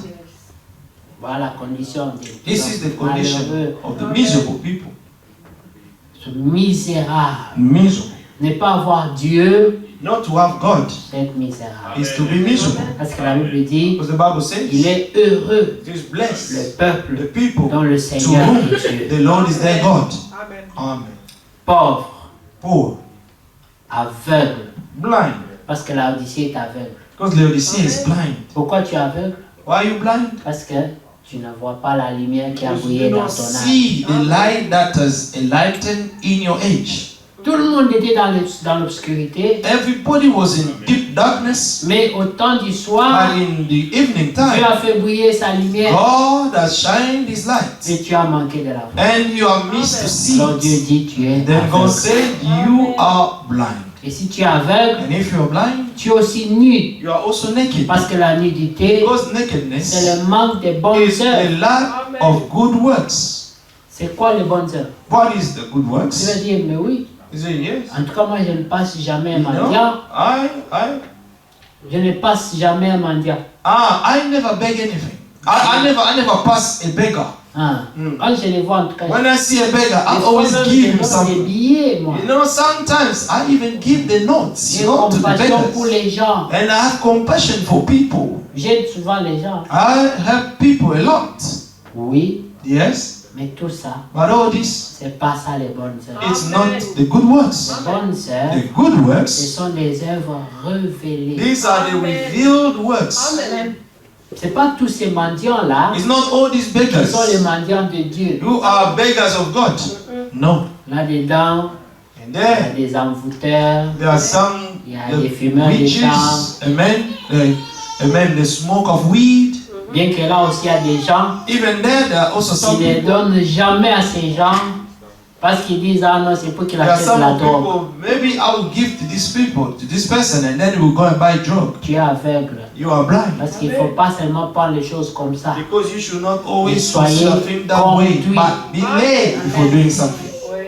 Speaker 3: Voilà la condition des
Speaker 4: This is the condition
Speaker 3: malheureux,
Speaker 4: of the miserable people.
Speaker 3: misérable.
Speaker 4: Miserable.
Speaker 3: Ne pas avoir Dieu,
Speaker 4: Not to have God
Speaker 3: c'est être misérable.
Speaker 4: is to be miserable.
Speaker 3: Parce que la Bible dit,
Speaker 4: Because the Bible says
Speaker 3: il est heureux
Speaker 4: it is
Speaker 3: le
Speaker 4: blessed
Speaker 3: peuple
Speaker 4: the people
Speaker 3: dont le
Speaker 4: to
Speaker 3: Seigneur
Speaker 4: whom
Speaker 3: est Dieu.
Speaker 4: the Lord is their God.
Speaker 5: Amen.
Speaker 4: Amen.
Speaker 3: Pauvre,
Speaker 4: Poor,
Speaker 3: aveugle,
Speaker 4: blind.
Speaker 3: parce que la Odyssée est aveugle.
Speaker 4: Because Laodicea is blind.
Speaker 3: Pourquoi tu es aveugle?
Speaker 4: Why are you blind?
Speaker 3: Parce que tu ne vois pas la lumière qui a
Speaker 4: Because
Speaker 3: brillé
Speaker 4: you
Speaker 3: dans
Speaker 4: don't
Speaker 3: ton âme.
Speaker 4: see the light that has enlightened in your age.
Speaker 3: Tout le monde était dans l'obscurité,
Speaker 4: Everybody was in deep darkness,
Speaker 3: mais au temps du soir,
Speaker 4: but in the evening
Speaker 3: Dieu
Speaker 4: time,
Speaker 3: a fait briller sa lumière
Speaker 4: God has shined His light,
Speaker 3: et tu as manqué de la voir.
Speaker 4: and you are missed to see
Speaker 3: Alors Dieu
Speaker 4: it.
Speaker 3: dit, tu es
Speaker 4: Then God
Speaker 3: aveugle.
Speaker 4: said, "You are blind,
Speaker 3: Et si tu es aveugle,
Speaker 4: and if you are blind,
Speaker 3: tu es aussi nu.
Speaker 4: you are also naked."
Speaker 3: Parce que la nudité,
Speaker 4: Because nakedness
Speaker 3: c'est le manque des bonnes
Speaker 4: is
Speaker 3: œuvres.
Speaker 4: the lack of good works.
Speaker 3: C'est quoi les bonnes œuvres?
Speaker 4: What is the good
Speaker 3: Tu
Speaker 4: works?
Speaker 3: vas dire, mais oui.
Speaker 4: He said, yes.
Speaker 3: En tout cas, moi, je ne passe jamais un
Speaker 4: You know,
Speaker 3: mendiant.
Speaker 4: I
Speaker 3: Je ne passe jamais un mendiant.
Speaker 4: I never beg anything. I never pass a beggar.
Speaker 3: Hein.
Speaker 4: Mm.
Speaker 3: Quand je les vois, en tout cas,
Speaker 4: When I see a beggar, I
Speaker 3: des fois
Speaker 4: always
Speaker 3: même,
Speaker 4: give
Speaker 3: je
Speaker 4: him
Speaker 3: donne des
Speaker 4: something.
Speaker 3: billets, moi.
Speaker 4: You know, sometimes I even give the notes,
Speaker 3: J'ai
Speaker 4: you know, to the
Speaker 3: compassion pour
Speaker 4: beggars.
Speaker 3: les gens.
Speaker 4: And I have compassion for people.
Speaker 3: J'aide souvent les gens.
Speaker 4: I help people a lot.
Speaker 3: Oui,
Speaker 4: Yes,
Speaker 3: mais tout ça,
Speaker 4: but all this,
Speaker 3: c'est pas ça les bonnes œuvres.
Speaker 4: it's not the good works.
Speaker 3: Les bonnes œuvres,
Speaker 4: The good
Speaker 3: ce
Speaker 4: works,
Speaker 3: sont des œuvres révélées.
Speaker 4: these are the revealed works.
Speaker 5: Amen.
Speaker 3: C'est pas tous ces mendiants-là
Speaker 4: It's not all these
Speaker 3: qui sont les
Speaker 4: beggars
Speaker 3: mendiants de Dieu.
Speaker 4: who are beggars of God. No.
Speaker 3: Là-dedans,
Speaker 4: And
Speaker 3: il y a
Speaker 4: there,
Speaker 3: des envoûteurs,
Speaker 4: there are some
Speaker 3: il y a des fumeurs de
Speaker 4: witches,
Speaker 3: chambre.
Speaker 4: amen, the smoke of weed.
Speaker 3: Bien que là aussi, il y a des gens
Speaker 4: Even there are also some
Speaker 3: qui ne
Speaker 4: people.
Speaker 3: donnent jamais à ces gens parce qu'ils disent, ah non, c'est pour qu'il
Speaker 4: There are
Speaker 3: achète la
Speaker 4: some
Speaker 3: drogue.
Speaker 4: people. Maybe I will give to these people, to this person, and then we will go and buy drug.
Speaker 3: Tu es aveugle.
Speaker 4: You are blind.
Speaker 3: Parce qu'il ne faut pas seulement prendre les choses comme ça.
Speaker 4: Because you should not always do
Speaker 3: Soyez
Speaker 4: something that way,
Speaker 3: conduits.
Speaker 4: but be led before doing something.
Speaker 5: Oui.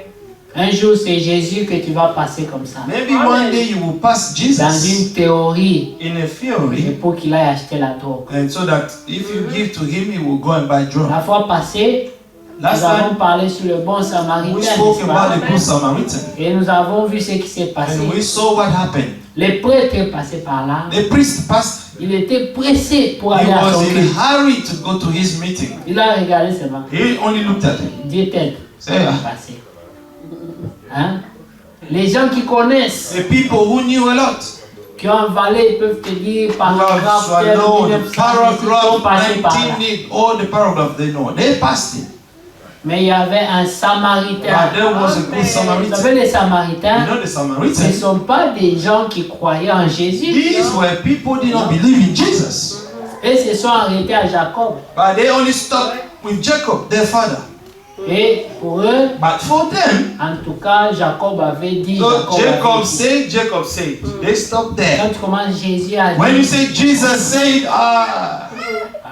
Speaker 3: Un jour, c'est Jésus que tu vas passer comme ça.
Speaker 4: Maybe one day you will pass
Speaker 3: Dans
Speaker 4: Jesus
Speaker 3: une théorie,
Speaker 4: in a
Speaker 3: c'est
Speaker 4: theory,
Speaker 3: pour qu'il aille acheter la drogue.
Speaker 4: and so that if you give to him, he will go and buy drugs.
Speaker 3: La fois passée,
Speaker 4: Last
Speaker 3: nous avons
Speaker 4: time,
Speaker 3: parlé sur le bon samaritain,
Speaker 4: we spoke
Speaker 3: n'est-ce pas?
Speaker 4: about the good Samaritan,
Speaker 3: Et nous avons vu ce qui s'est passé.
Speaker 4: and we saw what happened.
Speaker 3: Les prêtres passaient par là.
Speaker 4: The priest passed.
Speaker 3: Il était pressé pour
Speaker 4: He
Speaker 3: aller à son
Speaker 4: was in
Speaker 3: culte.
Speaker 4: a hurry to go to his meeting.
Speaker 3: Il a regardé seulement.
Speaker 4: He only looked at him.
Speaker 3: Dieu t'aide. Ça
Speaker 4: C'est-
Speaker 3: va passer. Hein? Les gens qui connaissent,
Speaker 4: The people who knew a lot,
Speaker 3: qui ont avalé, ils peuvent te dire
Speaker 4: who have
Speaker 3: paragraphe tel,
Speaker 4: swallowed
Speaker 3: 1900, ils sont
Speaker 4: paragraph
Speaker 3: passés par là.
Speaker 4: 19, all the paragraph they know. They passed it.
Speaker 3: Mais il y avait un samaritain.
Speaker 4: But there was a good
Speaker 3: Vous
Speaker 4: Samaritan.
Speaker 3: savez, les
Speaker 4: You
Speaker 3: samaritains,
Speaker 4: know the
Speaker 3: ce
Speaker 4: Samaritan?
Speaker 3: ne sont pas des gens qui croyaient en Jésus.
Speaker 4: These were people who did not believe in Jesus.
Speaker 3: Et se sont arrêtés à Jacob.
Speaker 4: But they only stopped with Jacob, their father.
Speaker 3: Et pour eux,
Speaker 4: But for them,
Speaker 3: en tout cas, Jacob avait dit.
Speaker 4: so
Speaker 3: Jacob avait dit.
Speaker 4: Jacob said. They stopped there.
Speaker 3: Quand tu commences, Jésus a
Speaker 4: When you
Speaker 3: dit.
Speaker 4: say Jesus said,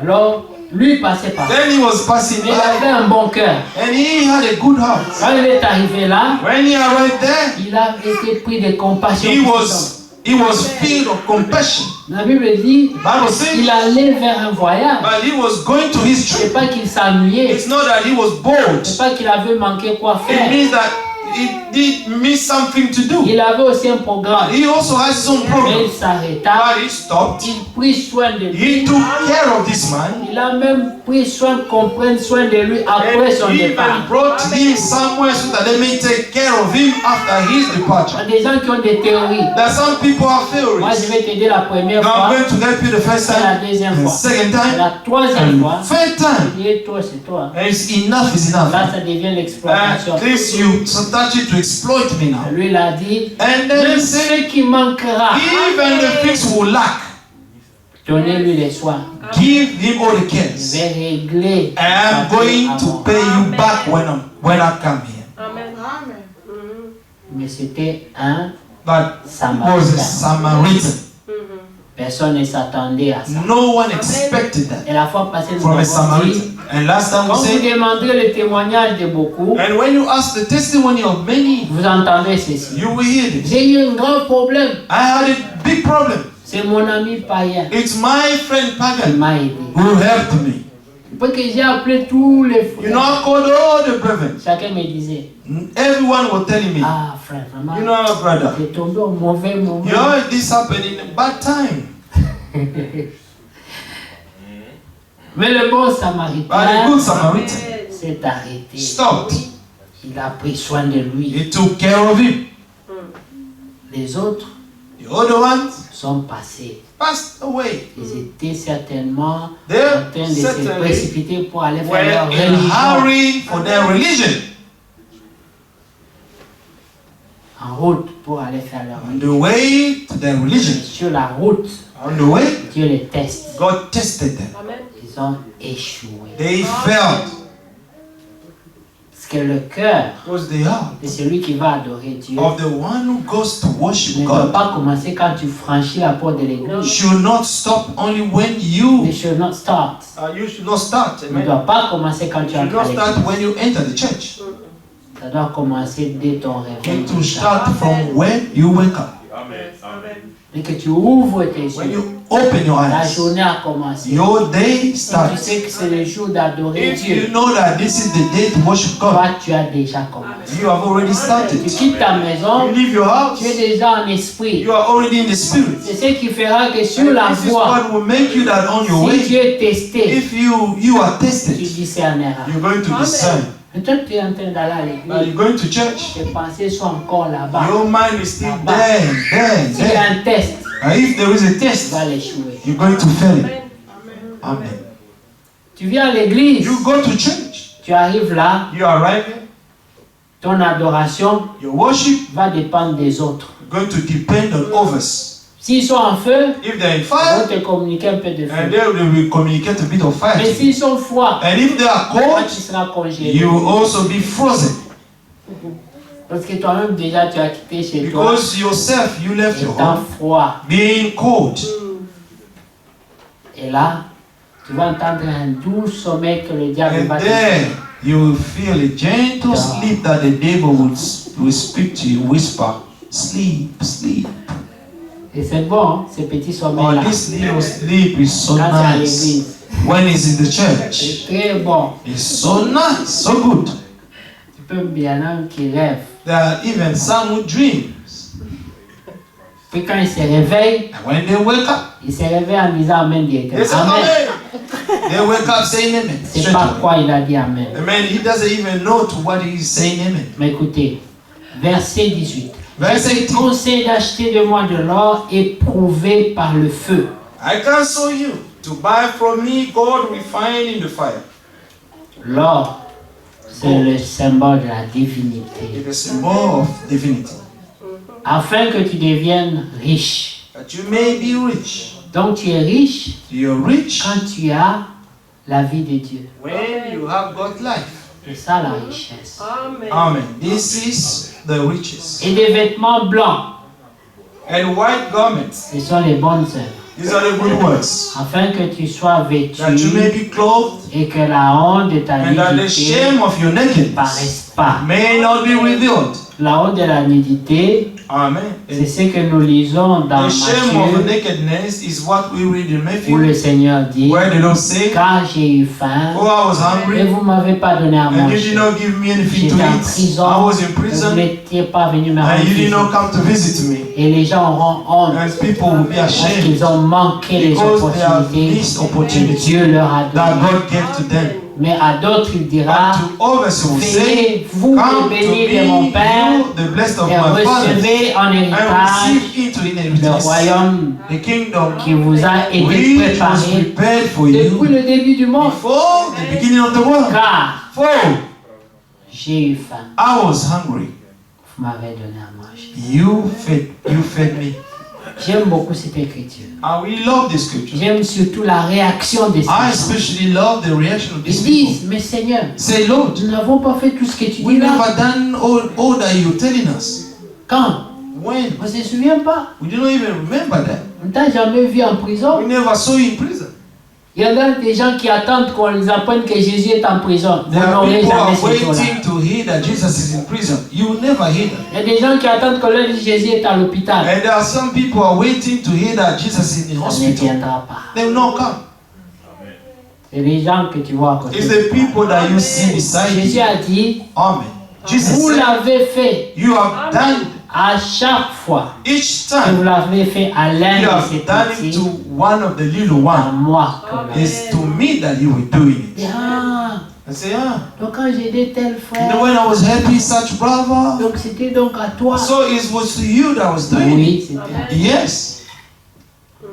Speaker 3: Alors, lui passait par là.
Speaker 4: then he was passing
Speaker 3: Mais il avait
Speaker 4: by.
Speaker 3: un bon cœur.
Speaker 4: And he had a good heart.
Speaker 3: Quand il est arrivé là,
Speaker 4: When he arrived there,
Speaker 3: il a été pris de compassion.
Speaker 4: he
Speaker 3: pour cet
Speaker 4: was filled of compassion.
Speaker 3: homme. La Bible dit,
Speaker 4: Bible says,
Speaker 3: il allait vers un voyage.
Speaker 4: but he was going to his
Speaker 3: C'est
Speaker 4: trip.
Speaker 3: pas qu'il s'ennuyait.
Speaker 4: It's not that he was bored.
Speaker 3: C'est pas qu'il avait manqué quoi
Speaker 4: It
Speaker 3: faire.
Speaker 4: means that he did miss something to do.
Speaker 3: Il avait aussi un programme.
Speaker 4: He also has some
Speaker 3: Mais
Speaker 4: problem.
Speaker 3: il s'arrêta.
Speaker 4: But he stopped.
Speaker 3: Il prit soin de lui.
Speaker 4: He took care of this man.
Speaker 3: Il a même pris soin qu'on prenne soin de lui après son
Speaker 4: And even
Speaker 3: départ.
Speaker 4: brought him somewhere so that they may take care of him after his
Speaker 3: Il y
Speaker 4: departure.
Speaker 3: a des gens qui ont des théories.
Speaker 4: There are some people have
Speaker 3: Moi, je
Speaker 4: theories.
Speaker 3: vais t'aider la première
Speaker 4: Now I'm
Speaker 3: fois,
Speaker 4: going to help you the first
Speaker 3: et la
Speaker 4: time,
Speaker 3: deuxième
Speaker 4: the
Speaker 3: fois.
Speaker 4: second
Speaker 3: Et
Speaker 4: time,
Speaker 3: la troisième fois,
Speaker 4: and third time.
Speaker 3: et toi, c'est toi.
Speaker 4: And it's enough is enough.
Speaker 3: Là, ça devient l'exploitation.
Speaker 4: This you started to exploit me now.
Speaker 3: Lui, il a dit,
Speaker 4: And then
Speaker 3: même
Speaker 4: he said,
Speaker 3: ce qui manquera,
Speaker 4: even the things will lack,
Speaker 3: donnez-lui les soins.
Speaker 4: give him all the
Speaker 3: Je
Speaker 4: cares.
Speaker 3: vais régler.
Speaker 4: And I'm going to pay you back when I come here.
Speaker 3: Mais c'était un
Speaker 4: But it was a
Speaker 3: Samaritain.
Speaker 4: Samaritan.
Speaker 3: Personne ne s'attendait à ça.
Speaker 4: No one expected that
Speaker 3: Et la fois passée, nous
Speaker 4: from a
Speaker 3: avons
Speaker 4: Samaritan.
Speaker 3: dit,
Speaker 4: And last time we
Speaker 3: quand vous
Speaker 4: said,
Speaker 3: demanderez le témoignage de beaucoup,
Speaker 4: and when you ask the testimony of many,
Speaker 3: vous entendez ceci.
Speaker 4: you will hear this.
Speaker 3: J'ai eu un grand problème.
Speaker 4: I had a big problem.
Speaker 3: C'est mon ami païen
Speaker 4: It's my friend
Speaker 3: qui
Speaker 4: Pagan
Speaker 3: m'a aidé.
Speaker 4: who helped me.
Speaker 3: Parce que j'ai appelé tous les
Speaker 4: You know,
Speaker 3: frères.
Speaker 4: I called all the brethren.
Speaker 3: Chacun me disait,
Speaker 4: Everyone was telling me,
Speaker 3: ah frère, vraiment,
Speaker 4: you know, brother,
Speaker 3: j'ai tombé au mauvais moment.
Speaker 4: you know, this happened in a bad time.
Speaker 3: Mais le bon
Speaker 4: But the
Speaker 3: Samaritain
Speaker 4: good Samaritan
Speaker 3: s'est arrêté.
Speaker 4: stopped.
Speaker 3: Il a pris soin de lui.
Speaker 4: He took care of him.
Speaker 3: Les autres
Speaker 4: The other ones
Speaker 3: sont passés.
Speaker 4: passed away.
Speaker 3: Ils étaient certainement
Speaker 4: They
Speaker 3: en train de se
Speaker 4: certainly
Speaker 3: précipiter pour aller
Speaker 4: were
Speaker 3: faire leur
Speaker 4: in
Speaker 3: religion.
Speaker 4: a hurry for their religion.
Speaker 3: En route pour aller faire leur
Speaker 4: On
Speaker 3: religion.
Speaker 4: the way to their
Speaker 3: Et
Speaker 4: religion.
Speaker 3: sur la route,
Speaker 4: On the way,
Speaker 3: Dieu les teste.
Speaker 4: God tested them.
Speaker 3: Ils ont échoué.
Speaker 4: They failed.
Speaker 3: Parce que le cœur
Speaker 4: Because they are
Speaker 3: de celui qui va adorer Dieu
Speaker 4: of the one who goes to worship
Speaker 3: ne doit
Speaker 4: God.
Speaker 3: pas commencer quand tu franchis la porte de l'église.
Speaker 4: Should not stop only when
Speaker 3: It
Speaker 4: you
Speaker 3: should not start.
Speaker 4: you should not start.
Speaker 3: Ne
Speaker 4: Amen.
Speaker 3: doit pas commencer quand tu
Speaker 4: Should
Speaker 3: entres
Speaker 4: not
Speaker 3: à l'église.
Speaker 4: start when you enter the church.
Speaker 3: Ça doit commencer dès ton réveil.
Speaker 4: It to start from when you wake up.
Speaker 3: Dès que tu ouvres tes
Speaker 4: When
Speaker 3: yeux,
Speaker 4: you open your
Speaker 3: la
Speaker 4: eyes,
Speaker 3: journée a commencé.
Speaker 4: your day
Speaker 3: Si tu
Speaker 4: starts.
Speaker 3: sais que c'est le jour d'adorer
Speaker 4: If you
Speaker 3: Dieu,
Speaker 4: know that this is the day to worship God,
Speaker 3: toi tu as déjà commencé.
Speaker 4: you have already started.
Speaker 3: Tu quittes ta maison,
Speaker 4: You leave your house,
Speaker 3: tu es déjà en esprit.
Speaker 4: you are already in the spirit.
Speaker 3: C'est ce qui fera que sur la
Speaker 4: This is
Speaker 3: voie,
Speaker 4: what will make you that on your
Speaker 3: si tu
Speaker 4: way.
Speaker 3: es testé,
Speaker 4: If you are
Speaker 3: tu
Speaker 4: tested,
Speaker 3: discerneras.
Speaker 4: you're going to discern.
Speaker 3: Mais toi tu es en train d'aller à
Speaker 4: Now
Speaker 3: l'église,
Speaker 4: you're going to church.
Speaker 3: tes pensées sont encore là-bas.
Speaker 4: Your mind is still there, there,
Speaker 3: S'il y a
Speaker 4: there.
Speaker 3: un test,
Speaker 4: And if there is a
Speaker 3: tu
Speaker 4: test,
Speaker 3: vas l'échouer.
Speaker 4: you're going to fail it. Amen.
Speaker 3: Tu viens à l'église,
Speaker 4: You go to church.
Speaker 3: tu arrives là,
Speaker 4: You arrive here.
Speaker 3: ton adoration
Speaker 4: Your worship
Speaker 3: va dépendre des autres.
Speaker 4: is going to depend on others.
Speaker 3: S'ils sont en feu,
Speaker 4: If they're in
Speaker 3: ils
Speaker 4: fire,
Speaker 3: vont te communiquer un peu de
Speaker 4: and
Speaker 3: feu.
Speaker 4: they will communicate a bit of fire.
Speaker 3: Mais
Speaker 4: to you.
Speaker 3: s'ils sont froids,
Speaker 4: And if they are
Speaker 3: toi
Speaker 4: cold,
Speaker 3: tu seras congelé.
Speaker 4: you will also be frozen.
Speaker 3: Parce que toi-même déjà tu as quitté chez toi
Speaker 4: Because yourself, you left your
Speaker 3: étant
Speaker 4: home
Speaker 3: froid.
Speaker 4: being cold.
Speaker 3: Et là, tu vas entendre un doux sommeil que le diable
Speaker 4: And
Speaker 3: va te
Speaker 4: there,
Speaker 3: faire.
Speaker 4: You will feel a gentle sleep that the devil will speak to you, whisper, sleep, sleep.
Speaker 3: Et c'est bon, ces petits sommeils-là.
Speaker 4: Oh, this little sleep is so
Speaker 3: Quand c'est à
Speaker 4: nice.
Speaker 3: l'église.
Speaker 4: When it's in the
Speaker 3: C'est
Speaker 4: church,
Speaker 3: très bon.
Speaker 4: it's so nice, so good.
Speaker 3: Tu peux bien un qui rêve.
Speaker 4: There are even some who dream.
Speaker 3: Puis quand il se réveille,
Speaker 4: And when they wake up,
Speaker 3: il se réveille en disant Amen
Speaker 4: they
Speaker 3: directement.
Speaker 4: say
Speaker 3: Amen.
Speaker 4: amen. They wake up saying amen.
Speaker 3: C'est
Speaker 4: Straight
Speaker 3: pas
Speaker 4: away.
Speaker 3: quoi il a dit Amen.
Speaker 4: Amen. He doesn't even know to what he's saying amen.
Speaker 3: Mais écoutez, verset 18.
Speaker 4: Verse
Speaker 3: Je te
Speaker 4: 18.
Speaker 3: conseille d'acheter de moi de l'or éprouvé par le feu.
Speaker 4: I counsel you to buy from me gold refined in the fire.
Speaker 3: L'or, c'est le symbole de la divinité.
Speaker 4: It is a symbol of divinity.
Speaker 3: Afin que tu deviennes riche.
Speaker 4: That you may be rich.
Speaker 3: Donc tu es riche
Speaker 4: You're rich
Speaker 3: quand tu as la vie de Dieu.
Speaker 4: when you have got life.
Speaker 3: C'est ça la richesse.
Speaker 4: Amen. This is the riches.
Speaker 3: Et des vêtements blancs,
Speaker 4: And white garments.
Speaker 3: ce sont les bonnes œuvres.
Speaker 4: These are the good works.
Speaker 3: Afin que tu sois vêtu
Speaker 4: That you may be clothed
Speaker 3: et que la honte de ta
Speaker 4: and that the
Speaker 3: nudité
Speaker 4: shame of your
Speaker 3: ne
Speaker 4: nakedness
Speaker 3: paraisse pas.
Speaker 4: may not be revealed.
Speaker 3: La honte de la nudité,
Speaker 4: Amen.
Speaker 3: c'est ce que nous lisons dans
Speaker 4: The shame of
Speaker 3: Matthieu,
Speaker 4: nakedness is what we read in
Speaker 3: où le
Speaker 4: Matthew,
Speaker 3: Seigneur dit,
Speaker 4: where the Lord say,
Speaker 3: car j'ai eu faim
Speaker 4: oh, I was
Speaker 3: et
Speaker 4: hungry,
Speaker 3: vous ne m'avez pas donné à
Speaker 4: and you
Speaker 3: manger.
Speaker 4: did not give me anything to
Speaker 3: J'étais en
Speaker 4: eat.
Speaker 3: prison
Speaker 4: I was in
Speaker 3: et vous
Speaker 4: prison,
Speaker 3: n'étiez pas venu me rendre
Speaker 4: and you did
Speaker 3: visite.
Speaker 4: not come to visit me.
Speaker 3: Et les gens auront honte
Speaker 4: And people will be
Speaker 3: parce
Speaker 4: ashamed
Speaker 3: qu'ils ont manqué les
Speaker 4: because they have
Speaker 3: opportunités
Speaker 4: missed
Speaker 3: que
Speaker 4: opportunities
Speaker 3: Dieu leur a
Speaker 4: that
Speaker 3: données.
Speaker 4: God gave to them.
Speaker 3: Mais à d'autres, il dira,
Speaker 4: And to others who will say,
Speaker 3: venez, vous
Speaker 4: come
Speaker 3: les
Speaker 4: to
Speaker 3: bénis de mon
Speaker 4: me,
Speaker 3: Père,
Speaker 4: you, the blessed of
Speaker 3: et
Speaker 4: my Father,
Speaker 3: recevez en
Speaker 4: and
Speaker 3: héritage
Speaker 4: receive into
Speaker 3: le
Speaker 4: inheritance
Speaker 3: royaume
Speaker 4: the kingdom
Speaker 3: qui vous a été
Speaker 4: which was
Speaker 3: préparé
Speaker 4: prepared for
Speaker 3: depuis
Speaker 4: you
Speaker 3: le début du monde.
Speaker 4: before the beginning of the world.
Speaker 3: Car
Speaker 4: For
Speaker 3: j'ai eu faim,
Speaker 4: I was hungry,
Speaker 3: vous m'avez donné à manger.
Speaker 4: you fed me.
Speaker 3: J'aime beaucoup cette écriture.
Speaker 4: And we love this scripture.
Speaker 3: J'aime surtout la réaction des
Speaker 4: I
Speaker 3: gens.
Speaker 4: especially love the reaction of
Speaker 3: Ils
Speaker 4: these people.
Speaker 3: disent, mais Seigneur,
Speaker 4: Say, Lord,
Speaker 3: nous n'avons pas fait tout ce que tu
Speaker 4: we
Speaker 3: dis là.
Speaker 4: never done all that you're telling us.
Speaker 3: Quand?
Speaker 4: When?
Speaker 3: On ne se souvient pas.
Speaker 4: We don't even remember that.
Speaker 3: On ne t'a jamais vu en prison.
Speaker 4: We never saw you in prison.
Speaker 3: Il y en a des gens qui attendent qu'on les apprenne que Jésus est en prison. Vous
Speaker 4: There are
Speaker 3: n'aurez
Speaker 4: people
Speaker 3: jamais
Speaker 4: are
Speaker 3: ces jours-là.
Speaker 4: waiting to hear that Jesus is in prison. You will never hear that.
Speaker 3: Il y a des gens qui attendent qu'on leur dise Jésus est à l'hôpital.
Speaker 4: And there are some people are waiting to hear that Jesus is in the
Speaker 3: Ça ne
Speaker 4: hospital.
Speaker 3: viendra pas.
Speaker 4: They will not come.
Speaker 3: C'est les gens que tu vois à côté.
Speaker 4: It's the people that you see beside
Speaker 3: Jésus
Speaker 4: you.
Speaker 3: a dit,
Speaker 4: Amen. Jesus
Speaker 3: vous
Speaker 4: said,
Speaker 3: l'avez fait
Speaker 4: you have done
Speaker 3: à chaque fois
Speaker 4: each
Speaker 3: que vous
Speaker 4: time
Speaker 3: l'avez fait à l'un
Speaker 4: you
Speaker 3: de
Speaker 4: have
Speaker 3: ces
Speaker 4: done it
Speaker 3: petits,
Speaker 4: to one of the little
Speaker 3: à
Speaker 4: ones.
Speaker 3: moi que vous l'avez
Speaker 4: It's to me that you were doing it.
Speaker 3: fait. Ah,
Speaker 4: I say, ah,
Speaker 3: donc quand j'ai aidé tel
Speaker 4: you
Speaker 3: frère,
Speaker 4: know when I was helping such brother,
Speaker 3: donc c'était donc à toi.
Speaker 4: so it was to you that I was doing it.
Speaker 3: Oui, c'était.
Speaker 4: Yes,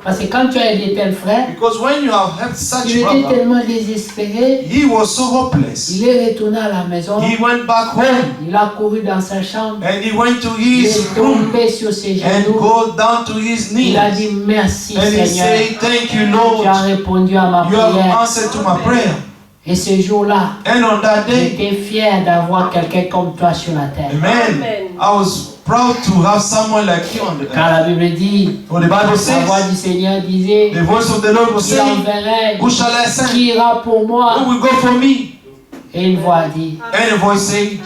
Speaker 3: Parce que quand tu as aidé tel frère,
Speaker 4: because when you have helped
Speaker 3: il
Speaker 4: such
Speaker 3: était
Speaker 4: brother,
Speaker 3: tellement désespéré,
Speaker 4: he was so hopeless.
Speaker 3: il est retourné à la maison,
Speaker 4: He went back home
Speaker 3: il a couru dans sa chambre,
Speaker 4: and he went to
Speaker 3: il
Speaker 4: his
Speaker 3: est
Speaker 4: room
Speaker 3: tombé sur ses
Speaker 4: and
Speaker 3: genoux,
Speaker 4: go down to his
Speaker 3: il a
Speaker 4: knees
Speaker 3: dit merci
Speaker 4: and he
Speaker 3: Seigneur,
Speaker 4: say, thank you,
Speaker 3: tu
Speaker 4: Lord.
Speaker 3: as répondu à ma
Speaker 4: You have
Speaker 3: prière.
Speaker 4: answered to my prayer.
Speaker 3: Et ce jour-là,
Speaker 4: And on that day,
Speaker 3: j'étais fier d'avoir quelqu'un comme toi sur la terre.
Speaker 4: amen, I was proud to have someone like you on the
Speaker 3: Car
Speaker 4: earth.
Speaker 3: la Bible dit,
Speaker 4: For the Bible
Speaker 3: la voix
Speaker 4: says,
Speaker 3: du Seigneur disait,
Speaker 4: the voice of the Lord was
Speaker 3: qui
Speaker 4: saying,
Speaker 3: enverrait,
Speaker 4: who shall I send?
Speaker 3: qui ira pour
Speaker 4: Who
Speaker 3: moi.
Speaker 4: will go for me?
Speaker 3: Et une voix dit,
Speaker 4: And a voice said,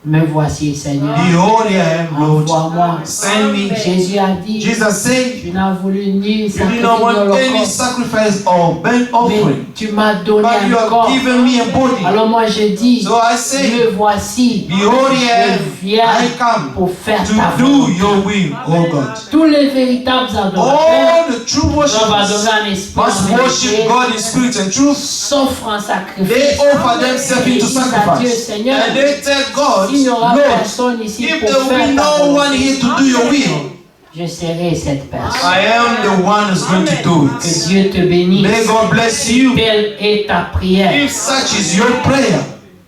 Speaker 3: me voici Seigneur,
Speaker 4: behold, here I am, Lord.
Speaker 3: envoie-moi.
Speaker 4: Send me.
Speaker 3: Jésus a dit,
Speaker 4: Jesus said,
Speaker 3: tu n'as voulu ni
Speaker 4: you
Speaker 3: sacrifice
Speaker 4: did not want any
Speaker 3: d'holocauste,
Speaker 4: sacrifice or burnt
Speaker 3: mais
Speaker 4: offering,
Speaker 3: tu m'as donné
Speaker 4: but you
Speaker 3: un
Speaker 4: have
Speaker 3: corps.
Speaker 4: given me a body.
Speaker 3: Alors moi je dis,
Speaker 4: So I say,
Speaker 3: me voici,
Speaker 4: behold, here
Speaker 3: je viens
Speaker 4: I come
Speaker 3: pour faire ta
Speaker 4: to do
Speaker 3: volonté.
Speaker 4: your will, O God.
Speaker 3: Tous les véritables adorateurs
Speaker 4: All the true
Speaker 3: doivent
Speaker 4: worshippers
Speaker 3: adorer en esprit
Speaker 4: must
Speaker 3: en
Speaker 4: worship
Speaker 3: vérité,
Speaker 4: God in spirit and truth.
Speaker 3: s'offrent en sacrifice.
Speaker 4: They offer themselves
Speaker 3: Et
Speaker 4: into
Speaker 3: disent à Dieu,
Speaker 4: sacrifice.
Speaker 3: Seigneur,
Speaker 4: And they tell God,
Speaker 3: s'il n'y aura
Speaker 4: Lord,
Speaker 3: personne ici
Speaker 4: if
Speaker 3: pour
Speaker 4: there will
Speaker 3: faire
Speaker 4: be
Speaker 3: ta
Speaker 4: no one
Speaker 3: volonté,
Speaker 4: here to do your will,
Speaker 3: je serai cette personne.
Speaker 4: I am the one who's going to do
Speaker 3: Que
Speaker 4: it.
Speaker 3: Dieu te bénisse.
Speaker 4: May God bless you.
Speaker 3: Telle est ta prière.
Speaker 4: If such is your prayer.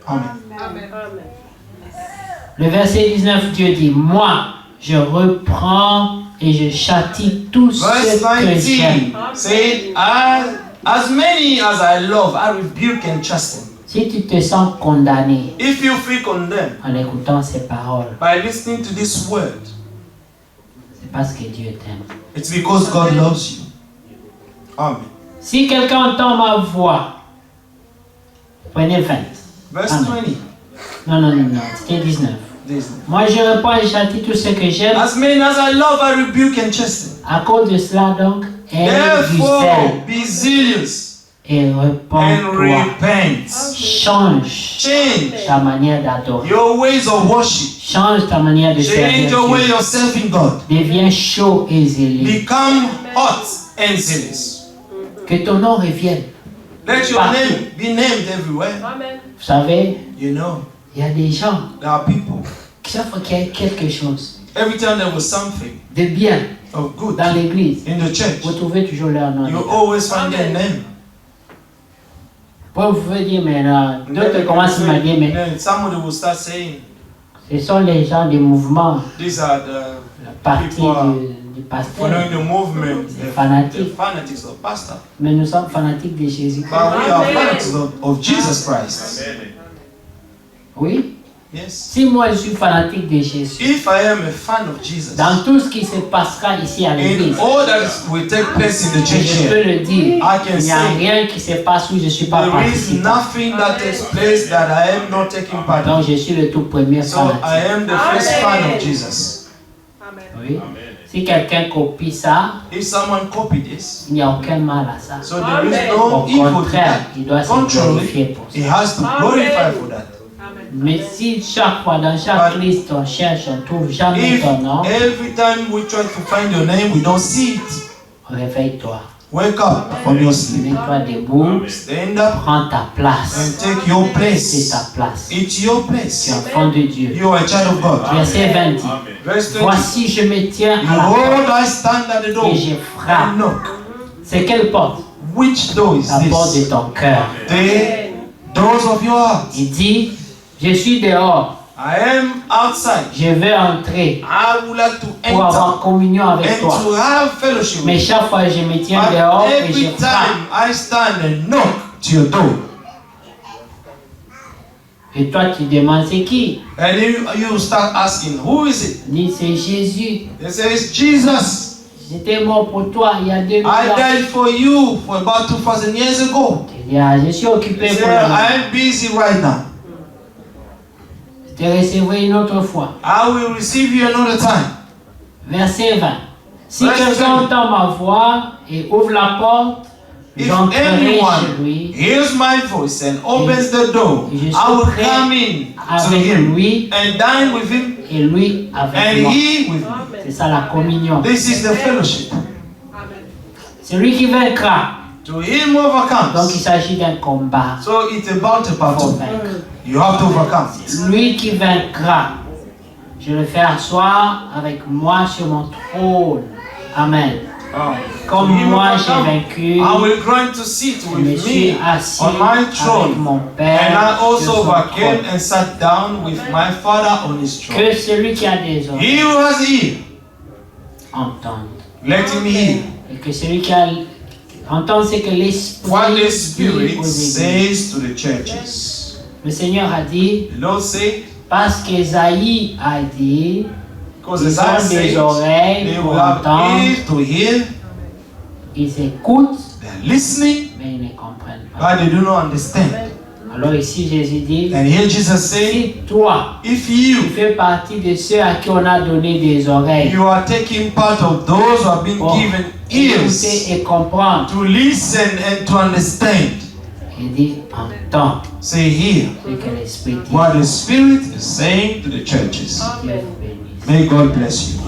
Speaker 4: Amen.
Speaker 3: Le verset 19, Dieu dit, moi, je reprends et je châtie tous ceux
Speaker 4: Verse
Speaker 3: que j'aime.
Speaker 4: 19 said, as many as I love, I rebuke and chasten.
Speaker 3: Si tu te sens condamné
Speaker 4: If you feel condemned
Speaker 3: en écoutant ces paroles,
Speaker 4: by listening to this word,
Speaker 3: c'est parce que Dieu t'aime.
Speaker 4: it's because God loves you. Amen.
Speaker 3: Si quelqu'un entend ma voix, prenez 20.
Speaker 4: Verse
Speaker 3: Amen.
Speaker 4: 20.
Speaker 3: Non, c'était 19. Moi je réponds et châtie tout ce que j'aime.
Speaker 4: As many as I love, I rebuke and chasten.
Speaker 3: À cause de cela donc, aie du
Speaker 4: Therefore,
Speaker 3: zèle
Speaker 4: be zealous
Speaker 3: et
Speaker 4: and
Speaker 3: répands-toi.
Speaker 4: repent.
Speaker 3: Change
Speaker 4: Change
Speaker 3: ta manière d'adorer.
Speaker 4: your ways of worship.
Speaker 3: Change ta manière de
Speaker 4: Change
Speaker 3: servir
Speaker 4: your way
Speaker 3: Dieu.
Speaker 4: of serving God.
Speaker 3: Deviens chaud et zélé.
Speaker 4: Become hot and zealous.
Speaker 3: Que ton nom revienne.
Speaker 4: Let your
Speaker 3: Partout.
Speaker 4: name be named everywhere.
Speaker 3: Vous savez,
Speaker 4: You know,
Speaker 3: il y a des gens
Speaker 4: there are people.
Speaker 3: qui savent qu'il y a quelque chose
Speaker 4: Every time there was something
Speaker 3: de bien
Speaker 4: of good
Speaker 3: dans l'église.
Speaker 4: in the church,
Speaker 3: Vous trouvez toujours leur nom.
Speaker 4: you always find their name.
Speaker 3: Vous pouvez dire, mais là, d'autres commencent à me dire, mais
Speaker 4: Then somebody will start saying,
Speaker 3: ce sont les gens du mouvement,
Speaker 4: these are the
Speaker 3: la partie
Speaker 4: people
Speaker 3: du pasteur.
Speaker 4: following the movement,
Speaker 3: Les fanatiques.
Speaker 4: the fanatics of pastor.
Speaker 3: Mais nous sommes fanatiques de Jésus.
Speaker 4: But we are fanatics of Jesus Christ.
Speaker 3: Oui.
Speaker 4: Yes.
Speaker 3: Si moi je suis fanatique de Jésus,
Speaker 4: If I am a fan of Jesus,
Speaker 3: dans tout ce qui se passera ici à
Speaker 4: in
Speaker 3: l'église,
Speaker 4: all that will take place in the church
Speaker 3: je peux
Speaker 4: here,
Speaker 3: le dire,
Speaker 4: I can
Speaker 3: il n'y a
Speaker 4: say
Speaker 3: rien qui se passe où je ne suis pas
Speaker 4: there is
Speaker 3: participant.
Speaker 4: nothing that takes place that I am not taking part in.
Speaker 3: Donc je suis le tout premier
Speaker 4: So I
Speaker 3: fanatique.
Speaker 4: am the first fan of Jesus.
Speaker 3: Oui. Si quelqu'un copie ça,
Speaker 4: If someone copy this,
Speaker 3: il n'y a aucun mal à ça.
Speaker 4: so there is
Speaker 3: Au
Speaker 4: no evil to
Speaker 3: contraire,
Speaker 4: that.
Speaker 3: il doit se
Speaker 4: Contrary,
Speaker 3: glorifier pour
Speaker 4: he
Speaker 3: ça.
Speaker 4: has to glorify for that.
Speaker 3: Mais si chaque fois, dans chaque liste, on cherche, on ne trouve jamais
Speaker 4: If
Speaker 3: ton nom,
Speaker 4: every time we try to find your name, we don't see it,
Speaker 3: réveille-toi.
Speaker 4: wake up from your sleep.
Speaker 3: Mets-toi debout,
Speaker 4: Stand up
Speaker 3: prends ta place.
Speaker 4: and take your
Speaker 3: C'est
Speaker 4: place.
Speaker 3: ta place.
Speaker 4: It's your
Speaker 3: Tu es
Speaker 4: place.
Speaker 3: enfant de Dieu.
Speaker 4: You are a child of God.
Speaker 3: Verset 20 dit,
Speaker 4: Verse 20.
Speaker 3: voici je me tiens à la porte
Speaker 4: Behold, I stand at the door
Speaker 3: et je
Speaker 4: and
Speaker 3: frappe.
Speaker 4: knock.
Speaker 3: C'est quelle porte?
Speaker 4: Which door is
Speaker 3: La porte de
Speaker 4: this?
Speaker 3: ton cœur.
Speaker 4: The doors of your heart.
Speaker 3: Il dit, je suis dehors,
Speaker 4: I am outside.
Speaker 3: je vais entrer
Speaker 4: I would like to
Speaker 3: pour avoir
Speaker 4: enter
Speaker 3: communion avec
Speaker 4: and
Speaker 3: toi.
Speaker 4: to have fellowship
Speaker 3: Mais
Speaker 4: with you.
Speaker 3: chaque fois je me tiens
Speaker 4: But
Speaker 3: dehors et
Speaker 4: every
Speaker 3: je frappe.
Speaker 4: time I stand and knock to your door,
Speaker 3: Et toi tu demandes c'est qui?
Speaker 4: and you start asking, who is it?
Speaker 3: Il dit c'est Jésus.
Speaker 4: They say, it's Jesus.
Speaker 3: J'étais mort pour toi il y a 2000
Speaker 4: I
Speaker 3: ans.
Speaker 4: died for you for about 2000 years ago.
Speaker 3: Il dit, ah, je suis occupé
Speaker 4: They
Speaker 3: pour
Speaker 4: say,
Speaker 3: le moment.
Speaker 4: I am busy right now.
Speaker 3: Je te recevrai une autre fois.
Speaker 4: I will receive you another time.
Speaker 3: Verset 20. Si
Speaker 4: Verset
Speaker 3: quelqu'un
Speaker 4: 20.
Speaker 3: entend ma voix et ouvre la porte,
Speaker 4: If
Speaker 3: j'entrerai chez
Speaker 4: anyone
Speaker 3: lui
Speaker 4: hears my voice and opens the door,
Speaker 3: Et je
Speaker 4: I will
Speaker 3: serai
Speaker 4: come in to
Speaker 3: avec
Speaker 4: him
Speaker 3: lui
Speaker 4: and dine with him
Speaker 3: et lui avec
Speaker 4: and
Speaker 3: moi.
Speaker 4: he with me.
Speaker 3: C'est ça la communion.
Speaker 4: This is the fellowship.
Speaker 3: Celui qui vaincra.
Speaker 4: To him who
Speaker 3: Donc il
Speaker 4: overcomes.
Speaker 3: s'agit d'un combat.
Speaker 4: So it's about a
Speaker 3: Pour
Speaker 4: battle.
Speaker 3: vaincre.
Speaker 4: You have to overcome it.
Speaker 3: Lui qui vaincra, je le fais asseoir avec moi sur mon trône. Amen. Comme
Speaker 4: To him
Speaker 3: moi j'ai
Speaker 4: overcome,
Speaker 3: vaincu,
Speaker 4: I will grant to sit
Speaker 3: je me
Speaker 4: with
Speaker 3: suis
Speaker 4: me
Speaker 3: assis
Speaker 4: on my
Speaker 3: avec
Speaker 4: throne.
Speaker 3: mon
Speaker 4: And
Speaker 3: Père
Speaker 4: I
Speaker 3: sur
Speaker 4: also
Speaker 3: son
Speaker 4: overcame
Speaker 3: trône.
Speaker 4: and sat down with my Father on his throne.
Speaker 3: Que celui qui a des oreilles
Speaker 4: He who has ear,
Speaker 3: entende.
Speaker 4: let him hear
Speaker 3: Et que celui qui a entende ce que
Speaker 4: what
Speaker 3: l'Esprit
Speaker 4: the
Speaker 3: dit
Speaker 4: Spirit
Speaker 3: aux églises.
Speaker 4: says to the churches.
Speaker 3: Le Seigneur a dit,
Speaker 4: The Lord said,
Speaker 3: parce qu'Ésaïe a dit,
Speaker 4: because
Speaker 3: ils
Speaker 4: as I
Speaker 3: ont des
Speaker 4: said,
Speaker 3: oreilles
Speaker 4: they
Speaker 3: pour
Speaker 4: will have
Speaker 3: entendre,
Speaker 4: ears to hear,
Speaker 3: ils écoutent,
Speaker 4: they're listening,
Speaker 3: mais ils ne comprennent pas.
Speaker 4: but they do not understand.
Speaker 3: Alors ici Jésus dit,
Speaker 4: And here Jesus said,
Speaker 3: si toi,
Speaker 4: if
Speaker 3: tu
Speaker 4: you
Speaker 3: fais partie de ceux à qui on a donné des oreilles
Speaker 4: you are taking part of those who have been
Speaker 3: pour
Speaker 4: given ears
Speaker 3: écouter et comprendre,
Speaker 4: to listen and to understand,
Speaker 3: il dit, entends
Speaker 4: say here
Speaker 3: ce que l'Esprit dit.
Speaker 4: what the Spirit is saying to the churches.
Speaker 3: Dieu vous bénisse.
Speaker 4: May God bless you.